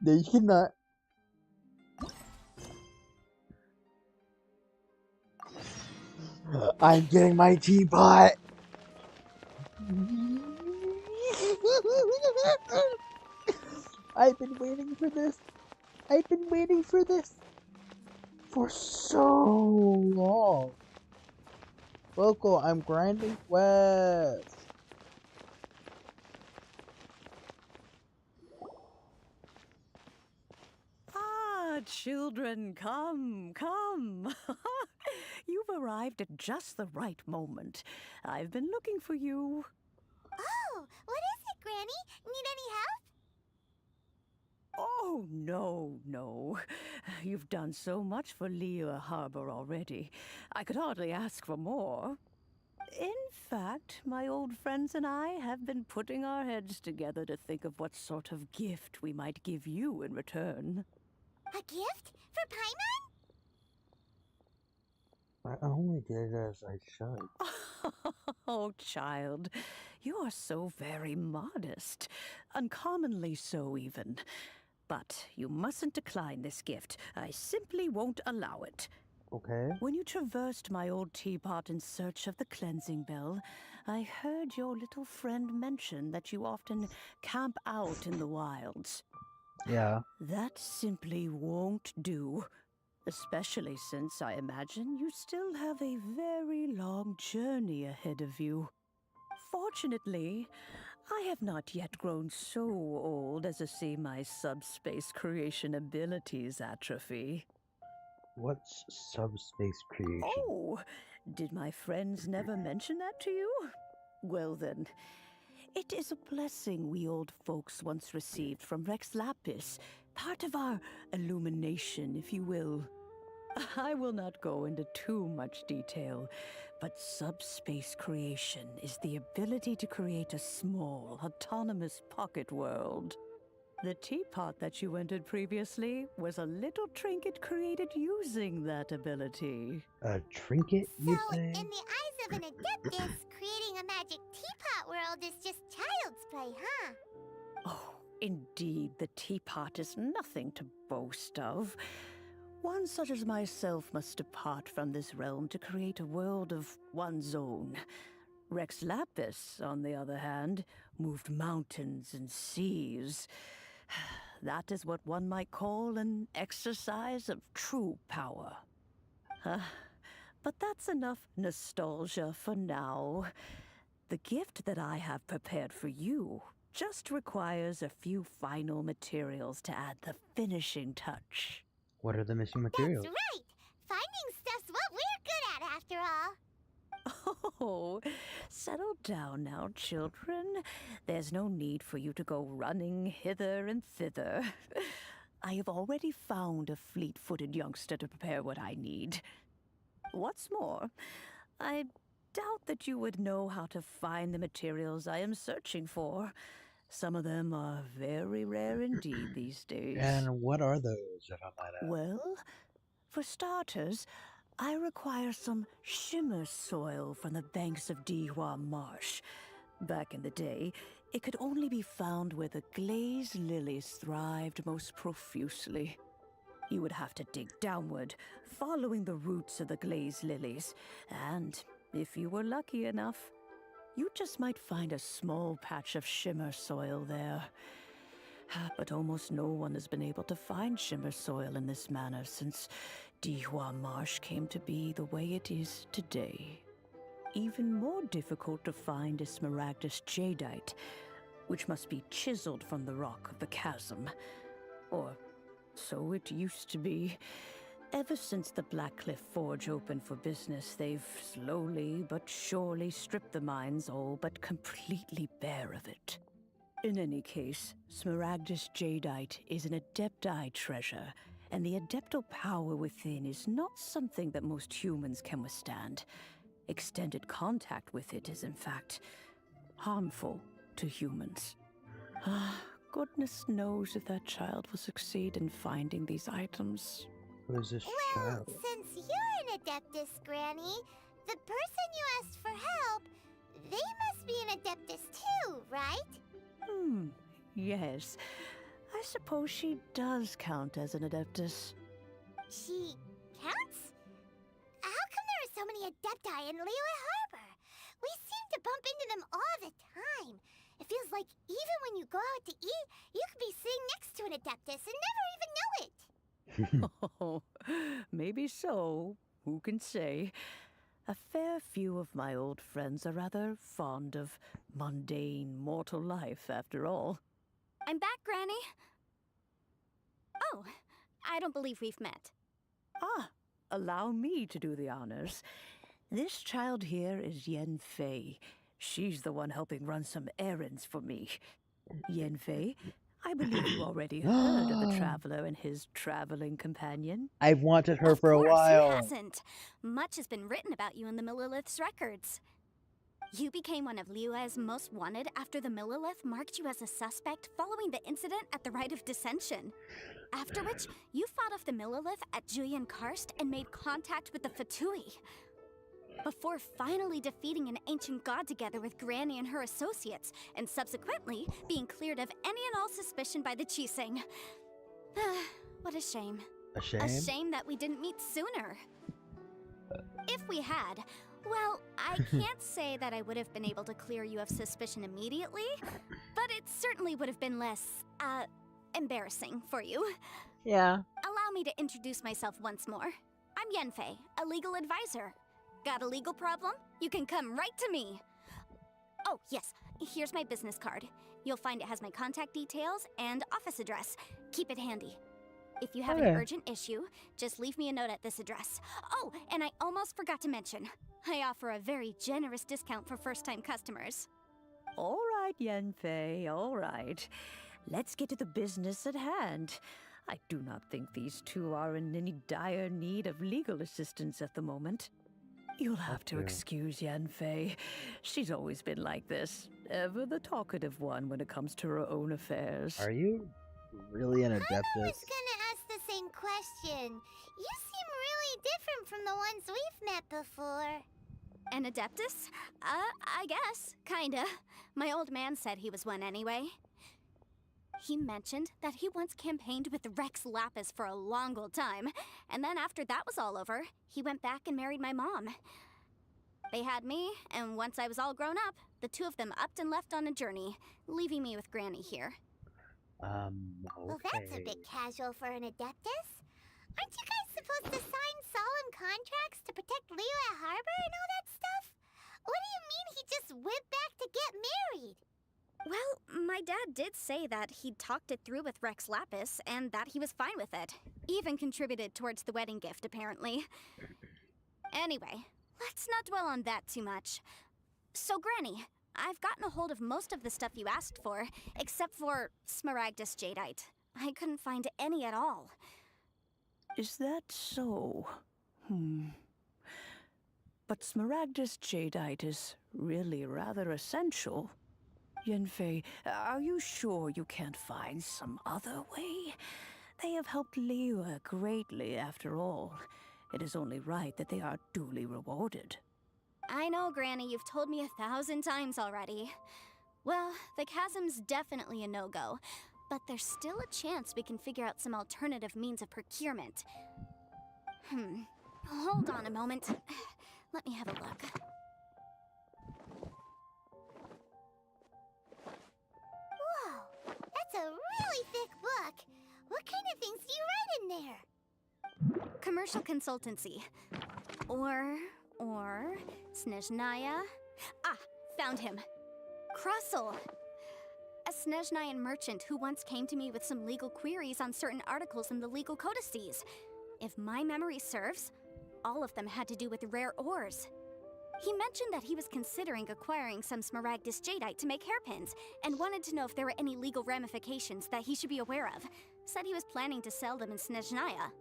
They cannot. I'm getting my teapot. I've been waiting for this. I've been waiting for this for so long. Local, I'm grinding west. Ah, children, come. You've arrived at just the right moment. I've been looking for you. Oh, what is it, Granny? Need any help? Oh, no. You've done so much for Liyue Harbor already. I could hardly ask for more. In fact, my old friends and I have been putting our heads together to think of what sort of gift we might give you in return. A gift? For Paimon? I only did as I should. Oh, child, you are so very modest. Uncommonly so, even. But you mustn't decline this gift. I simply won't allow it. Okay. When you traversed my old teapot in search of the cleansing bell, I heard your little friend mention that you often camp out in the wilds. Yeah. That simply won't do. Especially since I imagine you still have a very long journey ahead of you. Fortunately, I have not yet grown so old as to see my subspace creation abilities atrophy. What's subspace creation? Oh, did my friends never mention that to you? Well then, it is a blessing we old folks once received from Rex Lapis, part of our illumination, if you will. I will not go into too much detail, but subspace creation is the ability to create a small, autonomous pocket world. The teapot that you entered previously was a little trinket created using that ability. A trinket, you So, say? in the eyes of an Adeptus, creating a magic teapot world is just child's play, huh? Oh, indeed, the teapot is nothing to boast of. One such as myself must depart from this realm to create a world of one's own. Rex Lapis, on the other hand, moved mountains and seas. That is what one might call an exercise of true power. But that's enough nostalgia for now. The gift that I have prepared for you just requires a few final materials to add the finishing touch. What are the missing materials? That's right! Finding stuff's what we're good at, after all. Oh, settle down now, children. There's no need for you to go running hither and thither. I have already found a fleet-footed youngster to prepare what I need. What's more, I doubt that you would know how to find the materials I am searching for. Some of them are very rare indeed these days. And what are those, if I might ask? Well, for starters, I require some shimmer soil from the banks of Dihua Marsh. Back in the day, it could only be found where the glaze lilies thrived most profusely. You would have to dig downward, following the roots of the glaze lilies, and if you were lucky enough, you just might find a small patch of shimmer soil there. But almost no one has been able to find shimmer soil in this manner since Dihua Marsh came to be the way it is today. Even more difficult to find is smaragdus jadeite, which must be chiseled from the rock of the chasm. Or so it used to be. Ever since the Blackcliff Forge opened for business, they've slowly but surely stripped the mines all but completely bare of it. In any case, smaragdus jadeite is an Adepti treasure, and the Adeptal power within is not something that most humans can withstand. Extended contact with it is, in fact, harmful to humans. Goodness knows if that child will succeed in finding these items. Who is this child? Since you're an Adeptus, Granny, the person you asked for help, they must be an Adeptus too, right? Yes. I suppose she does count as an Adeptus. She counts? How come there are so many Adepti in Liyue Harbor? We seem to bump into them all the time. It feels like even when you go out to eat, you could be sitting next to an Adeptus and never even know it. Oh, maybe so. Who can say? A fair few of my old friends are rather fond of mundane mortal life, after all. I'm back, Granny. Oh, I don't believe we've met. Allow me to do the honors. This child here is Yen Fei. She's the one helping run some errands for me. Yen Fei, I believe you already heard of the traveler and his traveling companion. I've wanted her for a Of course, while. who hasn't? Much has been written about you in the Millilith's records. You became one of Liyue's most wanted after the Millilith marked you as a suspect following the incident at the Rite of Dissension. After which, you fought off the Millilith at Julian Karst and made contact with the Fatui. Before finally defeating an ancient god together with Granny and her associates, and subsequently being cleared of any and all suspicion by the Chising. What a shame. A shame? A shame that we didn't meet sooner. If we had, well, I can't say that I would have been able to clear you of suspicion immediately, but it certainly would have been less, embarrassing for you. Yeah. Allow me to introduce myself once more. I'm Yenfei, a legal advisor. Got a legal problem? You can come right to me. Oh, yes, here's my business card. You'll find it has my contact details and office address. Keep it handy. If you have an urgent issue, just leave me a note at this address. Oh, and I almost forgot to mention, I offer a very generous discount for first-time customers. All right, Yenfei, all right. Let's get to the business at hand. I do not think these two are in any dire need of legal assistance at the moment. You'll have to excuse Yenfei. She's always been like this. Ever the talkative one when it comes to her own affairs. Are you really an I adeptus? was gonna ask the same question. You seem really different from the ones we've met before. An adeptus? I guess. Kinda. My old man said he was one anyway. He mentioned that he once campaigned with Rex Lapis for a long old time, and then after that was all over, he went back and married my mom. They had me, and once I was all grown up, the two of them upped and left on a journey, leaving me with Granny here. Okay. Well, that's a bit casual for an adeptus. Aren't you guys supposed to sign solemn contracts to protect Liyue Harbor and all that stuff? What do you mean he just went back to get married? Well, my dad did say that he'd talked it through with Rex Lapis, and that he was fine with it. Even contributed towards the wedding gift, apparently. Anyway, let's not dwell on that too much. So, Granny, I've gotten a hold of most of the stuff you asked for, except for Smaragdus Jadeite. I couldn't find any at all. Is that so? But Smaragdus Jadeite is really rather essential. Yenfei, are you sure you can't find some other way? They have helped Liyue greatly, after all. It is only right that they are duly rewarded. I know, Granny, you've told me 1,000 times already. Well, the chasm's definitely a no-go, but there's still a chance we can figure out some alternative means of procurement. Hold on a moment. Let me have a look. Whoa, that's a really thick book. What kind of things do you write in there? Commercial consultancy. Or Snezhnaya. Ah, found him. Krusel. A Snezhnayan merchant who once came to me with some legal queries on certain articles in the legal codices. If my memory serves, all of them had to do with rare ores. He mentioned that he was considering acquiring some Smaragdus Jadeite to make hairpins, and wanted to know if there were any legal ramifications that he should be aware of. Said he was planning to sell them in Snezhnaya.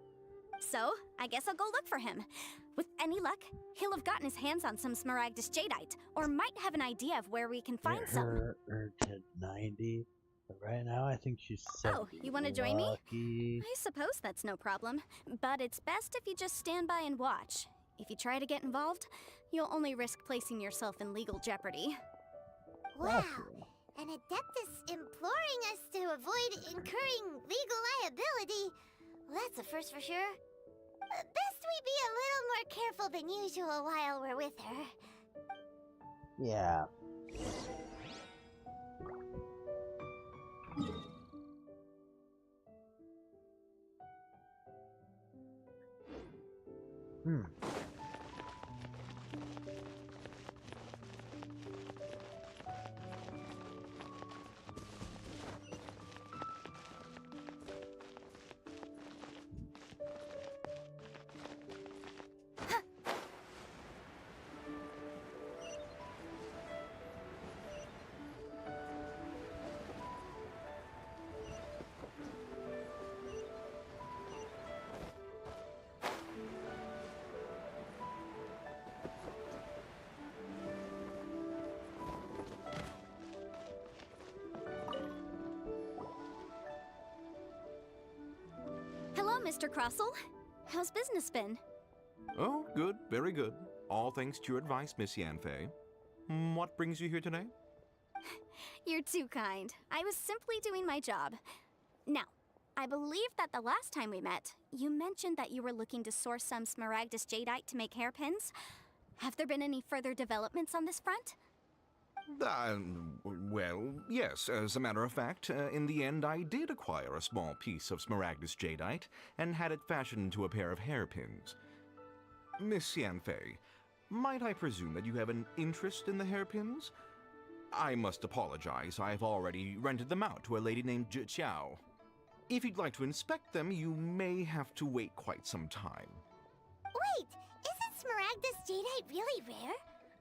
So, I guess I'll go look for him. With any luck, he'll have gotten his hands on some Smaragdus Jadeite, or might have an idea of where we can find some. Her to 90. But right now, I think she's 70. Oh, you want to join me? Lucky. I suppose that's no problem. But it's best if you just stand by and watch. If you try to get involved, you'll only risk placing yourself in legal jeopardy. Wow, an adeptus imploring us to avoid incurring legal liability. Well, that's a first for sure. Best we be a little more careful than usual while we're with her. Yeah. Mr. Crossell. How's business been? Oh, good, very good. All thanks to your advice, Miss Yanfei. What brings you here today? You're too kind. I was simply doing my job. Now, I believe that the last time we met, you mentioned that you were looking to source some Smaragdus Jadeite to make hairpins. Have there been any further developments on this front? Well, yes. As a matter of fact, in the end, I did acquire a small piece of Smaragdus Jadeite and had it fashioned into a pair of hairpins. Miss Yanfei, might I presume that you have an interest in the hairpins? I must apologize. I've already rented them out to a lady named Zhi Qiao. If you'd like to inspect them, you may have to wait quite some time. Wait, isn't Smaragdus Jadeite really rare?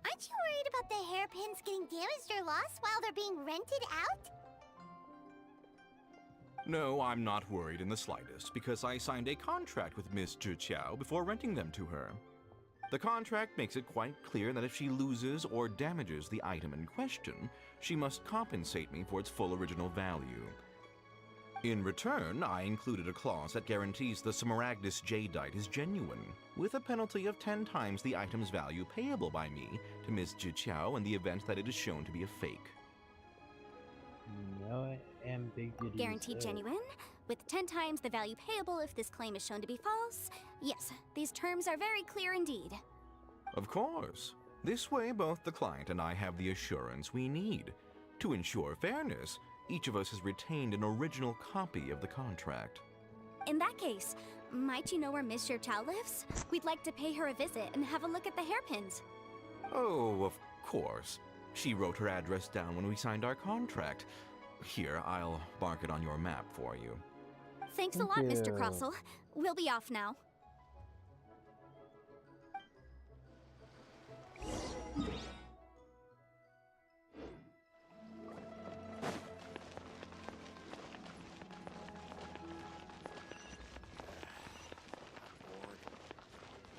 Aren't you worried about the hairpins getting damaged or lost while they're being rented out? No, I'm not worried in the slightest, because I signed a contract with Miss Zhi Qiao before renting them to her. The contract makes it quite clear that if she loses or damages the item in question, she must compensate me for its full original value. In return, I included a clause that guarantees the Smaragdus Jadeite is genuine, with a penalty of 10 times the item's value payable by me to Miss Zhi Qiao in the event that it is shown to be a fake. No ambiguity. Guaranteed genuine, with 10 times the value payable if this claim is shown to be false. Yes, these terms are very clear indeed. Of course. This way, both the client and I have the assurance we need. To ensure fairness, each of us has retained an original copy of the contract. In that case, might you know where Miss Zhi Qiao lives? We'd like to pay her a visit and have a look at the hairpins. Oh, of course. She wrote her address down when we signed our contract. Here, I'll mark it on your map for you. Thanks a lot, Mr. Crossell. We'll be off now.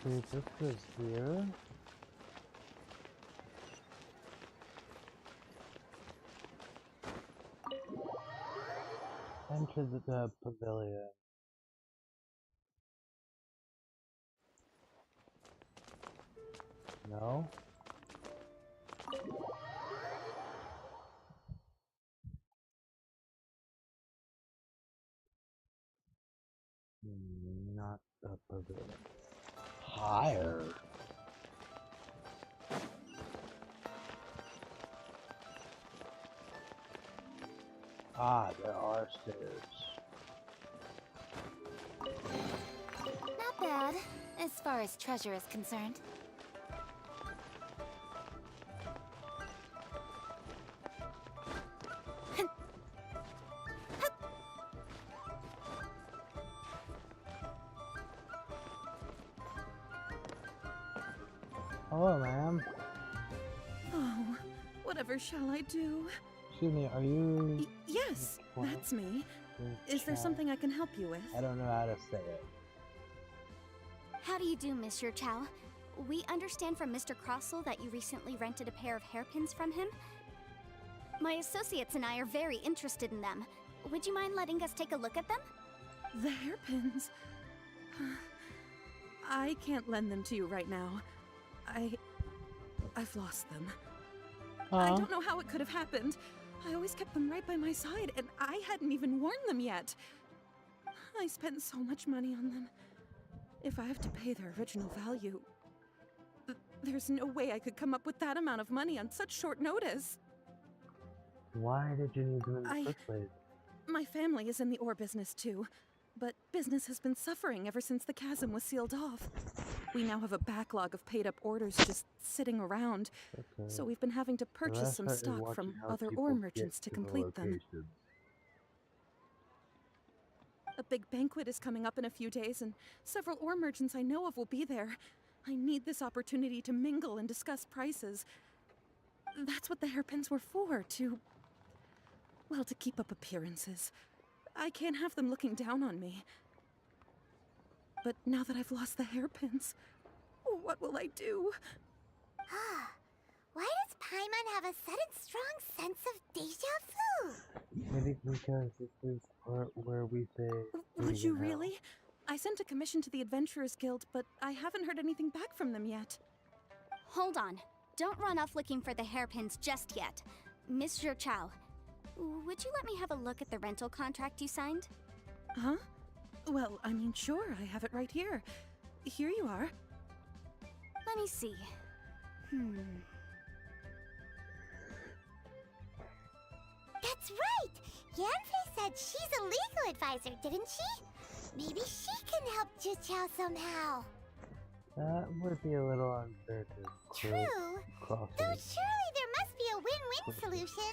Wait, this is here. Enter the pavilion. No? Not the pavilion. Higher. Ah, there are stairs. Not bad, as far as treasure is concerned. Hello, ma'am. Oh, whatever shall I do? Excuse me, are you... Yes, that's me. Is there something I can help you with? I don't know how to say it. How do you do, Miss Zhi Qiao? We understand from Mr. Crossell that you recently rented a pair of hairpins from him. My associates and I are very interested in them. Would you mind letting us take a look at them? The hairpins? I can't lend them to you right now. I've lost them. I don't know how it could have happened. I always kept them right by my side, and I hadn't even worn them yet. I spent so much money on them. If I have to pay their original value, there's no way I could come up with that amount of money on such short notice. Why did you need them in the first place? My family is in the ore business too, but business has been suffering ever since the chasm was sealed off. We now have a backlog of paid-up orders just sitting around, so we've been having to purchase some stock from other ore merchants to complete them. A big banquet is coming up in a few days, and several ore merchants I know of will be there. I need this opportunity to mingle and discuss prices. That's what the hairpins were for, to keep up appearances. I can't have them looking down on me. But now that I've lost the hairpins, what will I do? Why does Paimon have a sudden strong sense of deja vu? Maybe because this is where we say... Would you really? I sent a commission to the Adventurers Guild, but I haven't heard anything back from them yet. Hold on. Don't run off looking for the hairpins just yet. Mr. Chow, would you let me have a look at the rental contract you signed? Huh? Well, I mean, sure, I have it right here. Here you are. Let me see. That's right! Yanfei said she's a legal advisor, didn't she? Maybe she can help Juqiao somehow. That would be a little unfair to True. Crossing. Though surely there must be a win-win solution.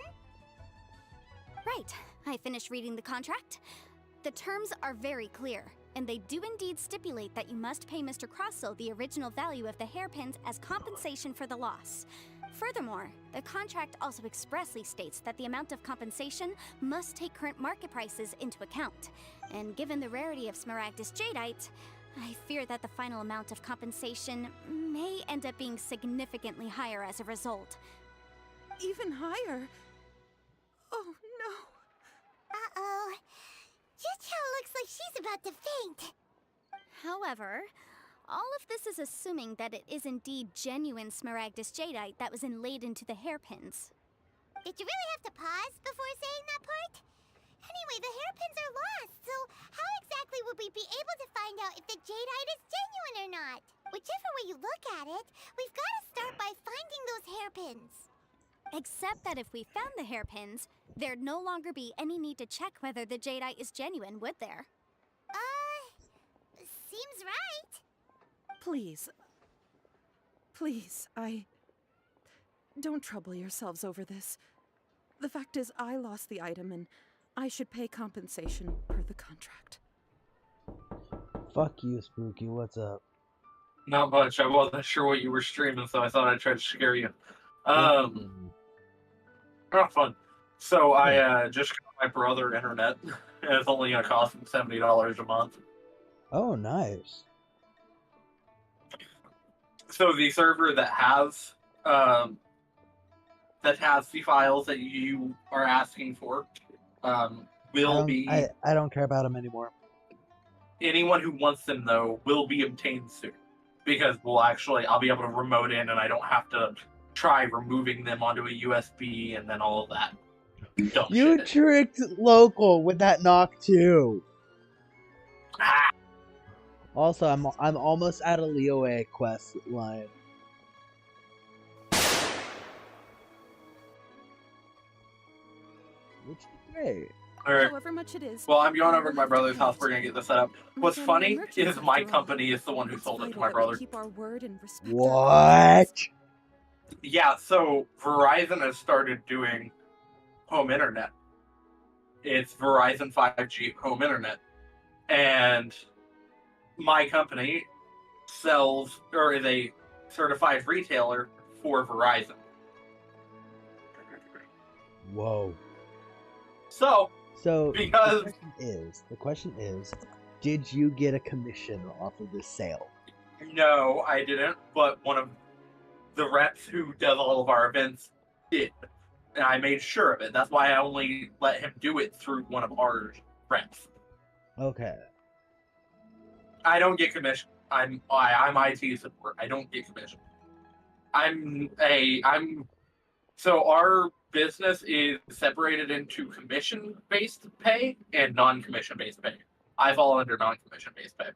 Right. I finished reading the contract. The terms are very clear, and they do indeed stipulate that you must pay Mr. Crossell the original value of the hairpins as compensation for the loss. Furthermore, the contract also expressly states that the amount of compensation must take current market prices into account. And given the rarity of Smaragdus Jadeite, I fear that the final amount of compensation may end up being significantly higher as a result. Even higher? Oh, no. Uh-oh. Juqiao looks like she's about to faint. However, all of this is assuming that it is indeed genuine Smaragdus Jadeite that was inlaid into the hairpins. Did you really have to pause before saying that part? Anyway, the hairpins are lost, so how exactly would we be able to find out if the jadeite is genuine or not? Whichever way you look at it, we've got to start by finding those hairpins. Except that if we found the hairpins, there'd no longer be any need to check whether the jadeite is genuine, would there? Seems right. Please. Please, don't trouble yourselves over this. The fact is, I lost the item and I should pay compensation per the contract. Fuck you, Spooky. What's up? Not much. I wasn't sure what you were streaming, so I thought I'd try to scare you. Not fun. So I just got my brother internet, and it's only gonna cost him $70 a month. Oh, nice. So the server that has the files that you are asking for will be. I don't care about him anymore. Anyone who wants them though will be obtained soon, because I'll be able to remote in, and I don't have to try removing them onto a USB and then all of that. You tricked Local with that knock too. Ah. Also, I'm almost at a Leo A quest line. Which is great. Alright. However much it is. Well, I'm going over to my brother's house. We're gonna get this set up. What's funny is my company is the one who sold it to my brother. Keep our word and respect What? Yeah, so Verizon has started doing home internet. It's Verizon 5G home internet. And my company sells, or is a certified retailer for Verizon. Whoa. So because the question is, did you get a commission off of this sale? No, I didn't, but one of the reps who does all of our events did. And I made sure of it. That's why I only let him do it through one of our reps. Okay. I don't get commission. I'm IT support. I don't get commission. So our business is separated into commission-based pay and non-commission-based pay. I fall under non-commission-based pay.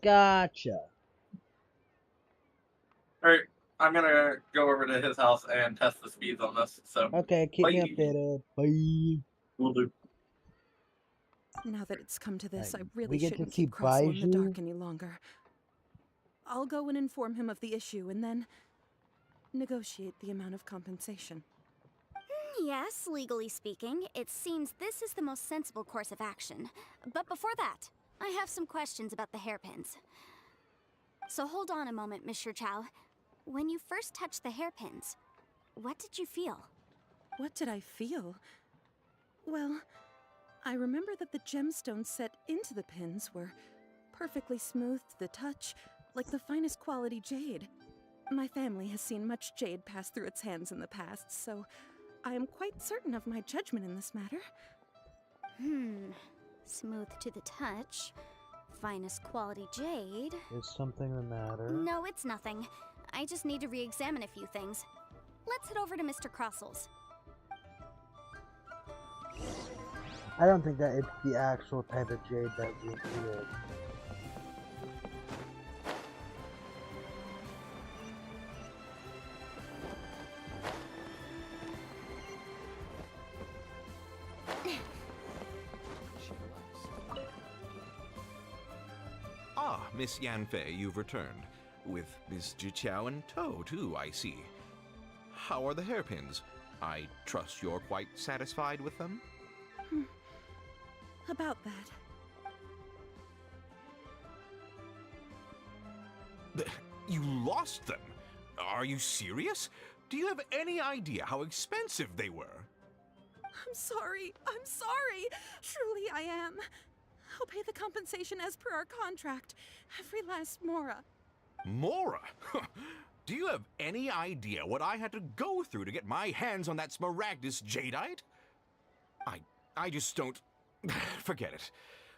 Gotcha. All right, I'm gonna go over to his house and test the speeds on this. So okay, keep me updated. Bye. Will do. Now that it's come to this, I we really get to shouldn't see keep Crossell in the Baiju? dark any longer. I'll go and inform him of the issue and then negotiate the amount of compensation. Yes, legally speaking, it seems this is the most sensible course of action. But before that, I have some questions about the hairpins. So hold on a moment, Mr. Chow. When you first touched the hairpins, what did you feel? What did I feel? Well, I remember that the gemstones set into the pins were perfectly smooth to the touch, like the finest quality jade. My family has seen much jade pass through its hands in the past, so I am quite certain of my judgment in this matter. Smooth to the touch. finest quality jade. Is something the matter? No, it's nothing. I just need to re-examine a few things. Let's head over to Mr. Crossel's. I don't think that it's the actual type of jade that we needed. Ah, Miss Yanfei, you've returned. With Miss Jiqiao in tow, too, I see. How are the hairpins? I trust you're quite satisfied with them? About that. You lost them? Are you serious? Do you have any idea how expensive they were? I'm sorry. I'm sorry. Truly, I am. I'll pay the compensation as per our contract. Every last mora. Mora? Do you have any idea what I had to go through to get my hands on that Smaragdus jadeite? I just don't... Forget it.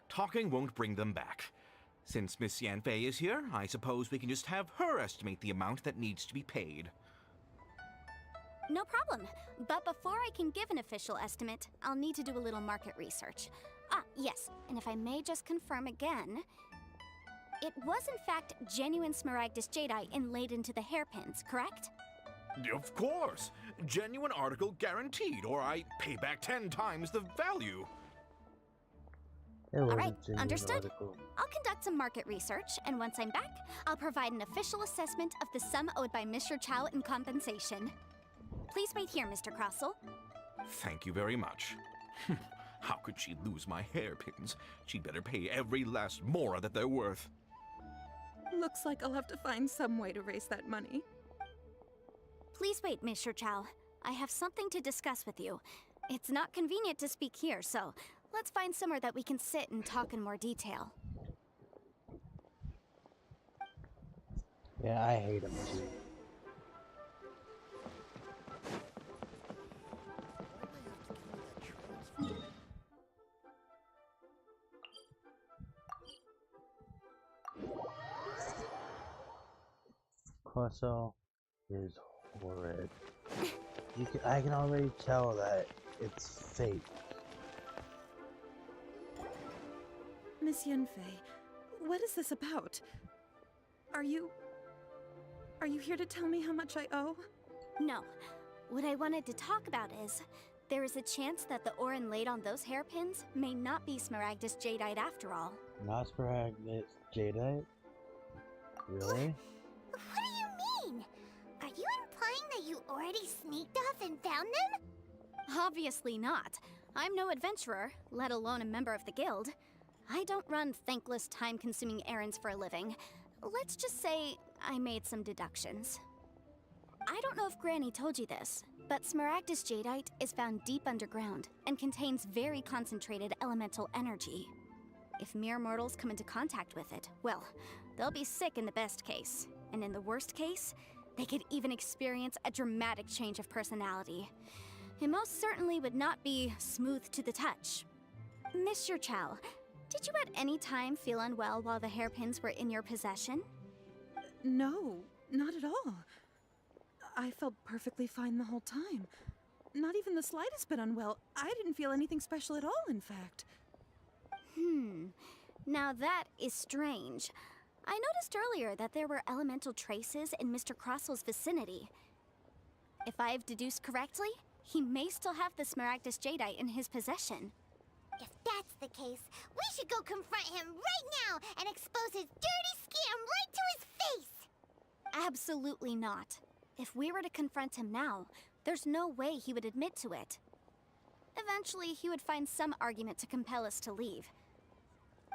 Talking won't bring them back. Since Miss Yanfei is here, I suppose we can just have her estimate the amount that needs to be paid. No problem. But before I can give an official estimate, I'll need to do a little market research. Ah, yes, and if I may just confirm again, it was in fact genuine Smaragdus jadeite inlaid into the hairpins, correct? Of course! Genuine article guaranteed, or I pay back 10 times the value. Alright, understood. I'll conduct some market research, and once I'm back, I'll provide an official assessment of the sum owed by Mr. Chow in compensation. Please wait here, Mr. Crossell. Thank you very much. How could she lose my hairpins? She'd better pay every last mora that they're worth. Looks like I'll have to find some way to raise that money. Please wait, Mr. Chow. I have something to discuss with you. It's not convenient to speak here, so let's find somewhere that we can sit and talk in more detail. Yeah, I hate him too. Corso is horrid. I can already tell that it's fake. Miss Yanfei, what is this about? Are you here to tell me how much I owe? No. What I wanted to talk about is, there is a chance that the ore inlaid on those hairpins may not be Smaragdus jadeite after all. Not Smaragdus jadeite? Really? What do you mean? Are you implying that you already sneaked off and found them? Obviously not. I'm no adventurer, let alone a member of the guild. I don't run thankless, time-consuming errands for a living. Let's just say I made some deductions. I don't know if Granny told you this, but Smaragdus jadeite is found deep underground and contains very concentrated elemental energy. If mere mortals come into contact with it, well, they'll be sick in the best case. And in the worst case, they could even experience a dramatic change of personality. It most certainly would not be smooth to the touch. Mr. Chow, did you at any time feel unwell while the hairpins were in your possession? No, not at all. I felt perfectly fine the whole time. Not even the slightest bit unwell. I didn't feel anything special at all, in fact. Now that is strange. I noticed earlier that there were elemental traces in Mr. Crossel's vicinity. If I've deduced correctly, he may still have the Smaragdus jadeite in his possession. If that's the case, we should go confront him right now and expose his dirty scam right to his face! Absolutely not. If we were to confront him now, there's no way he would admit to it. Eventually, he would find some argument to compel us to leave.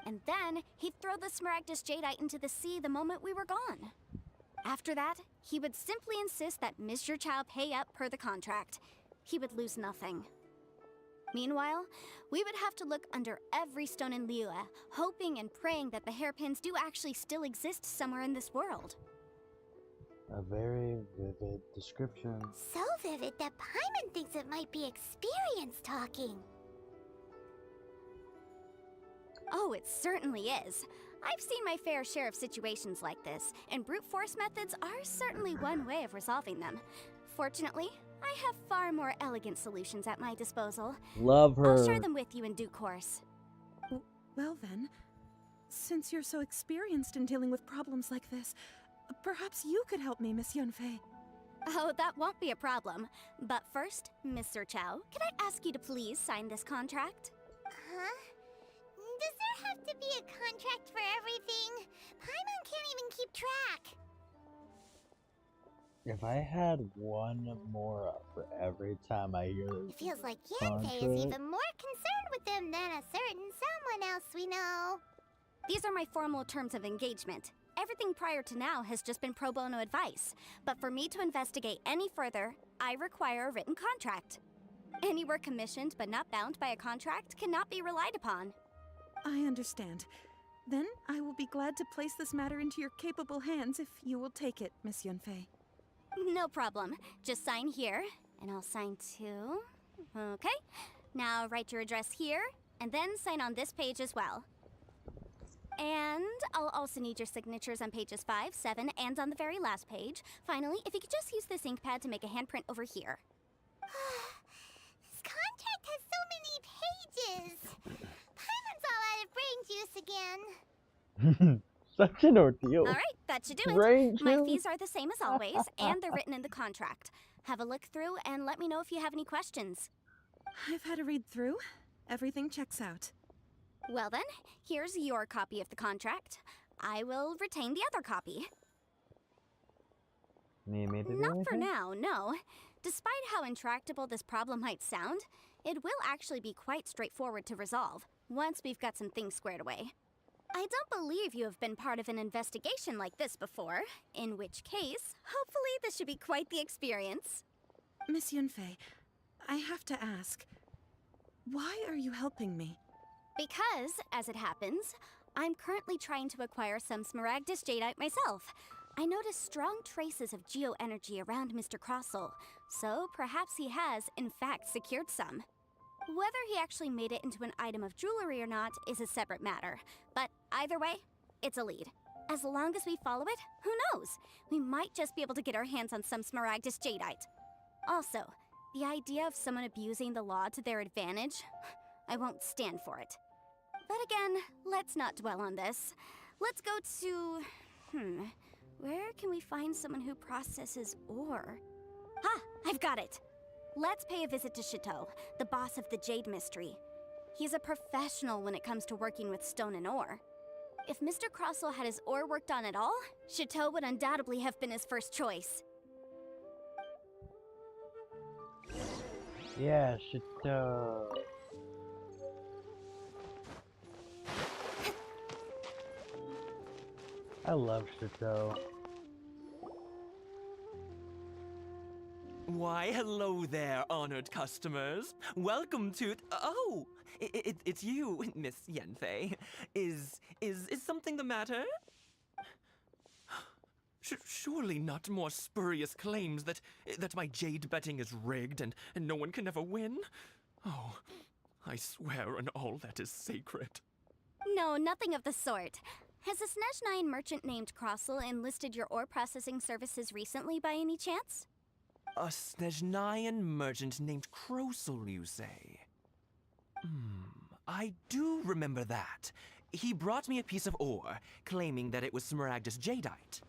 And then, he'd throw the Smaragdus jadeite into the sea the moment we were gone. After that, he would simply insist that Mr. Chow pay up per the contract. He would lose nothing. Meanwhile, we would have to look under every stone in Liyue, hoping and praying that the hairpins do actually still exist somewhere in this world. A very vivid description. So vivid that Paimon thinks it might be experience talking. Oh, Oh, it certainly is. I've seen my fair share of situations like this, and brute force methods are certainly one way of resolving them. Fortunately, I have far more elegant solutions at my disposal. Love her. I'll share them with you in due course. Well then, since you're so experienced in dealing with problems like this, perhaps you could help me, Miss Yunfei. Oh, that won't be a problem. But first, Mr. Chow, can I ask you to please sign this contract? Huh? Does there have to be a contract for everything? Paimon can't even keep track. If I had one more for every time I hear It feels like contract. Yunfei is even more concerned with them than a certain someone else we know. These are my formal terms of engagement. Everything prior to now has just been pro bono advice. But for me to investigate any further, I require a written contract. Any work commissioned but not bound by a contract cannot be relied upon. I understand. Then I will be glad to place this matter into your capable hands if you will take it, Miss Yunfei. No problem. Just sign here, and I'll sign too. Okay. Now write your address here, and then sign on this page as well. And I'll also need your signatures on pages 5, 7, and on the very last page. Finally, if you could just use this ink pad to make a handprint over here. This contract has so many pages. Paimon's all out of brain juice again. Such an ordeal. All right, that should do it. Brain My juice. fees are the same as always, and they're written in the contract. Have a look through and let me know if you have any questions. I've had a read through. Everything checks out. Well then, here's your copy of the contract. I will retain the other copy. Need me to do Not for anything? now, no. Despite how intractable this problem might sound, it will actually be quite straightforward to resolve, once we've got some things squared away. I don't believe you have been part of an investigation like this before, in which case, hopefully this should be quite the experience. Miss Yunfei, I have to ask, why are you helping me? Because, as it happens, I'm currently trying to acquire some Smaragdus Jadeite myself. I noticed strong traces of geo-energy around Mr. Crossel, so perhaps he has, in fact, secured some. Whether he actually made it into an item of jewelry or not is a separate matter, but either way, it's a lead. As long as we follow it, who knows? We might just be able to get our hands on some Smaragdus Jadeite. Also, the idea of someone abusing the law to their advantage, I won't stand for it. But again, let's not dwell on this. Let's go to... where can we find someone who processes ore? Ah, I've got it! Let's pay a visit to Chateau, the boss of the Jade Mystery. He's a professional when it comes to working with stone and ore. If Mr. Crossel had his ore worked on at all, Chateau would undoubtedly have been his first choice. Yeah, Chateau. I love Chateau. Why, hello there, honored customers. Welcome to... Oh, it's you, Miss Yunfei. Is something the matter? Surely not more spurious claims that my jade betting is rigged and no one can ever win? Oh, I swear on all that is sacred. No, nothing of the sort. Has a Snezhnine merchant named Crossel enlisted your ore processing services recently by any chance? A Snezhnine merchant named Crossel, you say? I do remember that. He brought me a piece of ore, claiming that it was Smaragdus Jadeite.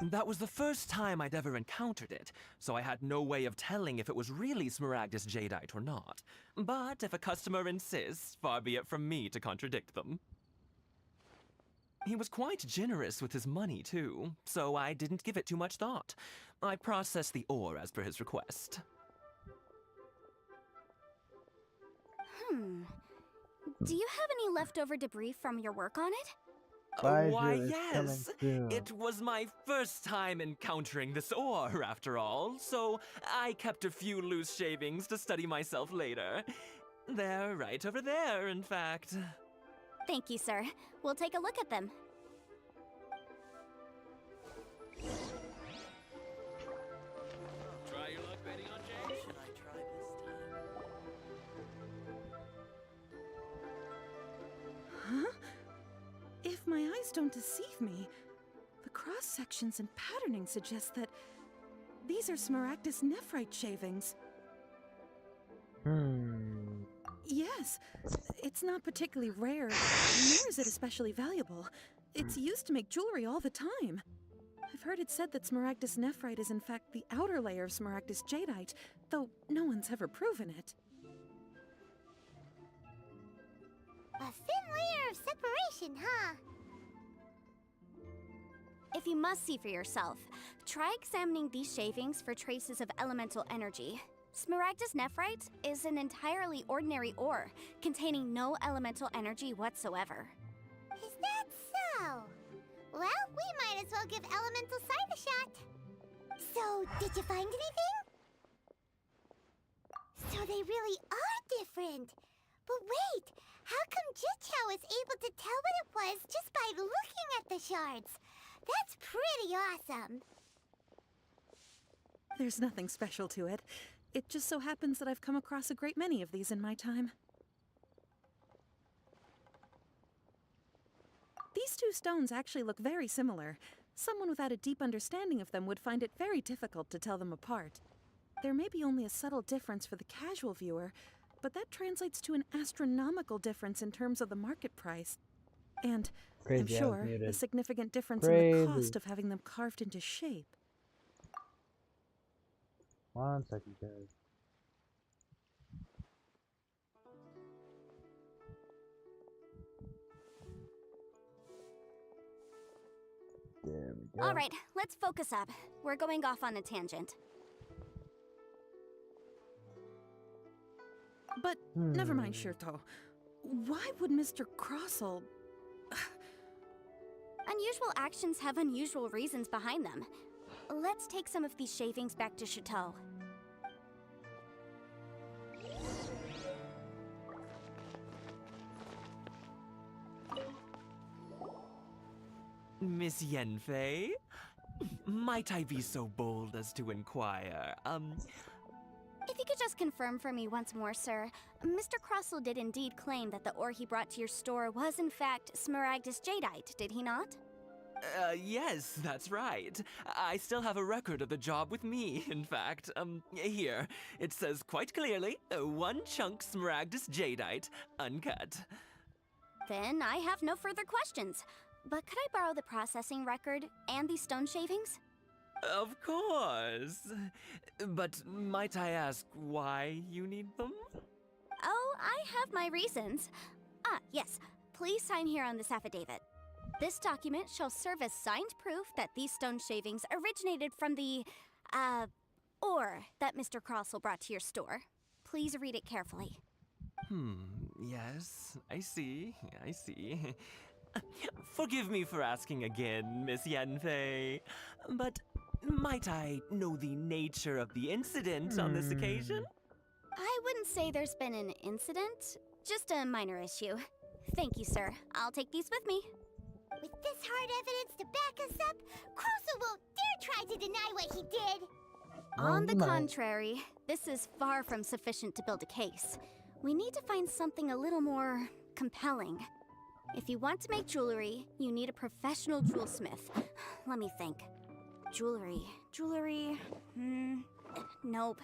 That was the first time I'd ever encountered it, so I had no way of telling if it was really Smaragdus Jadeite or not. But if a customer insists, far be it from me to contradict them. He was quite generous with his money, too, so I didn't give it too much thought. I processed the ore as per his request. Do you have any leftover debris from your work on it? Why, yes. It was my first time encountering this ore, after all, so I kept a few loose shavings to study myself later. They're right over there, in fact. Thank you, sir. We'll take a look at them. Try your luck betting on Jade? Should I try this don't deceive me. The cross-sections and patterning suggest that these are Smaragdus nephrite shavings. Yes, it's not particularly rare, nor is it especially valuable. It's used to make jewelry all the time. I've heard it said that Smaragdus nephrite is in fact the outer layer of Smaragdus jadeite, though no one's ever proven it. A thin layer of separation, huh? If you must see for yourself, try examining these shavings for traces of elemental energy. Smaragdus nephrite is an entirely ordinary ore, containing no elemental energy whatsoever. Is that so? Well, we might as well give elemental sight a shot. So, did you find anything? So they really are different. But wait, how come Jichao was able to tell what it was just by looking at the shards? That's pretty awesome. There's nothing special to it. It just so happens that I've come across a great many of these in my time. These two stones actually look very similar. Someone without a deep understanding of them would find it very difficult to tell them apart. There may be only a subtle difference for the casual viewer, but that translates to an astronomical difference in terms of the market price. And, I'm sure, a significant difference in the cost of having them carved into shape. 1 second, guys. There we go. All right, let's focus up. We're going off on a tangent. But never mind, Shirto. Why would Mr. Crossell... Unusual actions have unusual reasons behind them. Let's take some of these shavings back to Chateau. Miss Yenfei? Might I be so bold as to inquire, If you could just confirm for me once more, sir. Mr. Crossell did indeed claim that the ore he brought to your store was in fact Smaragdus jadeite, did he not? Yes, that's right. I still have a record of the job with me, in fact. Here. It says quite clearly, 1 chunk Smaragdus jadeite, uncut. Then I have no further questions. But could I borrow the processing record and these stone shavings? Of course. But might I ask why you need them? Oh, I have my reasons. Ah, yes. Please sign here on this affidavit. This document shall serve as signed proof that these stone shavings originated from the, ore that Mr. Crossell brought to your store. Please read it carefully. Yes, I see. Forgive me for asking again, Miss Yanfei, but might I know the nature of the incident on this occasion? I wouldn't say there's been an incident, just a minor issue. Thank you, sir. I'll take these with me. With this hard evidence to back us up, Crossell won't dare try to deny what he did. On the contrary, this is far from sufficient to build a case. We need to find something a little more compelling. If you want to make jewelry, you need a professional jewelsmith. Let me think. Jewelry. Nope.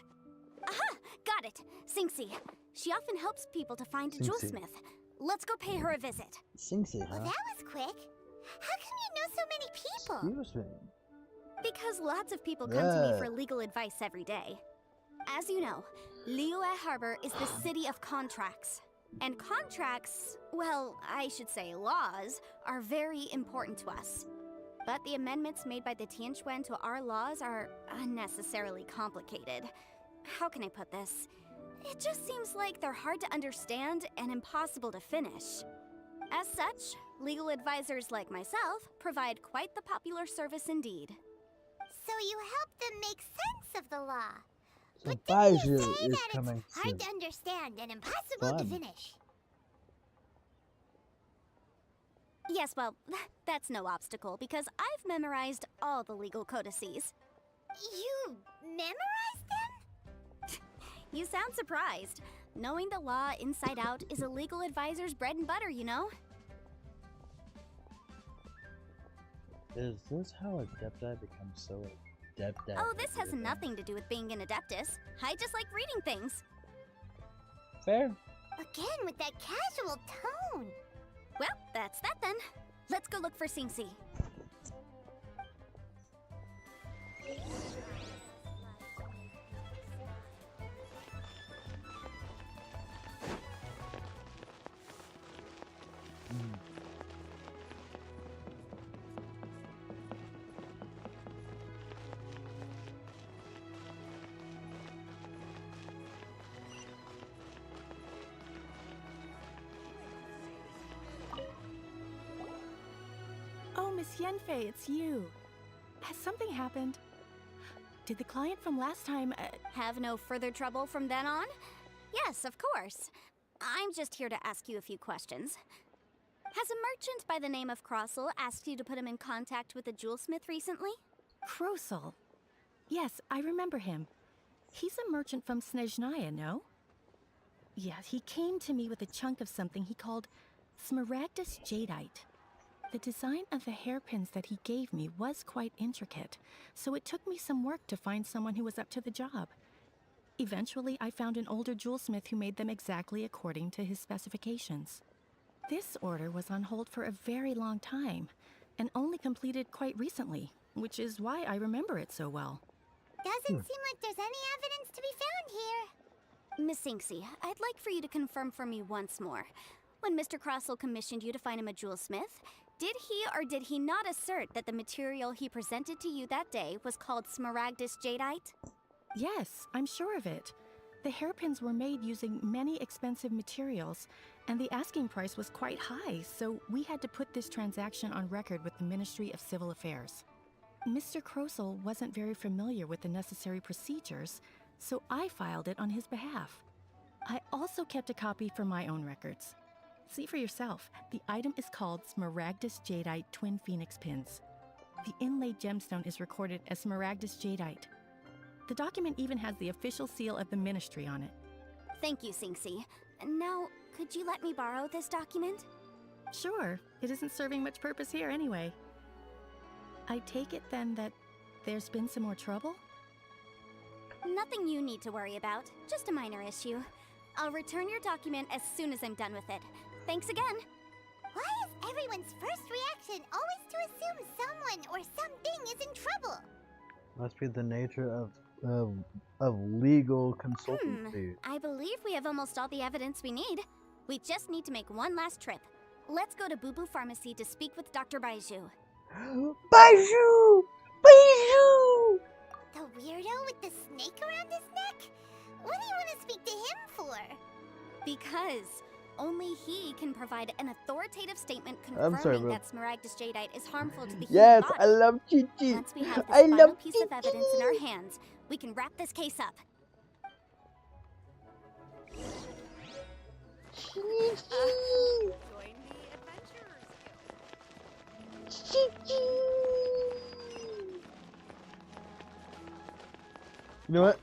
Aha! Got it! Singxi. She often helps people to find a jewelsmith. Let's go pay her a visit. Singxi, huh? Well, that was quick. How come you know so many people? Excuse me. Because lots of people come to me for legal advice every day. As you know, Liyue Harbor is the city of contracts. And contracts, well, I should say laws, are very important to us. But the amendments made by the Tianquan to our laws are unnecessarily complicated. How can I put this? It just seems like they're hard to understand and impossible to finish. As such, legal advisors like myself provide quite the popular service indeed. So you help them make sense of the law. So But didn't you Baiju say is that coming it's hard to soon. understand and impossible to Fun. finish? Yes, well, that's no obstacle because I've memorized all the legal codices. You memorized them? You sound surprised. Knowing the law inside out is a legal advisor's bread and butter, you know? Is this how Adepti becomes so adept at Oh, this has everything? nothing to do with being an Adeptus. I just like reading things. Fair. Again with that casual tone. Well, that's that then. Let's go look for Singsi. Oh, Miss Yenfei, it's you. Has something happened? Did the client from last time, Have no further trouble from then on? Yes, of course. I'm just here to ask you a few questions. Has a merchant by the name of Crossel asked you to put him in contact with a jewelsmith recently? Krosel? Yes, I remember him. He's a merchant from Snezhnaya, no? Yes, he came to me with a chunk of something he called Smaragdus Jadeite. The design of the hairpins that he gave me was quite intricate, so it took me some work to find someone who was up to the job. Eventually, I found an older jewelsmith who made them exactly according to his specifications. This order was on hold for a very long time, and only completed quite recently, which is why I remember it so well. Doesn't seem like there's any evidence to be found here. Miss Inksy, I'd like for you to confirm for me once more. When Mr. Crossel commissioned you to find him a jewelsmith, did he or did he not assert that the material he presented to you that day was called Smaragdus Jadeite? Yes, I'm sure of it. The hairpins were made using many expensive materials, and the asking price was quite high, so we had to put this transaction on record with the Ministry of Civil Affairs. Mr. Krosel wasn't very familiar with the necessary procedures, so I filed it on his behalf. I also kept a copy for my own records. See for yourself, the item is called Smaragdus Jadeite Twin Phoenix Pins. The inlaid gemstone is recorded as Smaragdus Jadeite. The document even has the official seal of the ministry on it. Thank you, Singsi. Now, could you let me borrow this document? Sure, it isn't serving much purpose here anyway. I take it then that there's been some more trouble? Nothing you need to worry about, just a minor issue. I'll return your document as soon as I'm done with it. Thanks again. Why is everyone's first reaction always to assume someone or something is in trouble? Must be the nature of legal consultancy. I believe we have almost all the evidence we need. We just need to make one last trip. Let's go to Boo Boo Pharmacy to speak with Dr. Baiju. Baiju! Baiju! The weirdo with the snake around his neck? What do you want to speak to him for? Because only he can provide an authoritative statement I'm sorry, confirming bro. that Smaragdus Jadeite is harmful to the Yes, human I body. love Chi-Chi. Once we have this I final love piece of evidence in our hands, we can wrap this case up. Join the Adventurers You know what?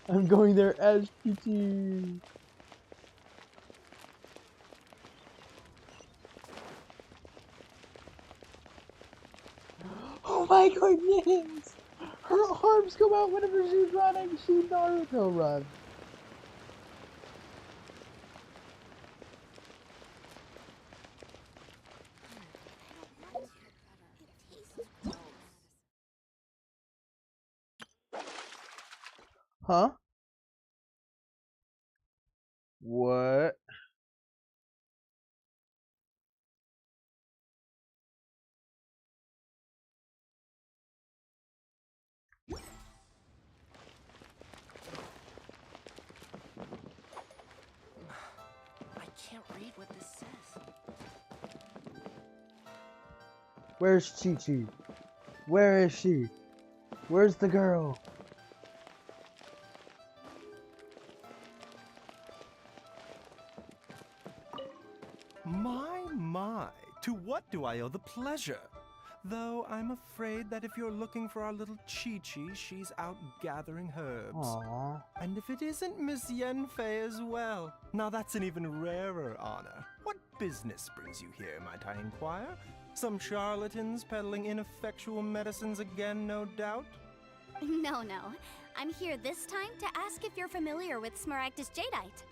I'm going there as Chi-Chi. Oh my goodness! Her arms come out whenever she's running. She Naruto run. Huh? What? I can't read what this says. Where's Chi-Chi? Where is she? Where's the girl? My, to what do I owe the pleasure? Though I'm afraid that if you're looking for our little Chi-Chi, she's out gathering herbs. Aww. And if it isn't Miss Yenfei as well, now that's an even rarer honor. What business brings you here, might I inquire? Some charlatans peddling ineffectual medicines again, no doubt? No, no. I'm here this time to ask if you're familiar with Smaragdus Jadeite.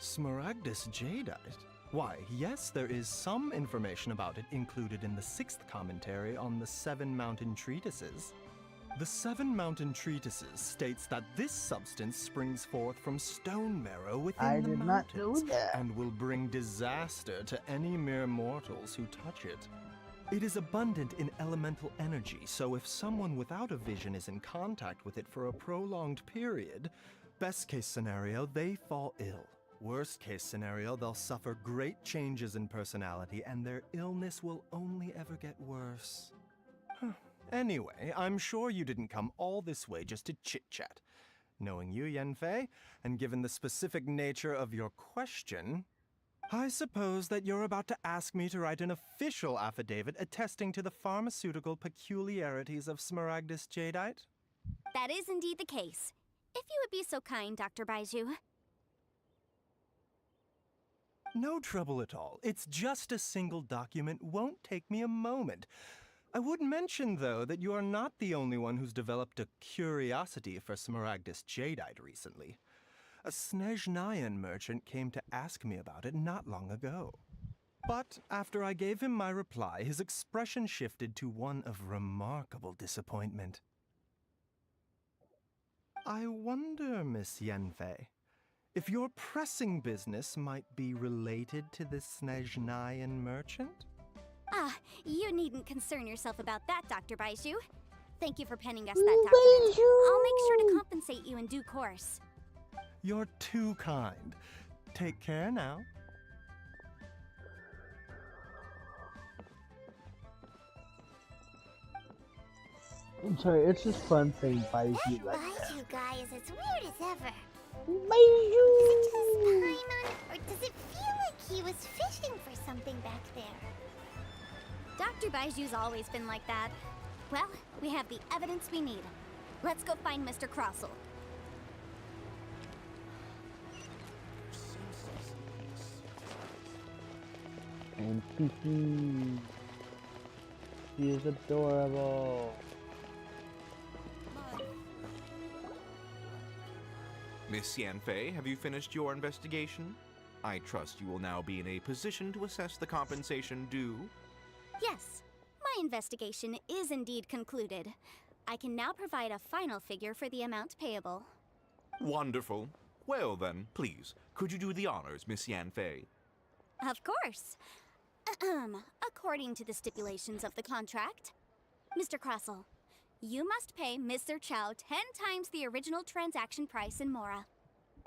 Smaragdus Jadeite? Why, yes, there is some information about it included in the 6th commentary on the 7 Mountain Treatises. The 7 Mountain Treatises states that this substance springs forth from stone marrow within the mountains and will bring disaster to any mere mortals who touch it. It is abundant in elemental energy, so if someone without a vision is in contact with it for a prolonged period, best case scenario, they fall ill. Worst case scenario, they'll suffer great changes in personality and their illness will only ever get worse. Anyway, I'm sure you didn't come all this way just to chit-chat. Knowing you, Yanfei, and given the specific nature of your question, I suppose that you're about to ask me to write an official affidavit attesting to the pharmaceutical peculiarities of Smaragdus Jadeite? That is indeed the case. If you would be so kind, Dr. Baiju. No trouble at all. It's just a single document. Won't take me a moment. I would mention, though, that you are not the only one who's developed a curiosity for Smaragdus Jadeite recently. A Snezhnayan merchant came to ask me about it not long ago. But after I gave him my reply, his expression shifted to one of remarkable disappointment. I wonder, Miss Yanfei, if your pressing business might be related to this Snezhnayan merchant? Ah, you needn't concern yourself about that, Dr. Baiju. Thank you for penning us that document. I'll make sure to compensate you in due course. You're too kind. Take care now. I'm sorry, it's just fun saying Baiju That like Baiju guy is as weird as ever. Baiju! Is it just Paimon, or does it feel like he was fishing for something back there? Dr. Baiju's always been like that. Well, we have the evidence we need. Let's go find Mr. Crossell. And Fifi. She is adorable. Miss Yanfei, have you finished your investigation? I trust you will now be in a position to assess the compensation due. Yes, my investigation is indeed concluded. I can now provide a final figure for the amount payable. Wonderful. Well then, please, could you do the honors, Miss Yanfei? Of course. According to the stipulations of the contract, Mr. Crossell, you must pay Mr. Chow 10 times the original transaction price in Mora.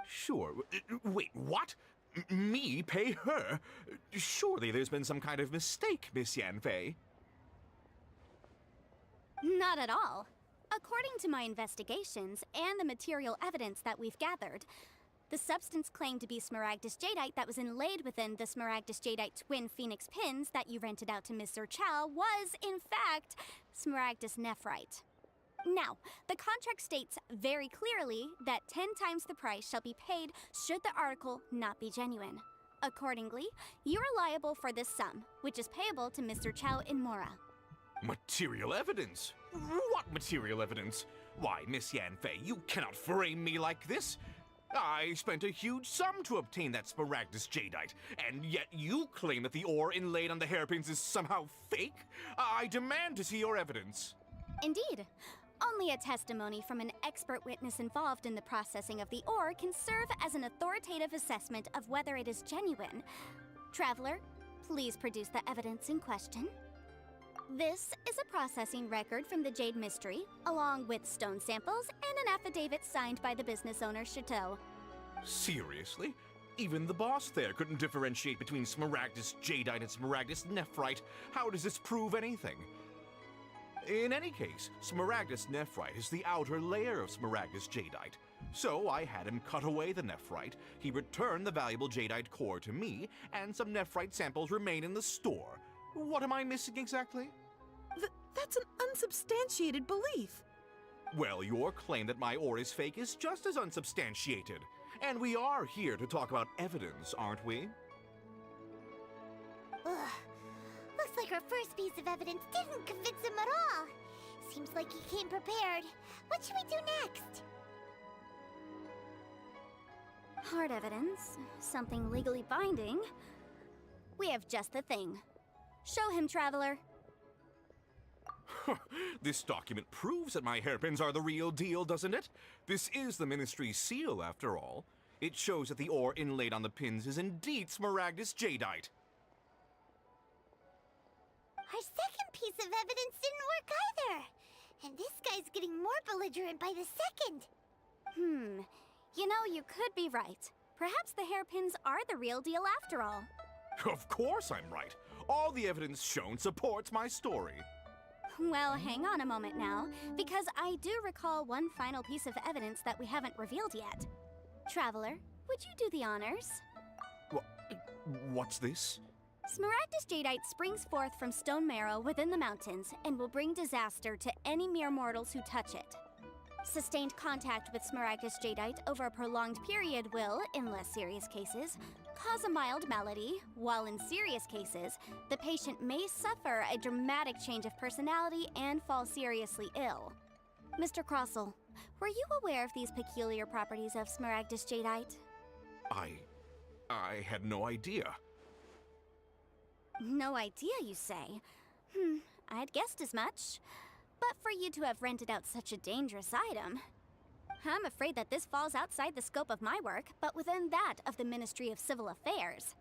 Sure. Wait, what? Me pay her? Surely there's been some kind of mistake, Miss Yanfei. Not at all. According to my investigations and the material evidence that we've gathered, the substance claimed to be Smaragdus Jadeite that was inlaid within the Smaragdus Jadeite twin phoenix pins that you rented out to Mr. Chow was, in fact, Smaragdus Nephrite. Now, the contract states very clearly that 10 times the price shall be paid should the article not be genuine. Accordingly, you are liable for this sum, which is payable to Mr. Chow in Mora. Material evidence? What material evidence? Why, Miss Yanfei, you cannot frame me like this. I spent a huge sum to obtain that Smaragdus Jadeite, and yet you claim that the ore inlaid on the hairpins is somehow fake? I demand to see your evidence. Indeed. Only a testimony from an expert witness involved in the processing of the ore can serve as an authoritative assessment of whether it is genuine. Traveler, please produce the evidence in question. This is a processing record from the Jade Mystery, along with stone samples and an affidavit signed by the business owner, Chateau. Seriously? Even the boss there couldn't differentiate between Smaragdus Jadeite and Smaragdus Nephrite. How does this prove anything? In any case, Smaragdus Nephrite is the outer layer of Smaragdus Jadeite. So I had him cut away the Nephrite, he returned the valuable Jadeite core to me, and some Nephrite samples remain in the store. What am I missing exactly? That's an unsubstantiated belief. Well, your claim that my ore is fake is just as unsubstantiated. And we are here to talk about evidence, aren't we? Ugh. Looks like our first piece of evidence didn't convince him at all. Seems like he came prepared. What should we do next? Hard evidence, something legally binding. We have just the thing. Show him, Traveler. This document proves that my hairpins are the real deal, doesn't it? This is the Ministry's seal, after all. It shows that the ore inlaid on the pins is indeed Smaragdus jadeite. Our second piece of evidence didn't work either. And this guy's getting more belligerent by the second. You know, you could be right. Perhaps the hairpins are the real deal after all. Of course I'm right. All the evidence shown supports my story. Well, hang on a moment now, because I do recall one final piece of evidence that we haven't revealed yet. Traveler, would you do the honors? What's this? Smaragdus jadeite springs forth from stone marrow within the mountains and will bring disaster to any mere mortals who touch it. Sustained contact with Smaragdus jadeite over a prolonged period will, in less serious cases, cause a mild malady, while in serious cases, the patient may suffer a dramatic change of personality and fall seriously ill. Mr. Crossell, were you aware of these peculiar properties of Smaragdus jadeite? I had no idea. No idea, you say? I'd guessed as much. But for you to have rented out such a dangerous item, I'm afraid that this falls outside the scope of my work, but within that of the Ministry of Civil Affairs.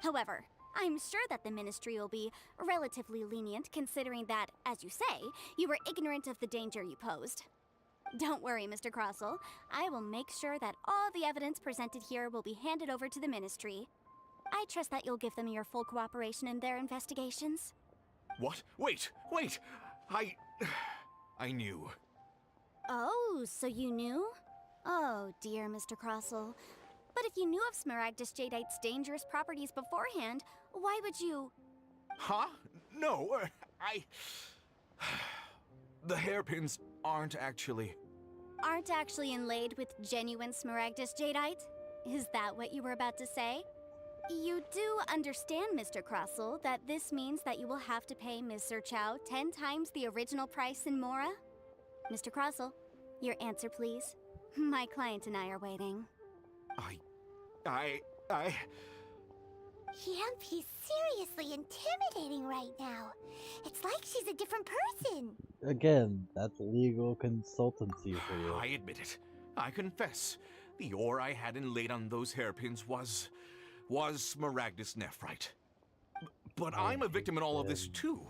However, I'm sure that the Ministry will be relatively lenient considering that, as you say, you were ignorant of the danger you posed. Don't worry, Mr. Crossell. I will make sure that all the evidence presented here will be handed over to the Ministry. I trust that you'll give them your full cooperation in their investigations. What? Wait! I knew. Oh, so you knew? Oh, dear Mr. Crossell. But if you knew of Smaragdus jadeite's dangerous properties beforehand, why would you... Huh? No, The hairpins aren't actually inlaid with genuine Smaragdus jadeite? Is that what you were about to say? You do understand, Mr. Crossell, that this means that you will have to pay Ms. Sir Chow 10 times the original price in Mora? Mr. Crossell, your answer, please. My client and I are waiting. Yep, he's seriously intimidating right now. It's like she's a different person. Again, that's legal consultancy for you. I admit it. I confess. The ore I had inlaid on those hairpins was Smaragdus nephrite. But I'm a victim in all of this too.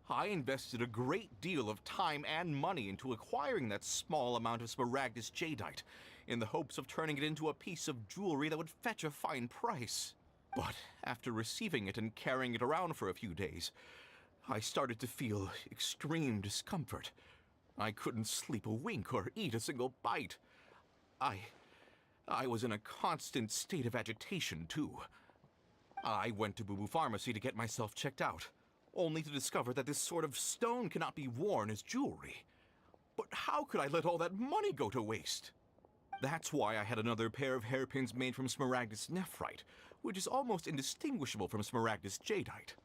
I invested a great deal of time and money into acquiring that small amount of Smaragdus jadeite, in the hopes of turning it into a piece of jewelry that would fetch a fine price. But after receiving it and carrying it around for a few days, I started to feel extreme discomfort. I couldn't sleep a wink or eat a single bite. I was in a constant state of agitation, too. I went to Boo Boo Pharmacy to get myself checked out, only to discover that this sort of stone cannot be worn as jewelry. But how could I let all that money go to waste? That's why I had another pair of hairpins made from Smaragdus nephrite, which is almost indistinguishable from Smaragdus jadeite.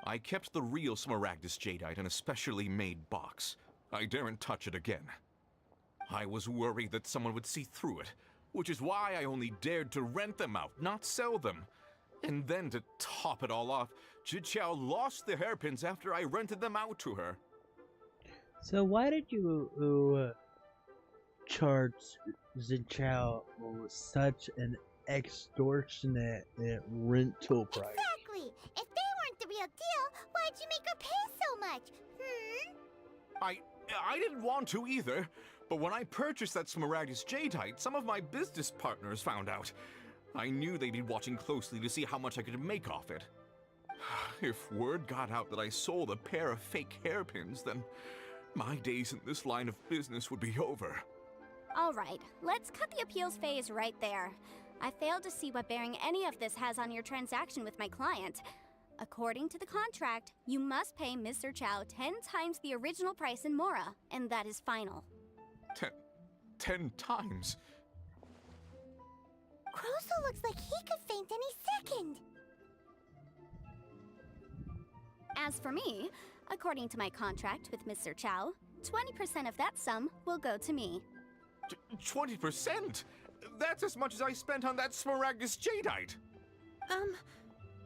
I kept the real Smaragdus jadeite in a specially made box. I daren't touch it again. I was worried that someone would see through it, which is why I only dared to rent them out, not sell them. And then to top it all off, Zhiqiao lost the hairpins after I rented them out to her. So why did you charge Zhiqiao such an extortionate rental price? Exactly! If they weren't the real deal, why'd you make her pay so much? I didn't want to either, but when I purchased that Smaragdus jadeite, some of my business partners found out. I knew they'd be watching closely to see how much I could make off it. If word got out that I sold a pair of fake hairpins, then my days in this line of business would be over. All right, let's cut the appeals phase right there. I failed to see what bearing any of this has on your transaction with my client. According to the contract, you must pay Mr. Chow 10 times the original price in Mora, and that is final. 10 times? Crossell looks like he could faint any second. As for me, according to my contract with Mr. Chow, 20% of that sum will go to me. 20%? That's as much as I spent on that Smaragdus Jadeite!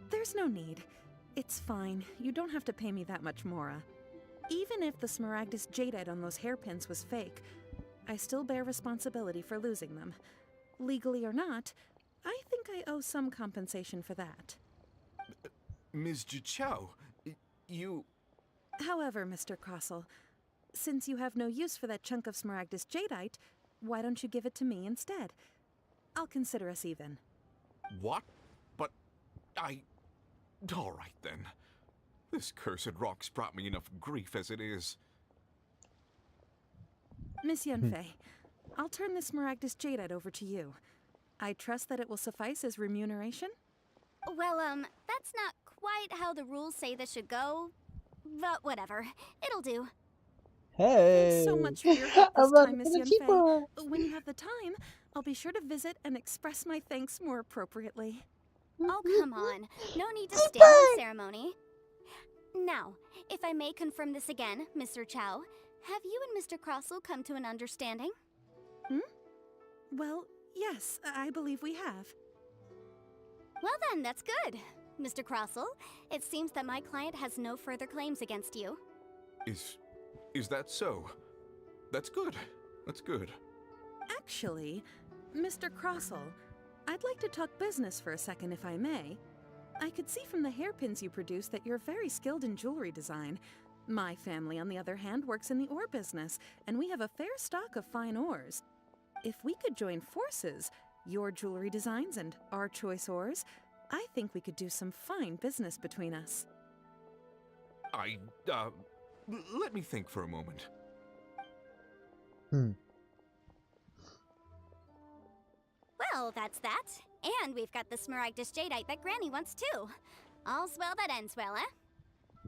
There's no need. It's fine. You don't have to pay me that much, Mora. Even if the Smaragdus Jadeite on those hairpins was fake, I still bear responsibility for losing them. Legally or not, I think I owe some compensation for that. Ms. Chow, you... However, Mr. Crossell, since you have no use for that chunk of Smaragdus Jadeite, why don't you give it to me instead? I'll consider us even. What? But all right then. This cursed rock's brought me enough grief as it is. Miss Yunfei, I'll turn this Smaragdus Jadeite over to you. I trust that it will suffice as remuneration? Well, that's not quite how the rules say this should go. But whatever. It'll do. Hey! Thanks so much for your help this about time, Miss to Yunfei. cheaper. When you have the time, I'll be sure to visit and express my thanks more appropriately. Oh, come on. No need to stand on ceremony. Now, if I may confirm this again, Mr. Chow, have you and Mr. Crossell come to an understanding? Well, yes, I believe we have. Well then, that's good. Mr. Crossell, it seems that my client has no further claims against you. Is that so? That's good. That's good. Actually, Mr. Crossell, I'd like to talk business for a second if I may. I could see from the hairpins you produce that you're very skilled in jewelry design. My family, on the other hand, works in the ore business, and we have a fair stock of fine ores. If we could join forces, your jewelry designs and our choice ores, I think we could do some fine business between us. Let me think for a moment. Well, that's that. And we've got the Smaragdus Jadeite that Granny wants too. All's well that ends well, eh?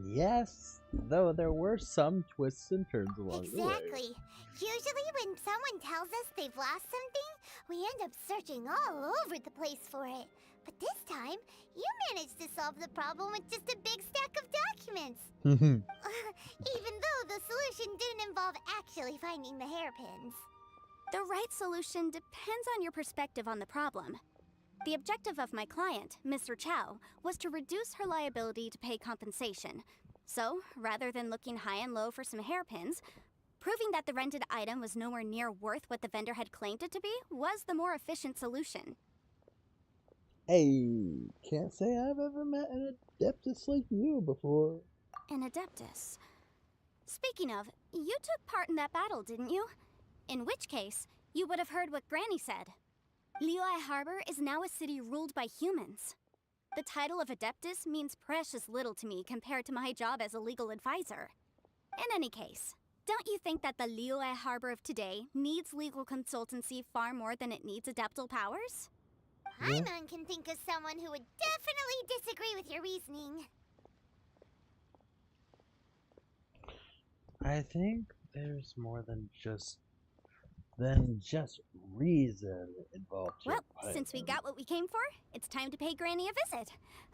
Yes, though there were some twists and turns along the way. Exactly. Usually when someone tells us they've lost something, we end up searching all over the place for it. But this time, you managed to solve the problem with just a big stack of documents. Even though the solution didn't involve actually finding the hairpins. The right solution depends on your perspective on the problem. The objective of my client, Mr. Chow, was to reduce her liability to pay compensation. So, rather than looking high and low for some hairpins, proving that the rented item was nowhere near worth what the vendor had claimed it to be was the more efficient solution. Hey, can't say I've ever met an adeptus like you before. An adeptus? Speaking of, you took part in that battle, didn't you? In which case, you would have heard what Granny said. Liyue Harbor is now a city ruled by humans. The title of Adeptus means precious little to me compared to my job as a legal advisor. In any case, don't you think that the Liyue Harbor of today needs legal consultancy far more than it needs adeptal powers? Paimon can think of someone who would definitely disagree with your reasoning. I think there's more than just reason involved here. Well, since we got what we came for, it's time to pay Granny a visit.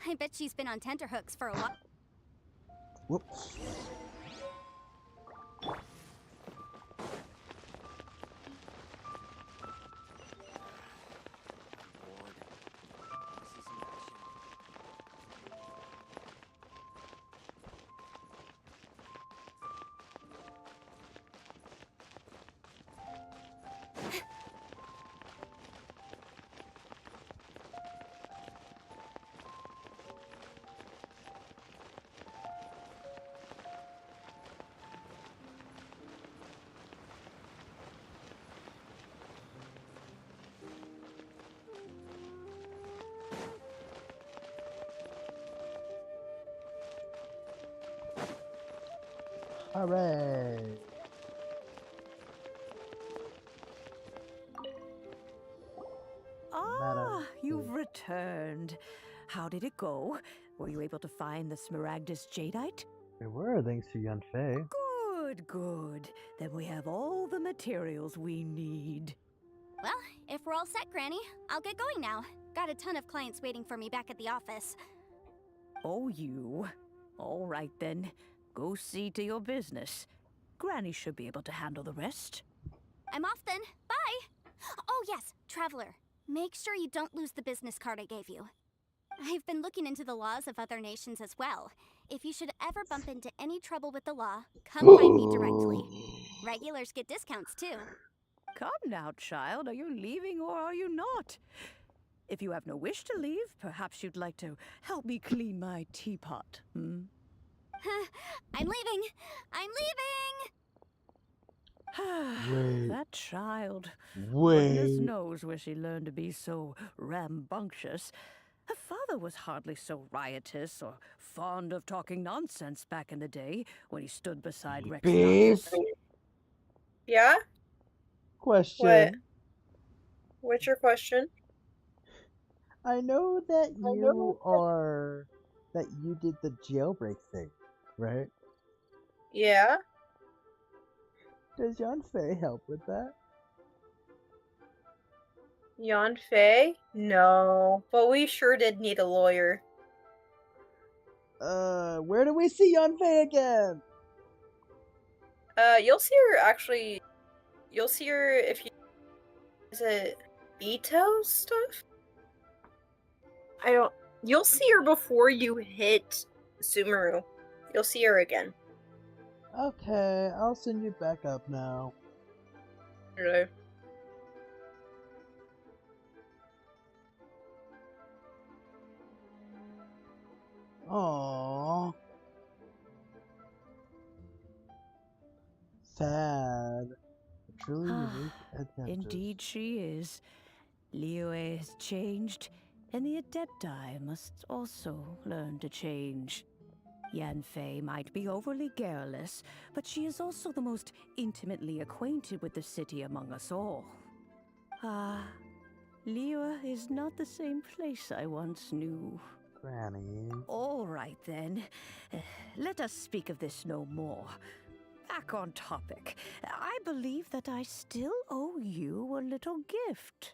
I bet she's been on tenterhooks for a while. Whoops. Hooray! Ah, you've returned. How did it go? Were you able to find the Smaragdus Jadeite? They were, thanks to Yunfei. Good, good. Then we have all the materials we need. Well, if we're all set, Granny, I'll get going now. Got a ton of clients waiting for me back at the office. Oh, you. All right then. Go see to your business. Granny should be able to handle the rest. I'm off then. Bye! Oh yes, Traveler. Make sure you don't lose the business card I gave you. I've been looking into the laws of other nations as well. If you should ever bump into any trouble with the law, come find me directly. Regulars get discounts too. Come now, child. Are you leaving or are you not? If you have no wish to leave, perhaps you'd like to help me clean my teapot, hmm? I'm leaving! I'm leaving! Wait. That child. Wait. Goodness knows where she learned to be so rambunctious. Her father was hardly so riotous or fond of talking nonsense back in the day when he stood beside Rex Beef. Lapis. Yeah? Question. What's your question? I know that you did the jailbreak thing, right? Yeah? Does Yanfei help with that? Yanfei? No. But we sure did need a lawyer. Where do we see Yanfei again? You'll see her actually. You'll see her if you. Is it Ito stuff? I don't. You'll see her before you hit Sumeru. You'll see her again. Okay, I'll send you back up now. Really? Aww. Sad. A truly unique adeptus. Indeed she is. Liyue has changed, and the Adepti must also learn to change. Yanfei might be overly garrulous, but she is also the most intimately acquainted with the city among us all. Liyue is not the same place I once knew. Granny. All right then. Let us speak of this no more. Back on topic. I believe that I still owe you a little gift.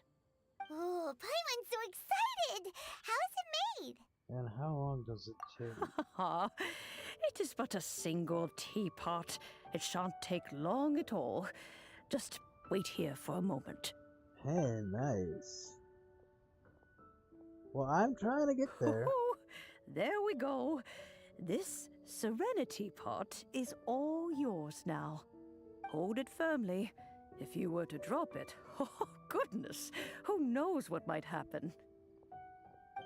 Oh, Paimon's so excited! How is it made? And how long does it take? It is but a single teapot. It shan't take long at all. Just wait here for a moment. Hey, nice. Well, I'm trying to get there. There we go. This Serenity pot is all yours now. Hold it firmly. If you were to drop it, oh goodness, who knows what might happen.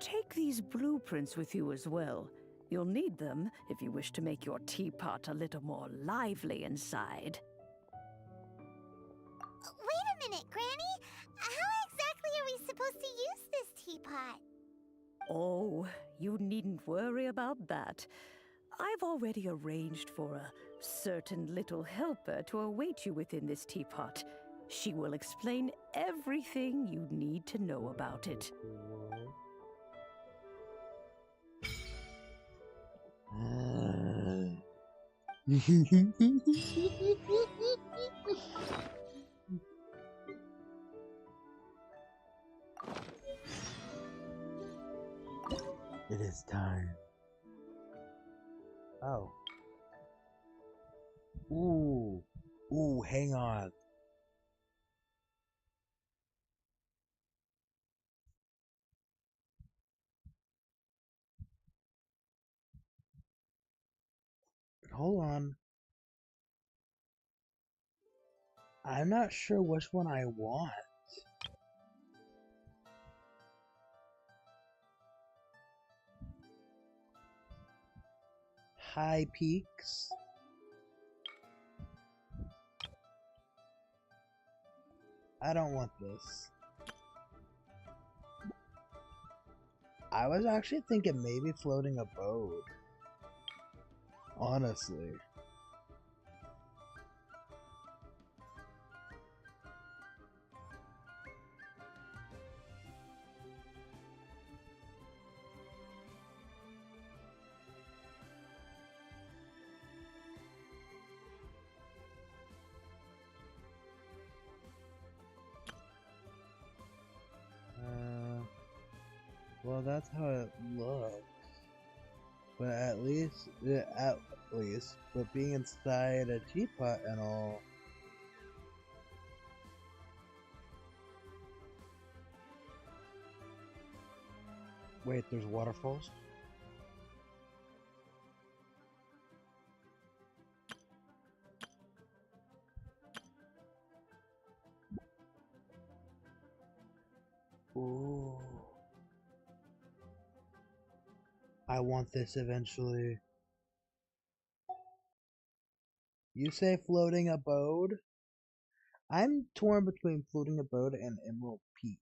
Take these blueprints with you as well. You'll need them if you wish to make your teapot a little more lively inside. Wait a minute, Granny! How exactly are we supposed to use this teapot? Oh, you needn't worry about that. I've already arranged for a certain little helper to await you within this teapot. She will explain everything you need to know about it. It is time. Oh. Ooh. Ooh, hang on. Hold on. I'm not sure which one I want. High peaks. I don't want this. I was actually thinking maybe floating a boat. Honestly. Well, that's how it looks. But but being inside a teapot and all. Wait, there's waterfalls? Ooh. I want this eventually. You say floating abode? I'm torn between floating abode and Emerald Peak.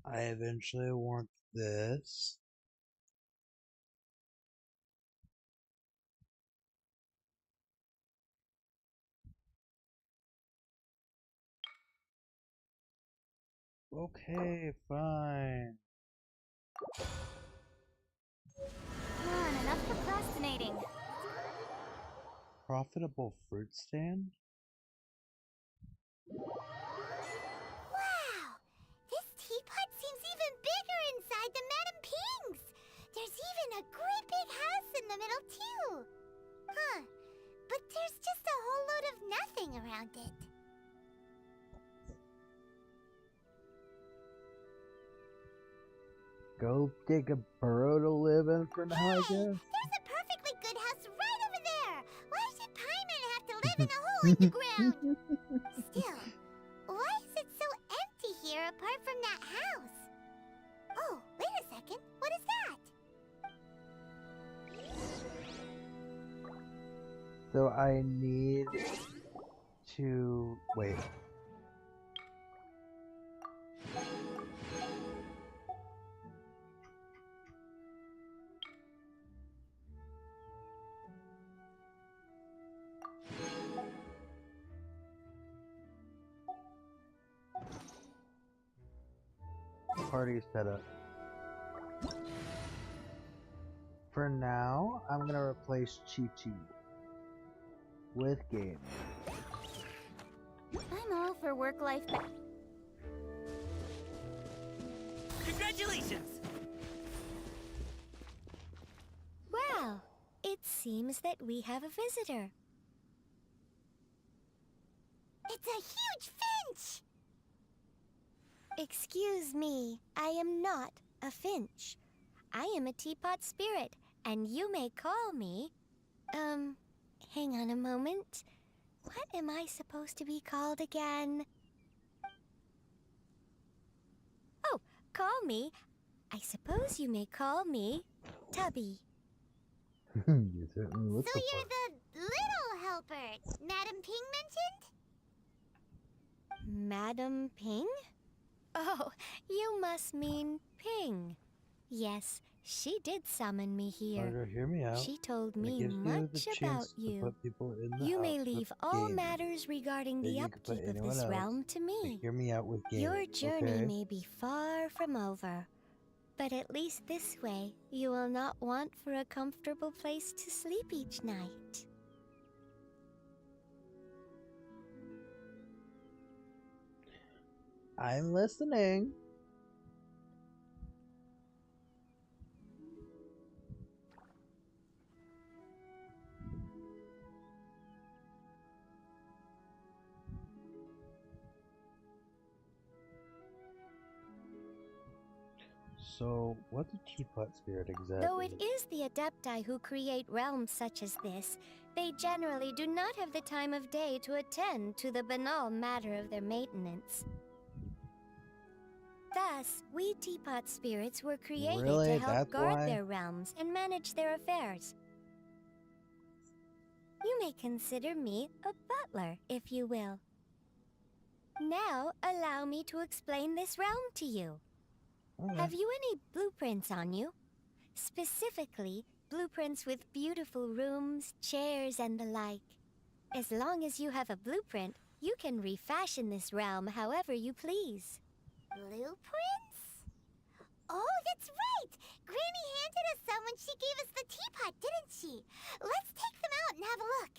I eventually want this. Okay, fine. Come on, enough procrastinating. Profitable fruit stand? Wow! This teapot seems even bigger inside than Madame Ping's! There's even a great big house in the middle, too! Huh. But there's just a whole load of nothing around it. Go dig a burrow to live in for now, I guess? There's a perfectly good house right over there! Why should Paimon have to live in a hole in the ground? Still, why is it so empty here apart from that house? Oh, wait a second. What is that? So I need to wait. Party setup. For now, I'm gonna replace Chi-Chi with game. I'm all for work-life Congratulations! Well, it seems that we have a visitor. It's a huge finch! Excuse me, I am not a finch. I am a teapot spirit, and you may call me... hang on a moment. What am I supposed to be called again? Oh, call me. I suppose you may call me Tubby. You certainly look So the you're part. the little helper Madame Ping mentioned? Madam Ping? Oh, you must mean Ping. Yes, she did summon me here. Carter, hear me out. She told It me gives you the much about chance to you. put people in the You may house leave with all gaming. matters regarding Then the you can put upkeep of anyone this else realm to me. hear me out with gaming. Your journey okay? may be far from over, but at least this way you will not want for a comfortable place to sleep each night. I'm listening. So, what's a teapot spirit exactly? Though it is the Adepti who create realms such as this, they generally do not have the time of day to attend to the banal matter of their maintenance. Thus, we teapot spirits were created Really? to help That's guard why? their realms and manage their affairs. You may consider me a butler, if you will. Now, allow me to explain this realm to you. Okay. Have you any blueprints on you? Specifically, blueprints with beautiful rooms, chairs, and the like. As long as you have a blueprint, you can refashion this realm however you please. Blueprints? Oh, that's right! Granny handed us some when she gave us the teapot, didn't she? Let's take them out and have a look.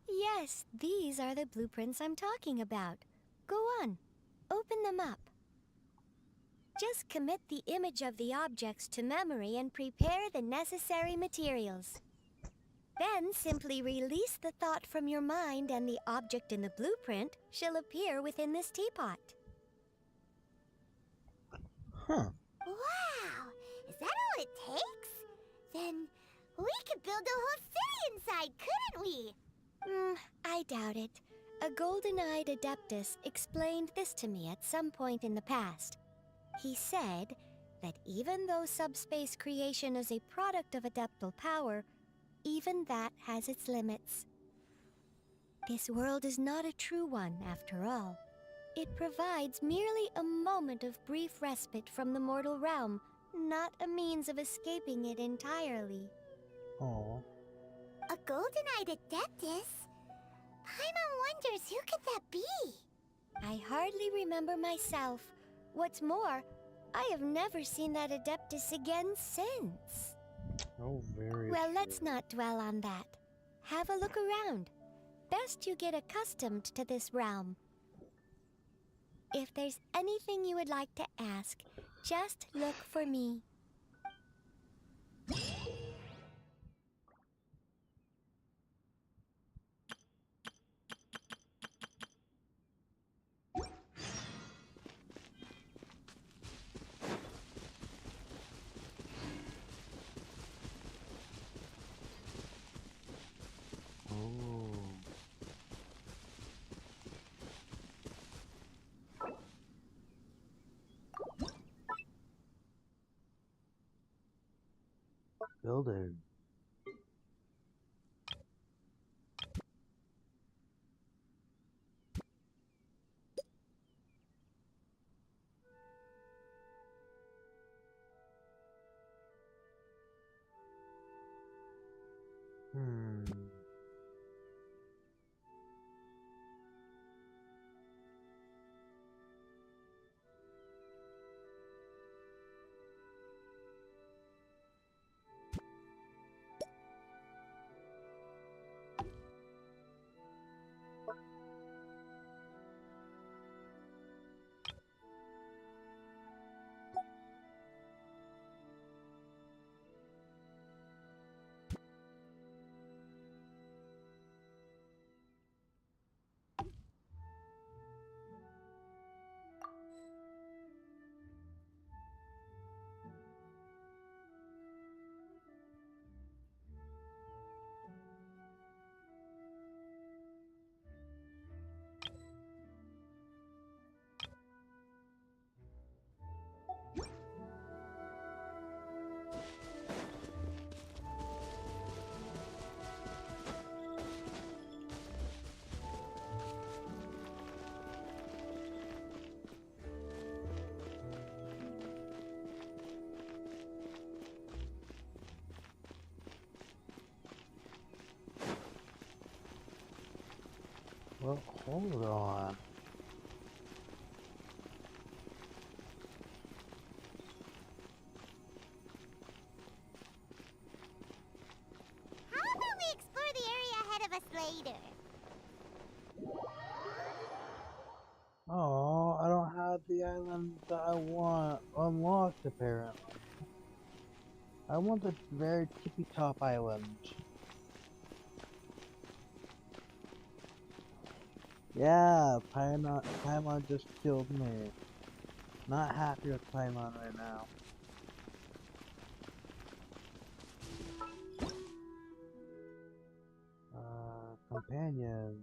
Yes, these are the blueprints I'm talking about. Go on, open them up. Just commit the image of the objects to memory and prepare the necessary materials. Then simply release the thought from your mind and the object in the blueprint shall appear within this teapot. Huh. Wow! Is that all it takes? Then we could build a whole city inside, couldn't we? I doubt it. A golden-eyed adeptus explained this to me at some point in the past. He said that even though subspace creation is a product of adeptal power, even that has its limits. This world is not a true one, after all. It provides merely a moment of brief respite from the mortal realm, not a means of escaping it entirely. Oh. A golden-eyed adeptus? Paimon wonders who could that be? I hardly remember myself. What's more, I have never seen that adeptus again since. Oh, very Well, true. let's not dwell on that. Have a look around. Best you get accustomed to this realm. If there's anything you would like to ask, just look for me. Building. Well, hold on. How about we explore the area ahead of us later? Oh, I don't have the island that I want unlocked, apparently. I want the very tippy top island. Yeah, Paimon just killed me. Not happy with Paimon right now. Companion.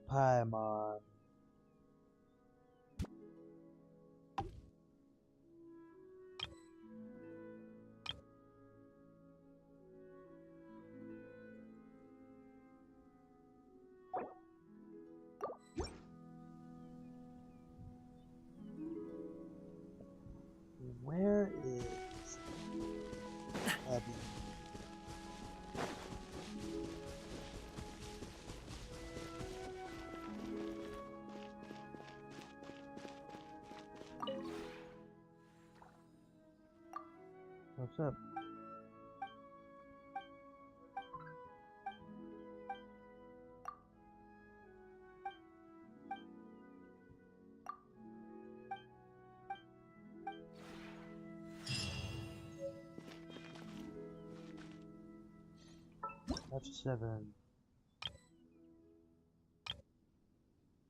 Paimon. Where is Abby? F7.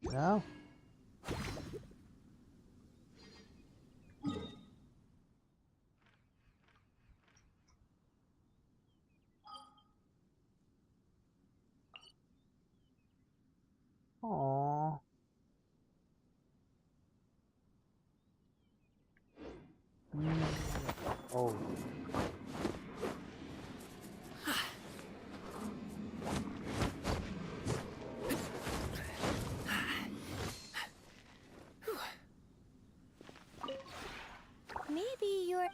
No? Aww. Oh. Maybe you're...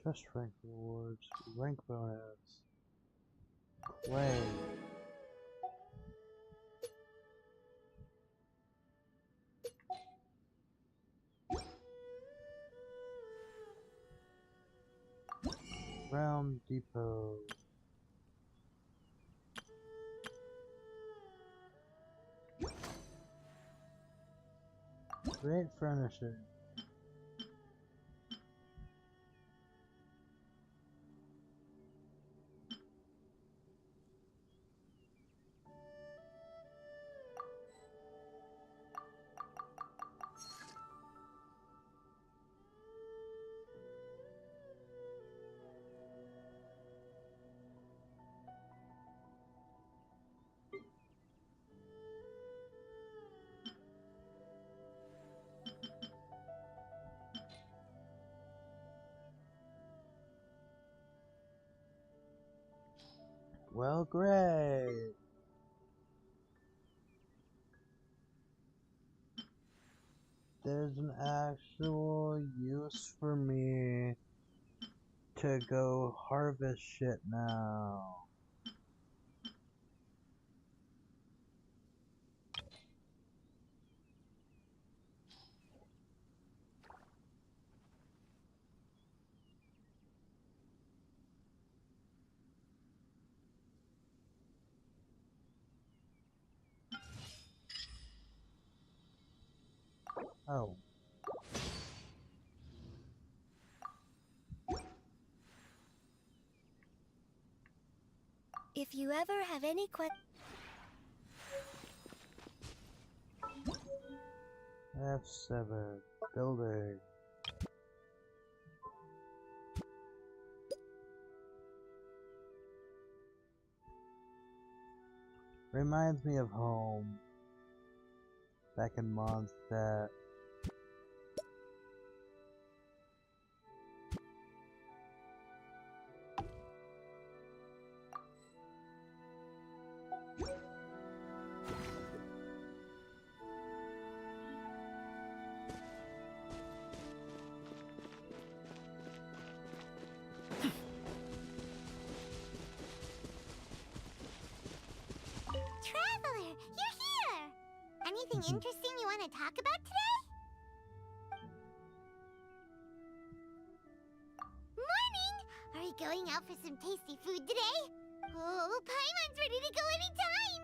Trust rank rewards, rank bonus, play. Realm Depot. Great furniture. Well, great. There's an actual use for me to go harvest shit now. Oh. If you ever have any questions... F7. Building. Reminds me of home. Back in Mondstadt. Traveler, you're here! Anything interesting you want to talk about today? Morning! Are we going out for some tasty food today? Oh, Paimon's ready to go anytime!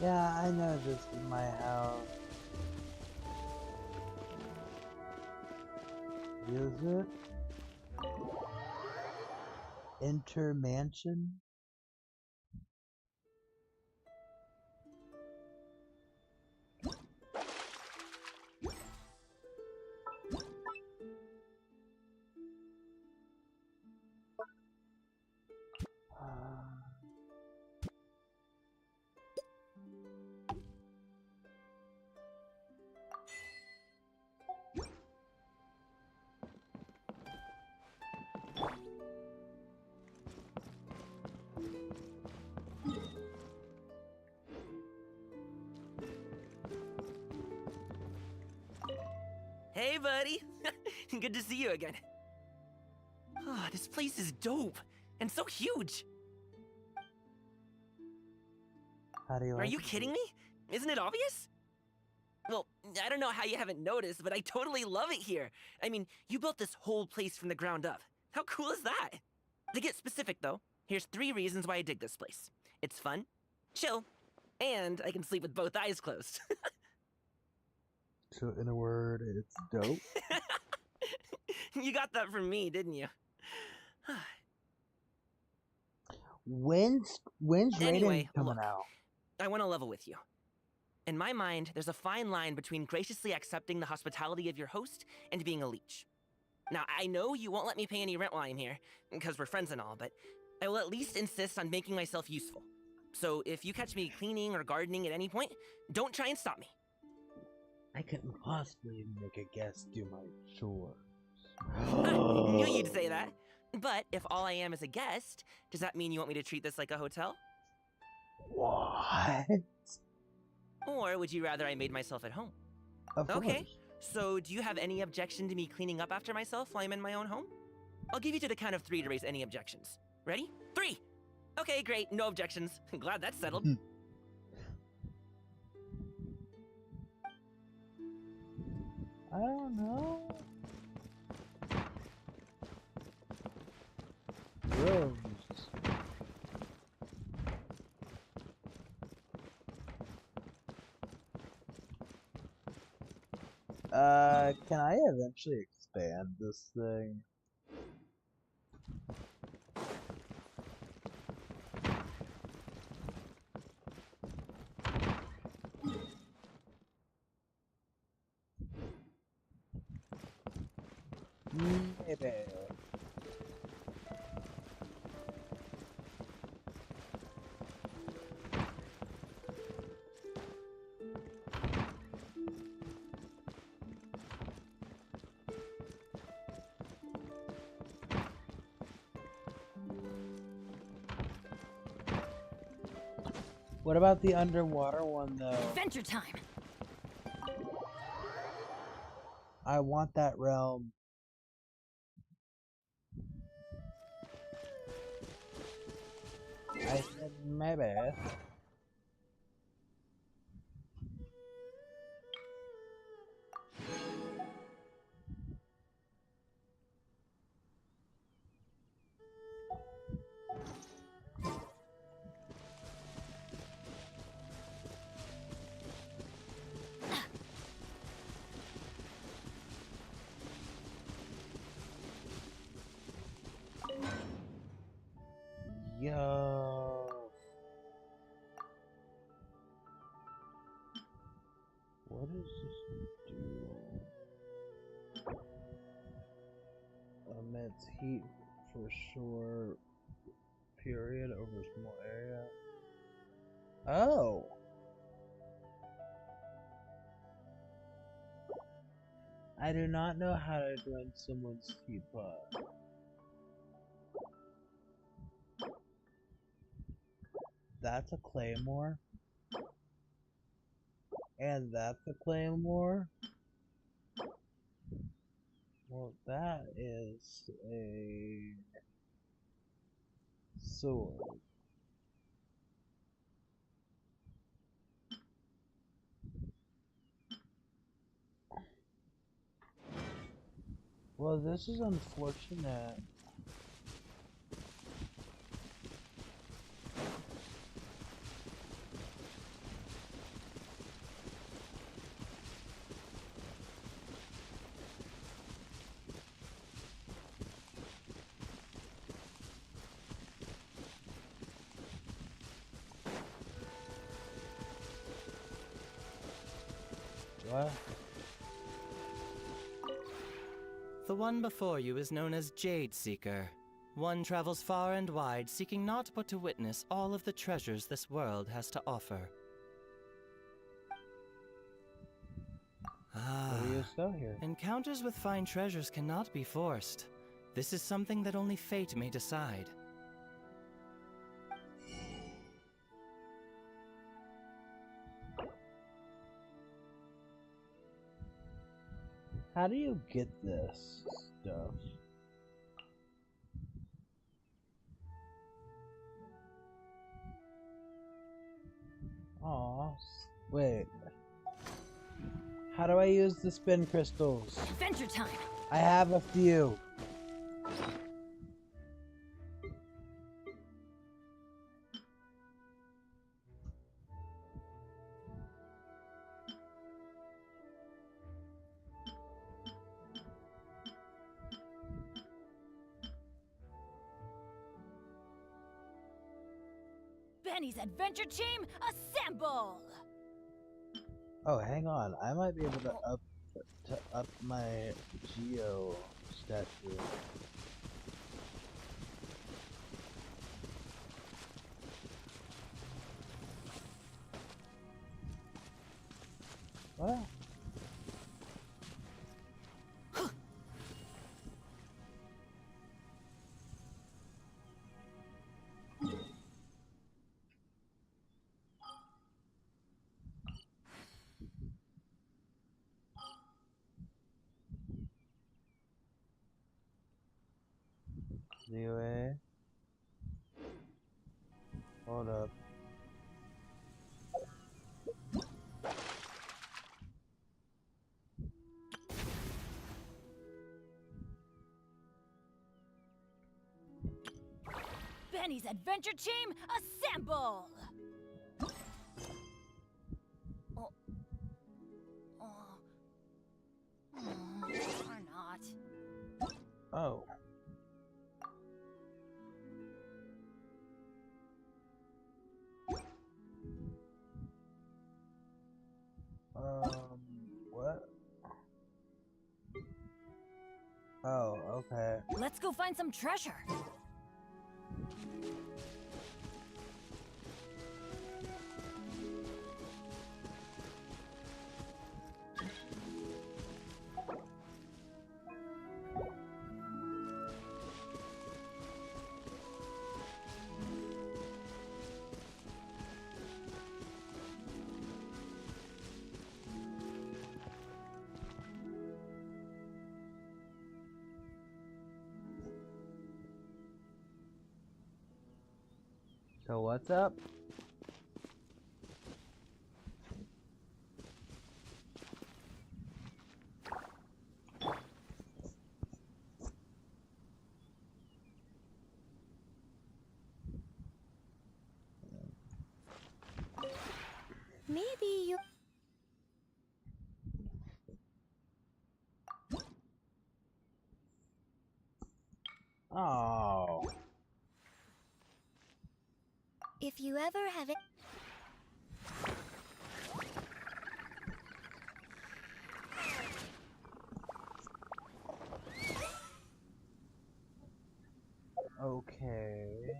Yeah, I know this is my house. Is it? Enter mansion? Hey, buddy. Good to see you again. Oh, this place is dope and so huge. How do you Are like you it? kidding me? Isn't it obvious? Well, I don't know how you haven't noticed, but I totally love it here. I mean, you built this whole place from the ground up. How cool is that? To get specific, though, here's 3 reasons why I dig this place. It's fun, chill, and I can sleep with both eyes closed. So in a word, it's dope. You got that from me, didn't you? When's Anyway, Raiden coming look, out? I want to level with you. In my mind, there's a fine line between graciously accepting the hospitality of your host and being a leech. Now, I know you won't let me pay any rent while I'm here, because we're friends and all, but I will at least insist on making myself useful. So if you catch me cleaning or gardening at any point, don't try and stop me. I couldn't possibly make a guest do my chores. Knew you'd say that. But if all I am is a guest, does that mean you want me to treat this like a hotel? What? Or would you rather I made myself at home? Of okay, course. so do you have any objection to me cleaning up after myself while I'm in my own home? I'll give you to the count of 3 to raise any objections. Ready? 3! Okay, great, no objections. Glad that's settled. I don't know. Rose. Can I eventually expand this thing? Maybe. What about the underwater one, though? Adventure time! I want that realm. I said maybe. Yo. What does this do? Emits heat for short period over a small area. Oh. I do not know how to join someone's teapot. That's a claymore. And that's a claymore. Well, that is a sword. Well, this is unfortunate. What? The one before you is known as Jade Seeker. One travels far and wide, seeking naught but to witness all of the treasures this world has to offer. What do you still here? Encounters with fine treasures cannot be forced. This is something that only fate may decide. How do you get this stuff? Aw, wait. How do I use the spin crystals? Adventure time! I have a few. Benny's adventure team, assemble! Oh, hang on. I might be able to up my geo statue. What? Anyway, hold up. Benny's adventure team, assemble! Or not. Oh. What? Oh, okay. Let's go find some treasure. So what's up? Maybe you... Oh. If you ever have it... Okay.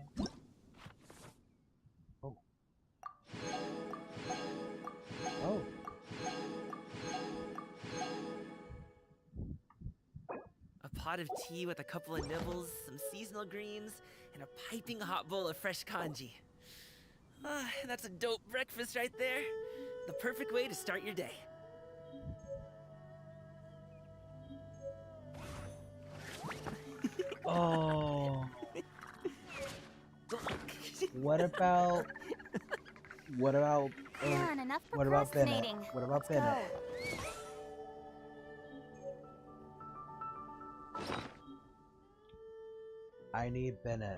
Oh. Oh. A pot of tea with a couple of nibbles, some seasonal greens, and a piping hot bowl of fresh kanji. Ah, that's a dope breakfast right there. The perfect way to start your day. Oh. What about Come on, enough what about Bennett? procrastinating. What about Let's Bennett? go. I need Bennett.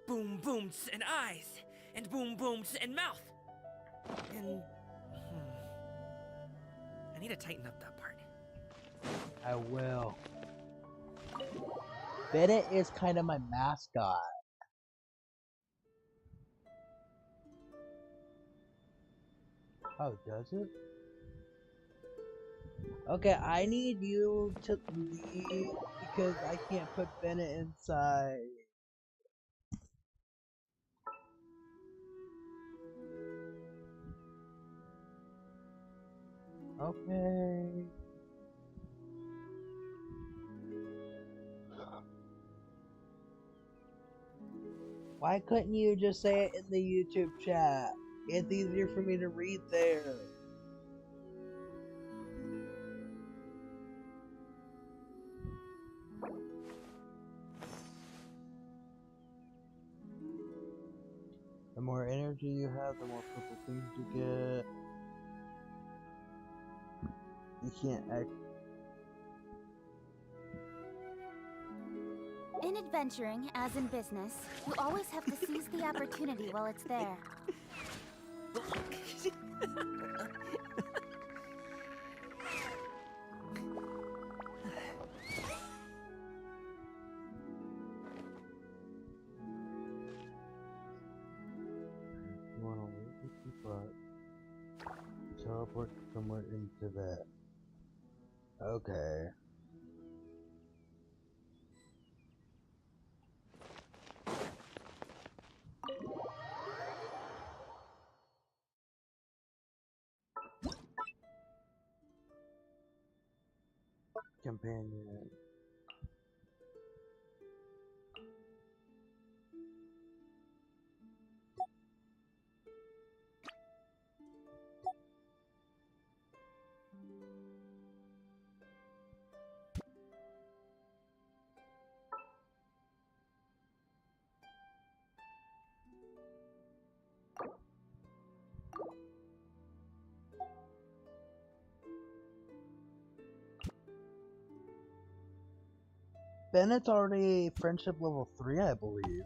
Boom booms and eyes, and boom booms and mouth. And I need to tighten up that part. I will. Bennett is kind of my mascot. Oh, does it? Okay, I need you to leave because I can't put Bennett inside. Okay. Why couldn't you just say it in the YouTube chat? It's easier for me to read there. The more energy you have, the more purple things you get. You can't act. In adventuring, as in business, you always have to seize the opportunity while it's there. But teleport somewhere into that. Okay. Companion. Bennett's already friendship level 3, I believe.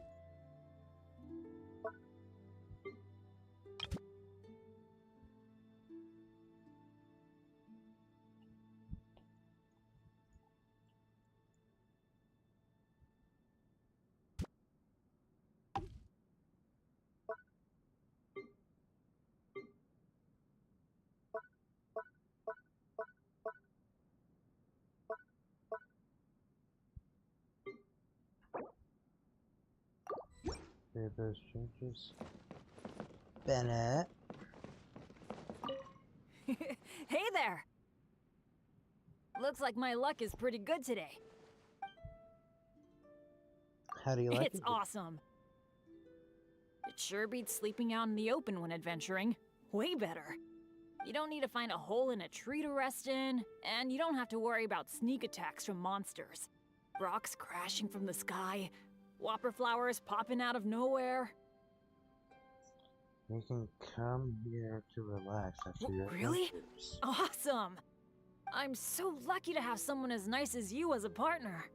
Save those changes. Bennett. Hey there! Looks like my luck is pretty good today. How do you like It's it? awesome. It sure beats sleeping out in the open when adventuring. Way better. You don't need to find a hole in a tree to rest in, and you don't have to worry about sneak attacks from monsters. Rocks crashing from the sky, whopper flowers popping out of nowhere. You can come here to relax after your Really? adventures. Awesome! I'm so lucky to have someone as nice as you as a partner.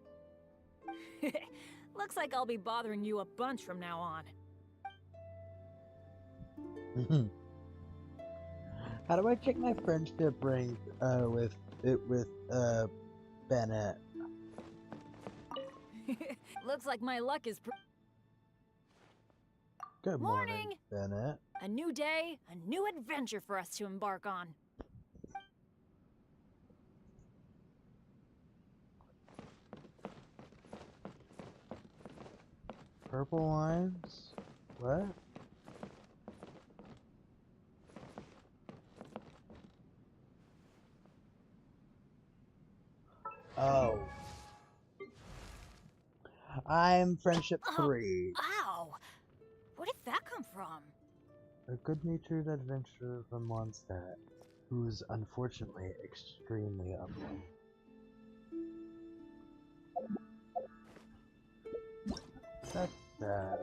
Looks like I'll be bothering you a bunch from now on. How do I check my friendship rank with Bennett? Looks like my luck is Good morning, Bennett. A new day, a new adventure for us to embark on. Purple lines? What? Oh. I'm friendship 3. Ow! Where did that come from? A good-natured adventurer from Mondstadt, who's unfortunately extremely ugly. That's sad.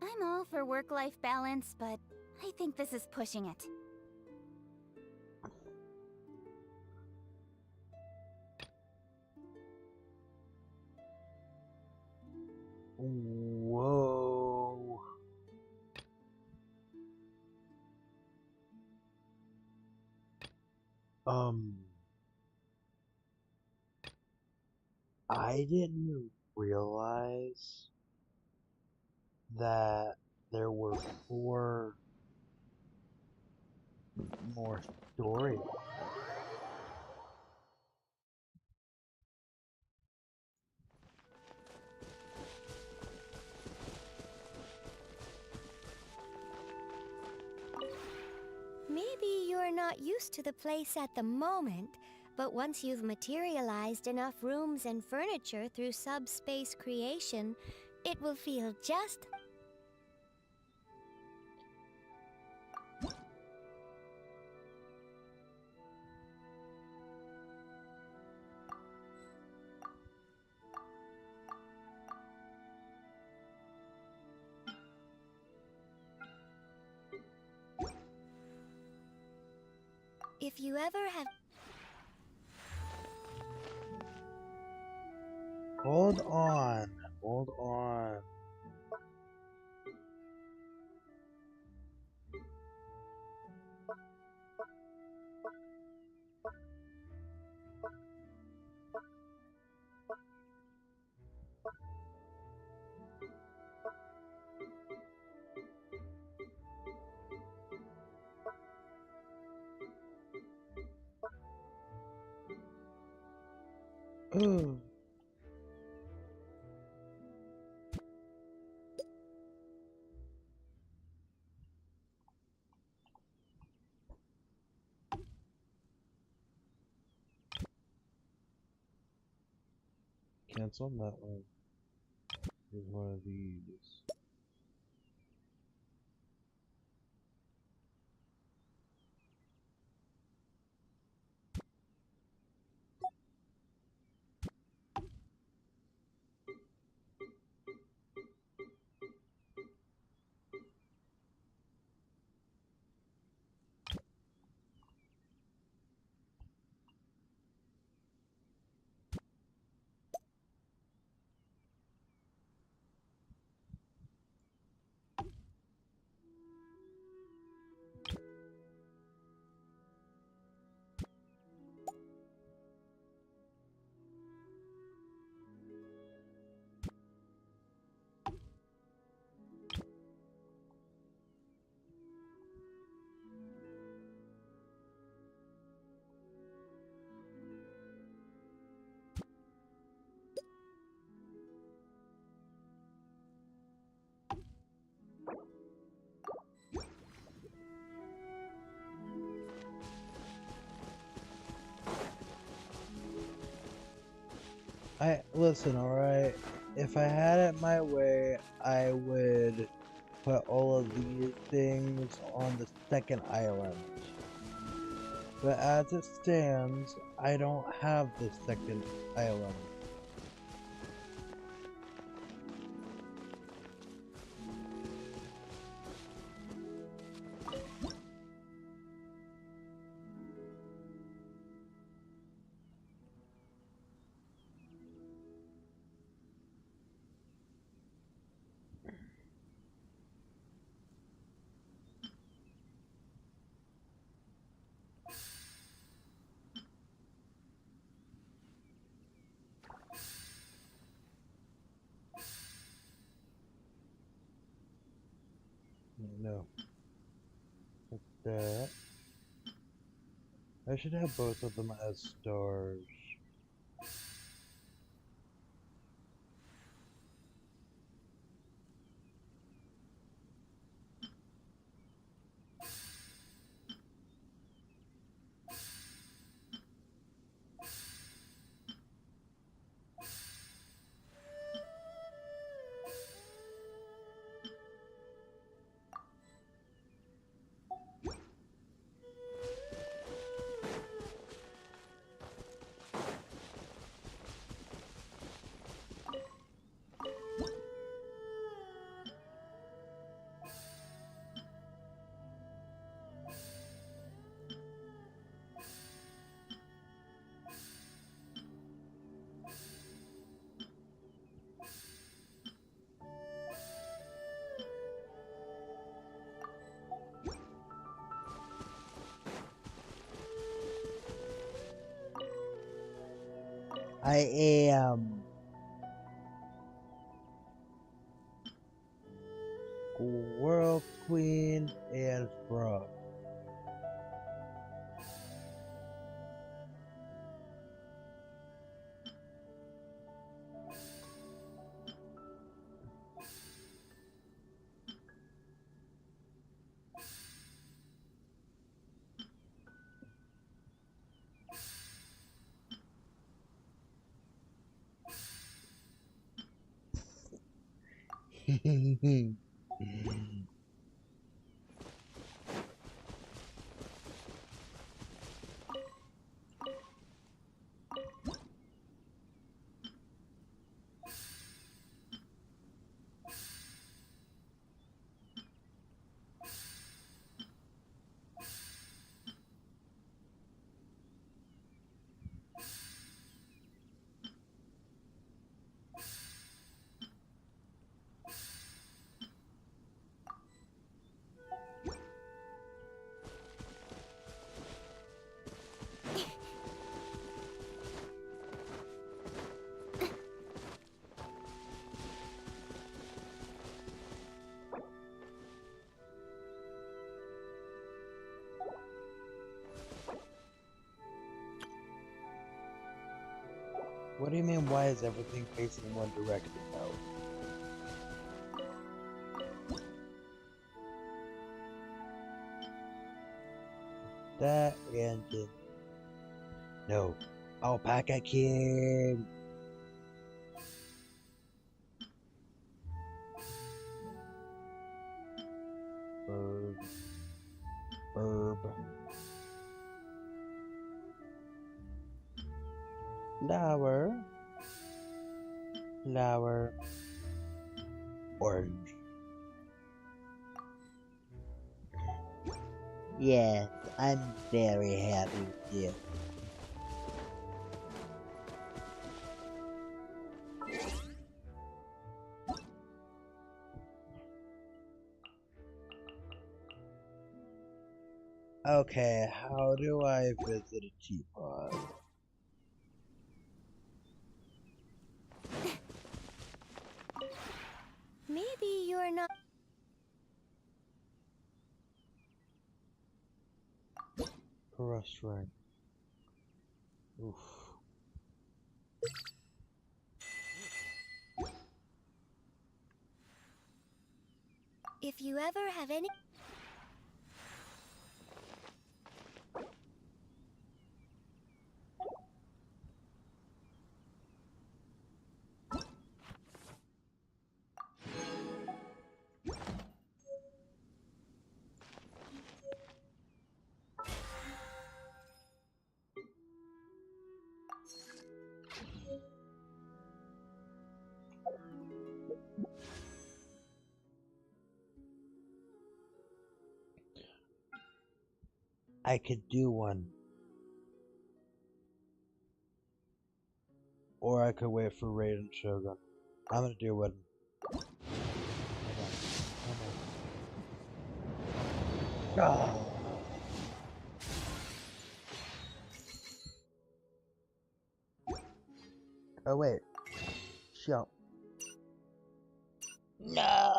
I'm all for work-life balance, but I think this is pushing it. Whoa. I didn't realize that there were 4 more stories. Maybe you're not used to the place at the moment, but once you've materialized enough rooms and furniture through subspace creation, it will feel just... If you ever have... Hold on. Hold on. Ooh. Cancel that one. Here's one of these. Listen, alright? If I had it my way, I would put all of these things on the second island. But as it stands, I don't have the second island. No. Like that. I should have both of them as stars. I am World Queen and Frog. What do you mean, why is everything facing one direction, though? That engine. No. Alpaca King! Burb. Burb. Flower. Flower. Orange. Yes, I'm very happy with you. Okay, how do I visit a teapot? Maybe you're not. Restaurant. Oof. If you ever have any. I could do one. Or I could wait for Raiden Shogun. I'm gonna do one. Oh. Oh wait. Shut. No.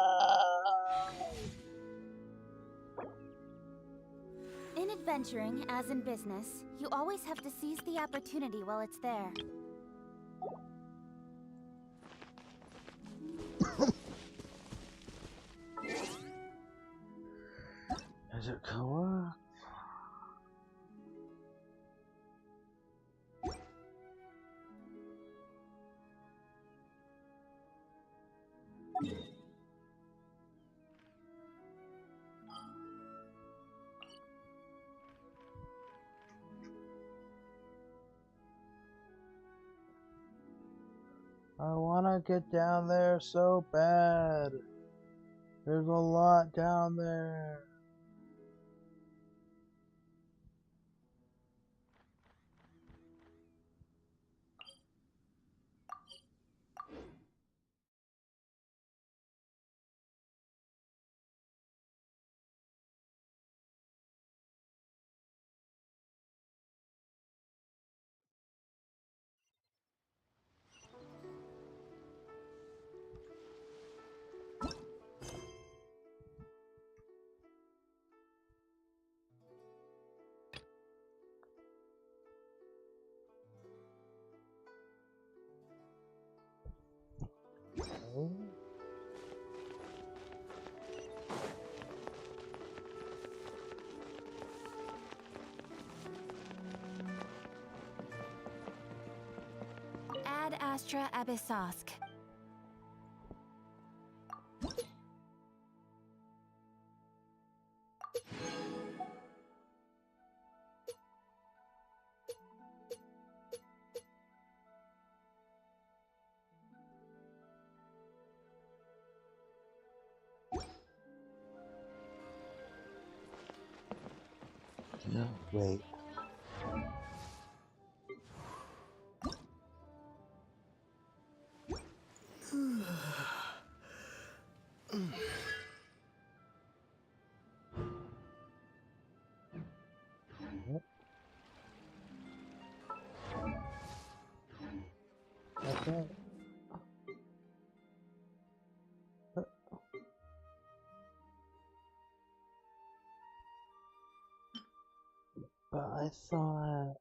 In adventuring, as in business, you always have to seize the opportunity while it's there. Is it co-op? I wanna get down there so bad. There's a lot down there. Ad Astra Abyssosk. No, wait. Okay. But I thought...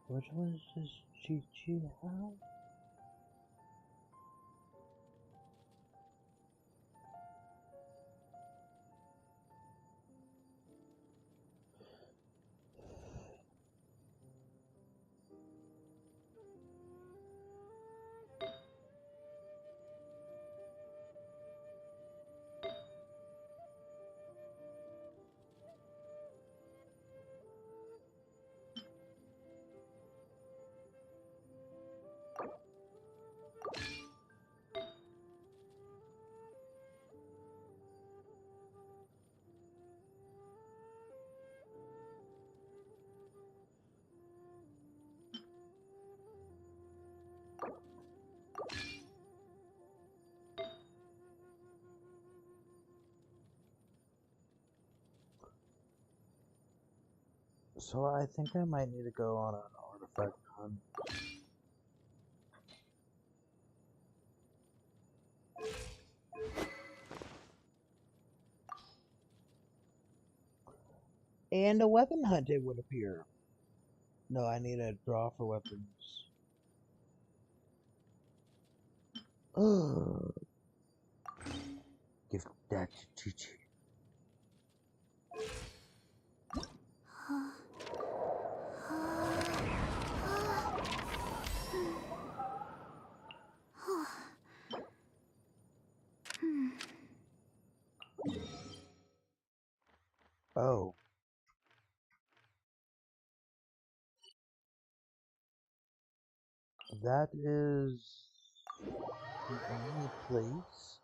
Which one does Chi-Chi have? So I think I might need to go on an artifact hunt. And a weapon hunt, it would appear. No, I need a draw for weapons. Give that to Chi-Chi. Oh. That is the only place.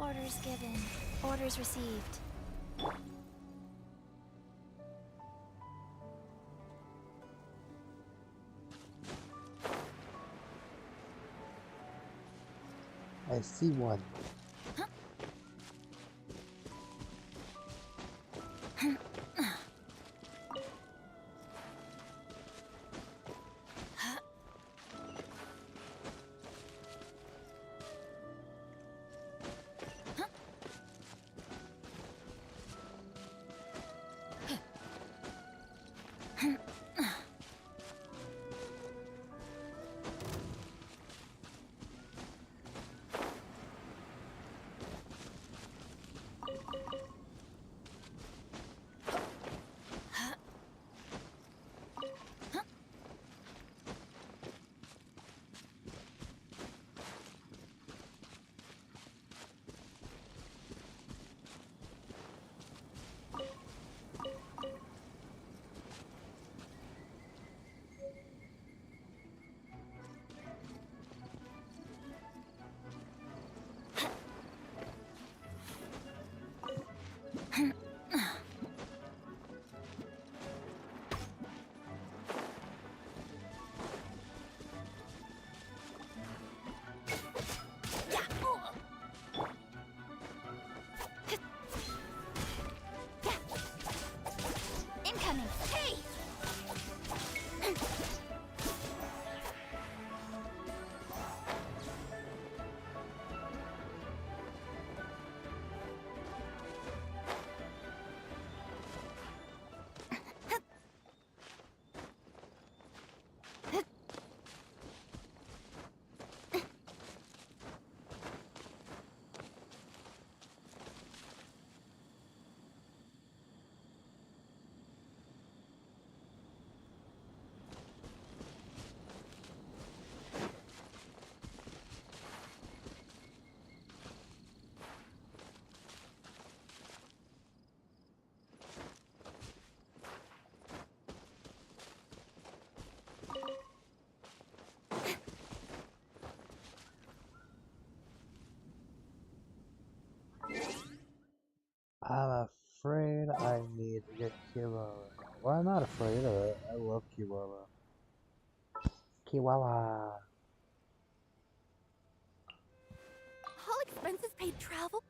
Orders given. Orders received. I see one. Incoming! Hey! afraid I need to get Kiwawa. Well, I'm not afraid of it. I love Kiwawa. Kiwawa. All expenses paid travel?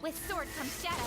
With sword comes shadow.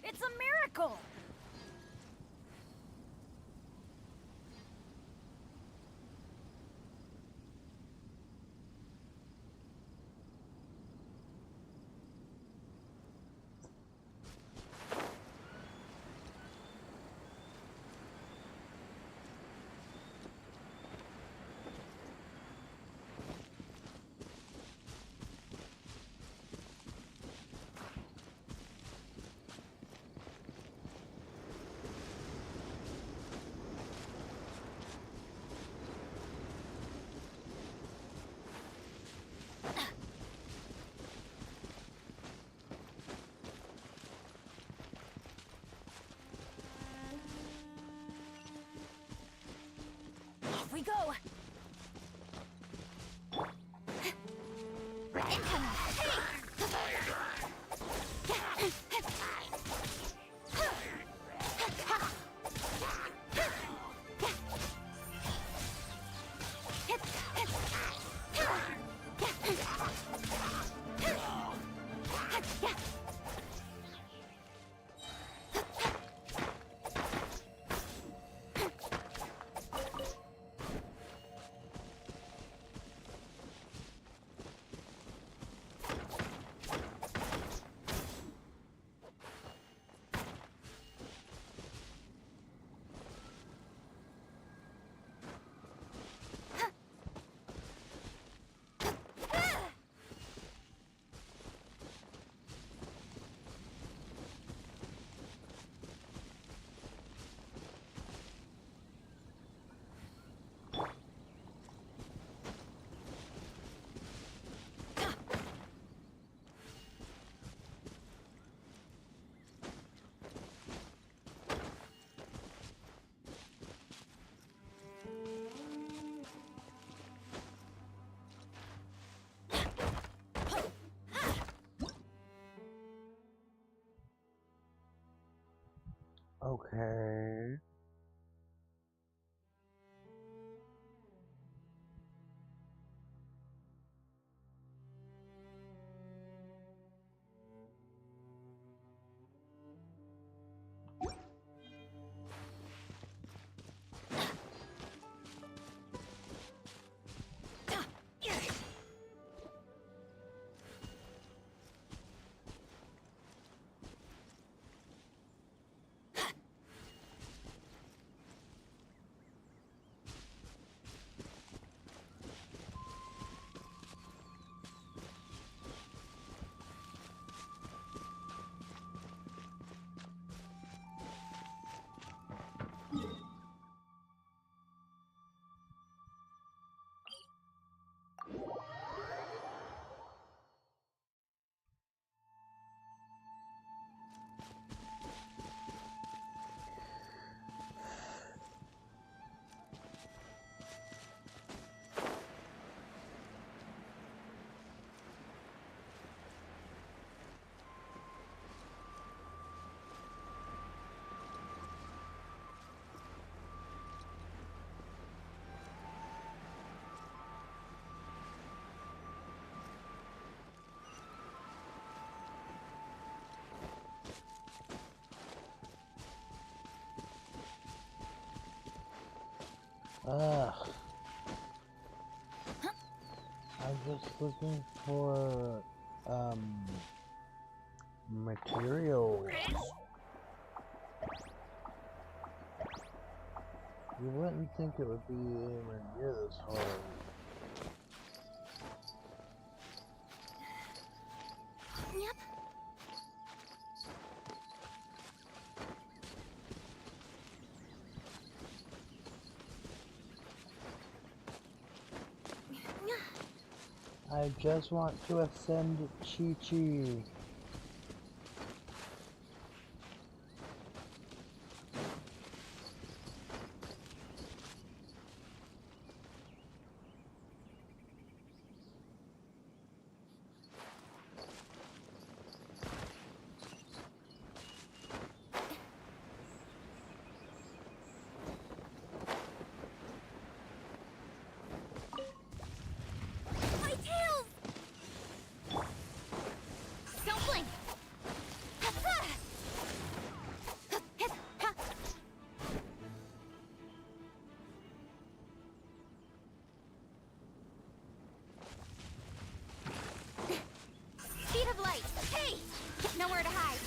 It's a miracle! Off we go! Incoming! Okay. Ugh. I'm just looking for, materials. You wouldn't think it would be anywhere near this hard. Yep. I just want to ascend Chi-Chi. My tails! Don't blink! Speed of light! Hey! Nowhere to hide!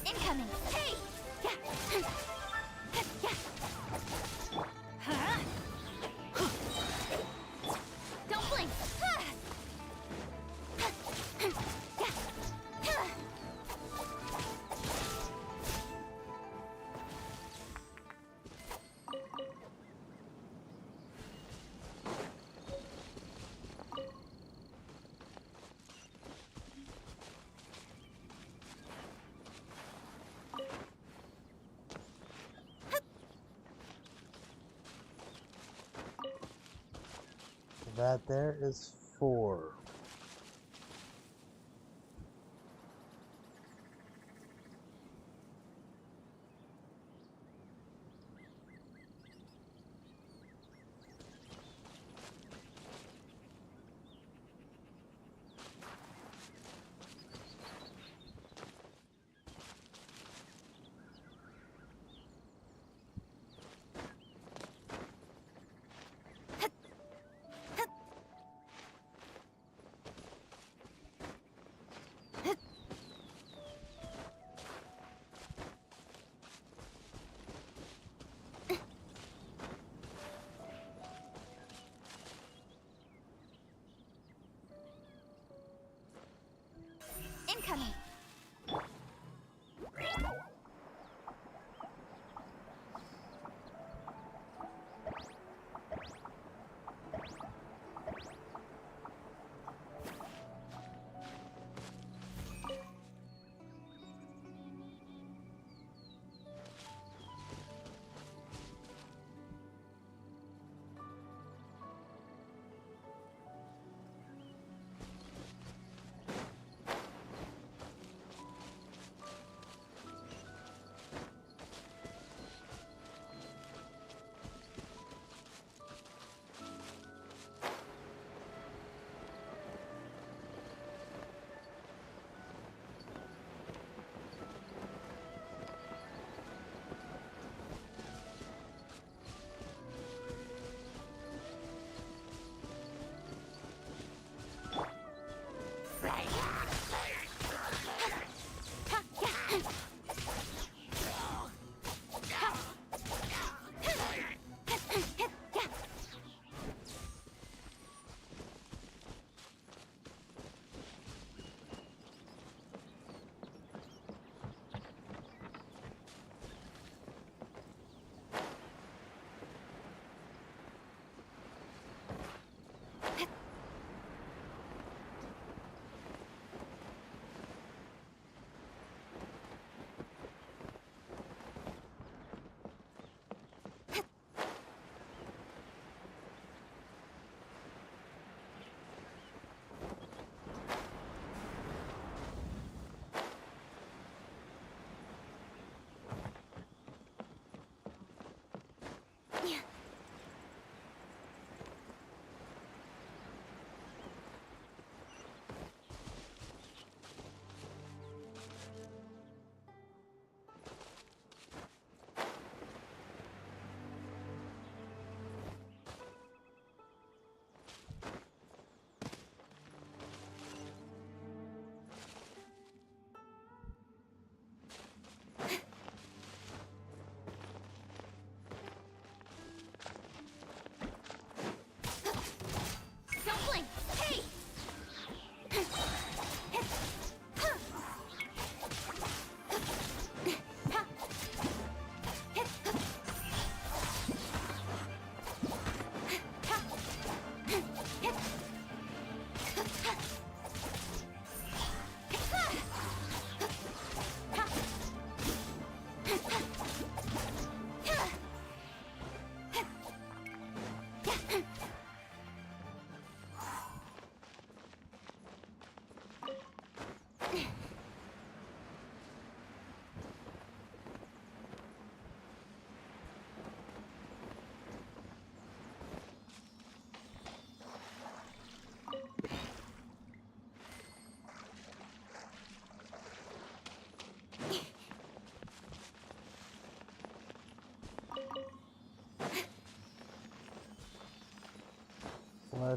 Incoming! Hey! Don't blink! That there is 4.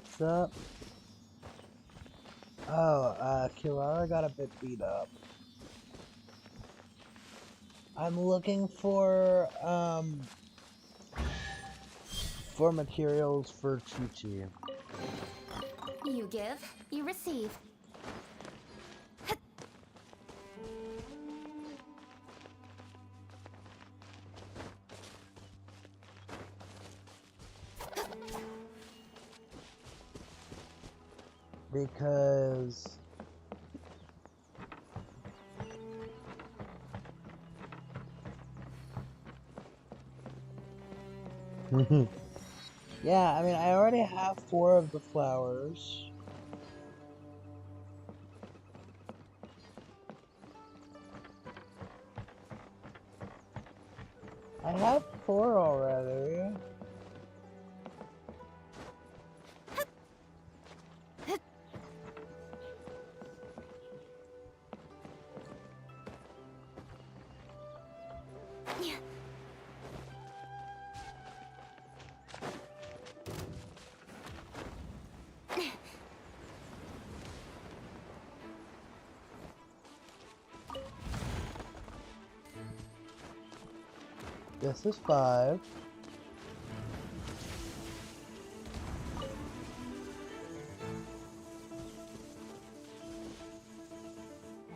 What's up? Oh, Kirara got a bit beat up. I'm looking for materials for Chi-Chi. You give, you receive. Because yeah, I mean, I already have 4 of the flowers. I have 4 already. This is 5.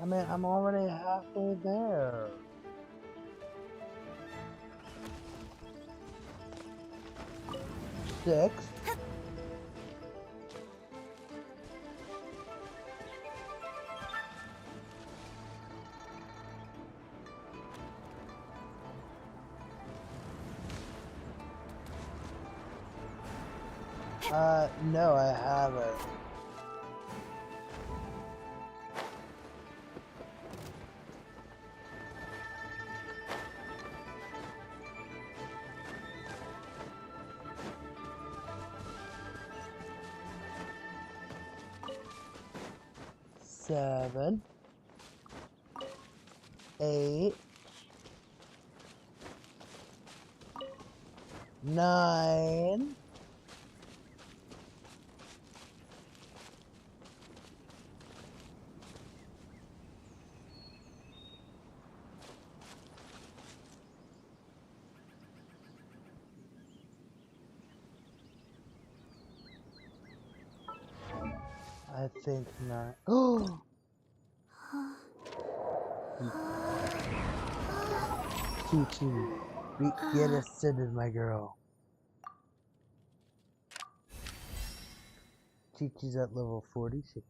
I mean, I'm already halfway there. Six. No, I haven't. Seven. 8. 9. I think 9. Oh! Chi-Chi, get ascended, my girl. Chi-Chi's at level 46.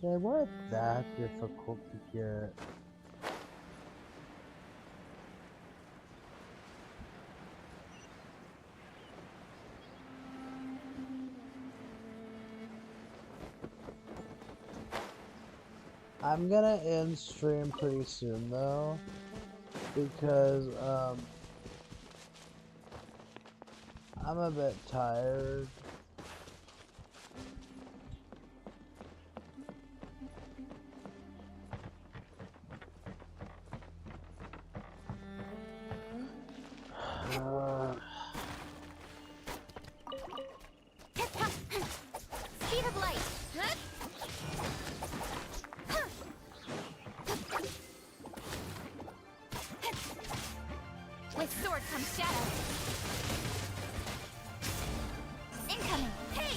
They weren't that difficult to get. I'm gonna end stream pretty soon though, because I'm a bit tired. Speed of light. With sword comes shadow. Incoming. Hey!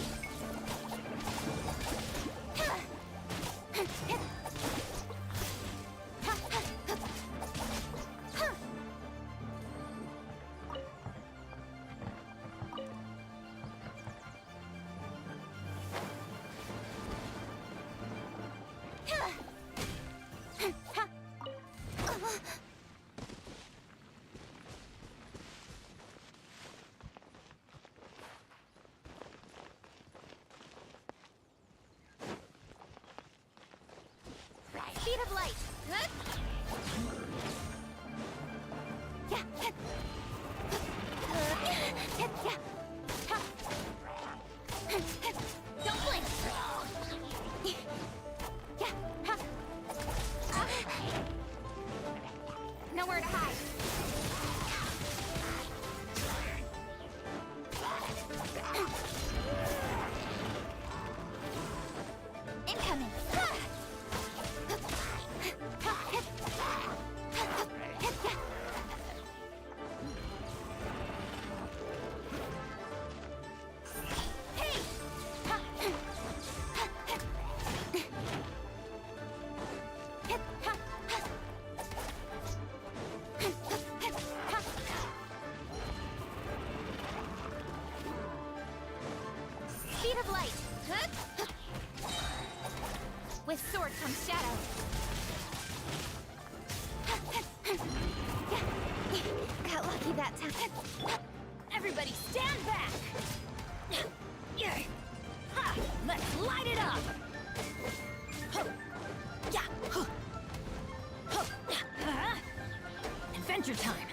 Speed of light. Don't blink. Nowhere to hide. Incoming. Speed of light. With sword comes shadow. Got lucky that time. Everybody stand back! Let's light it up! Adventure time!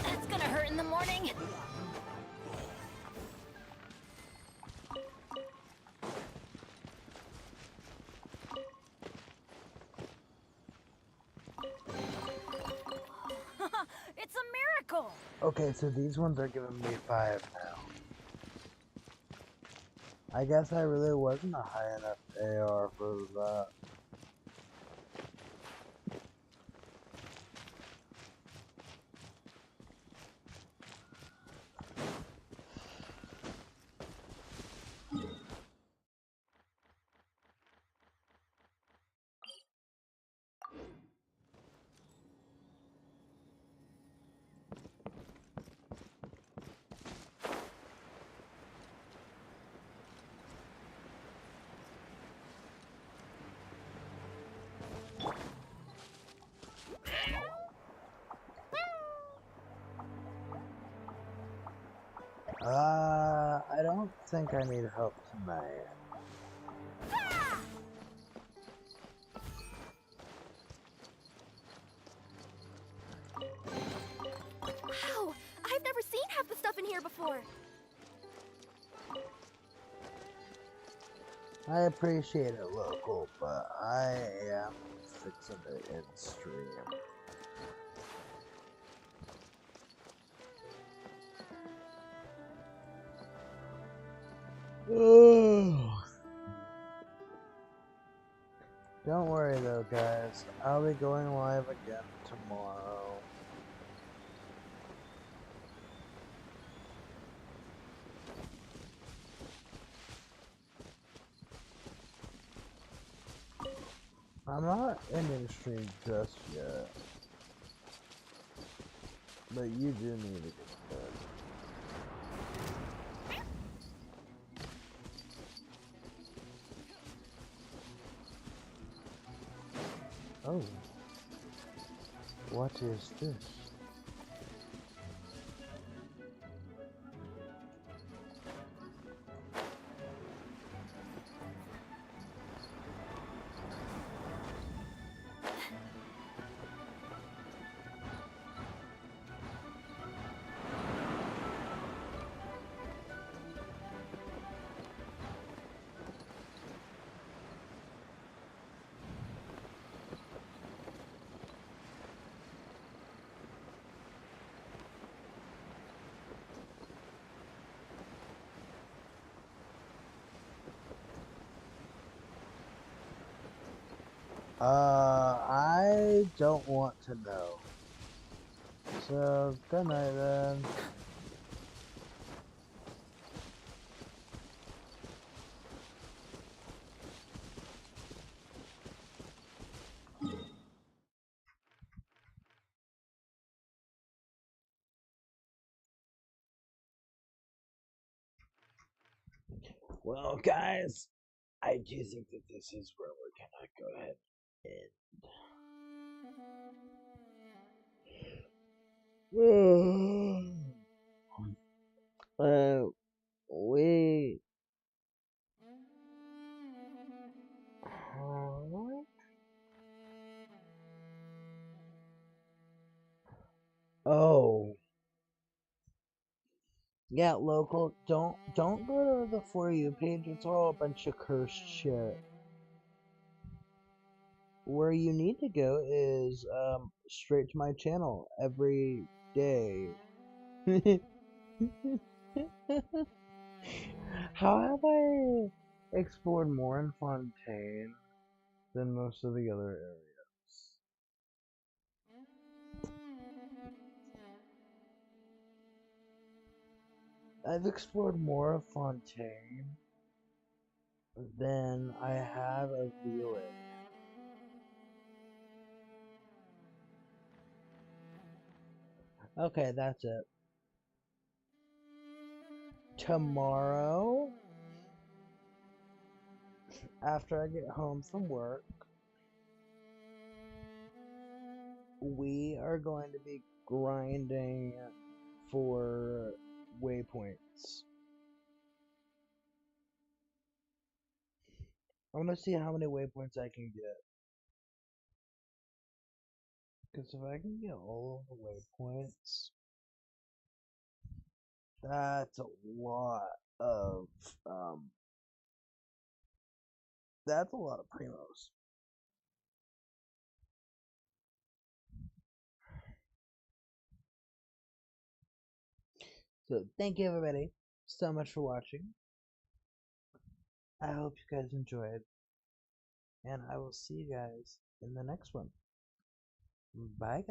That's gonna hurt in the morning! It's a miracle! Okay, so these ones are giving me 5 now. I guess I really wasn't a high enough AR for that. I don't think I need help tonight. Wow! I've never seen half the stuff in here before! I appreciate it, local, but I am fixing it in stream. Don't worry though, guys. I'll be going live again tomorrow. I'm not ending stream just yet. But you do need to get to bed. Oh. What is this? I don't want to know. So, good night then. Well, guys, I do think that this is where we're gonna go ahead and we oh yeah, local, don't go to the For You page. It's all a bunch of cursed shit. where you need to go is straight to my channel every day. How have I explored more in Fontaine than most of the other areas? I've explored more of Fontaine than I have of Village. Okay, that's it. Tomorrow, after I get home from work, we are going to be grinding for waypoints. I want to see how many waypoints I can get. Because if I can get all of the waypoints, that's a lot of that's a lot of primos. So thank you everybody so much for watching. I hope you guys enjoyed, and I will see you guys in the next one. Bye guys.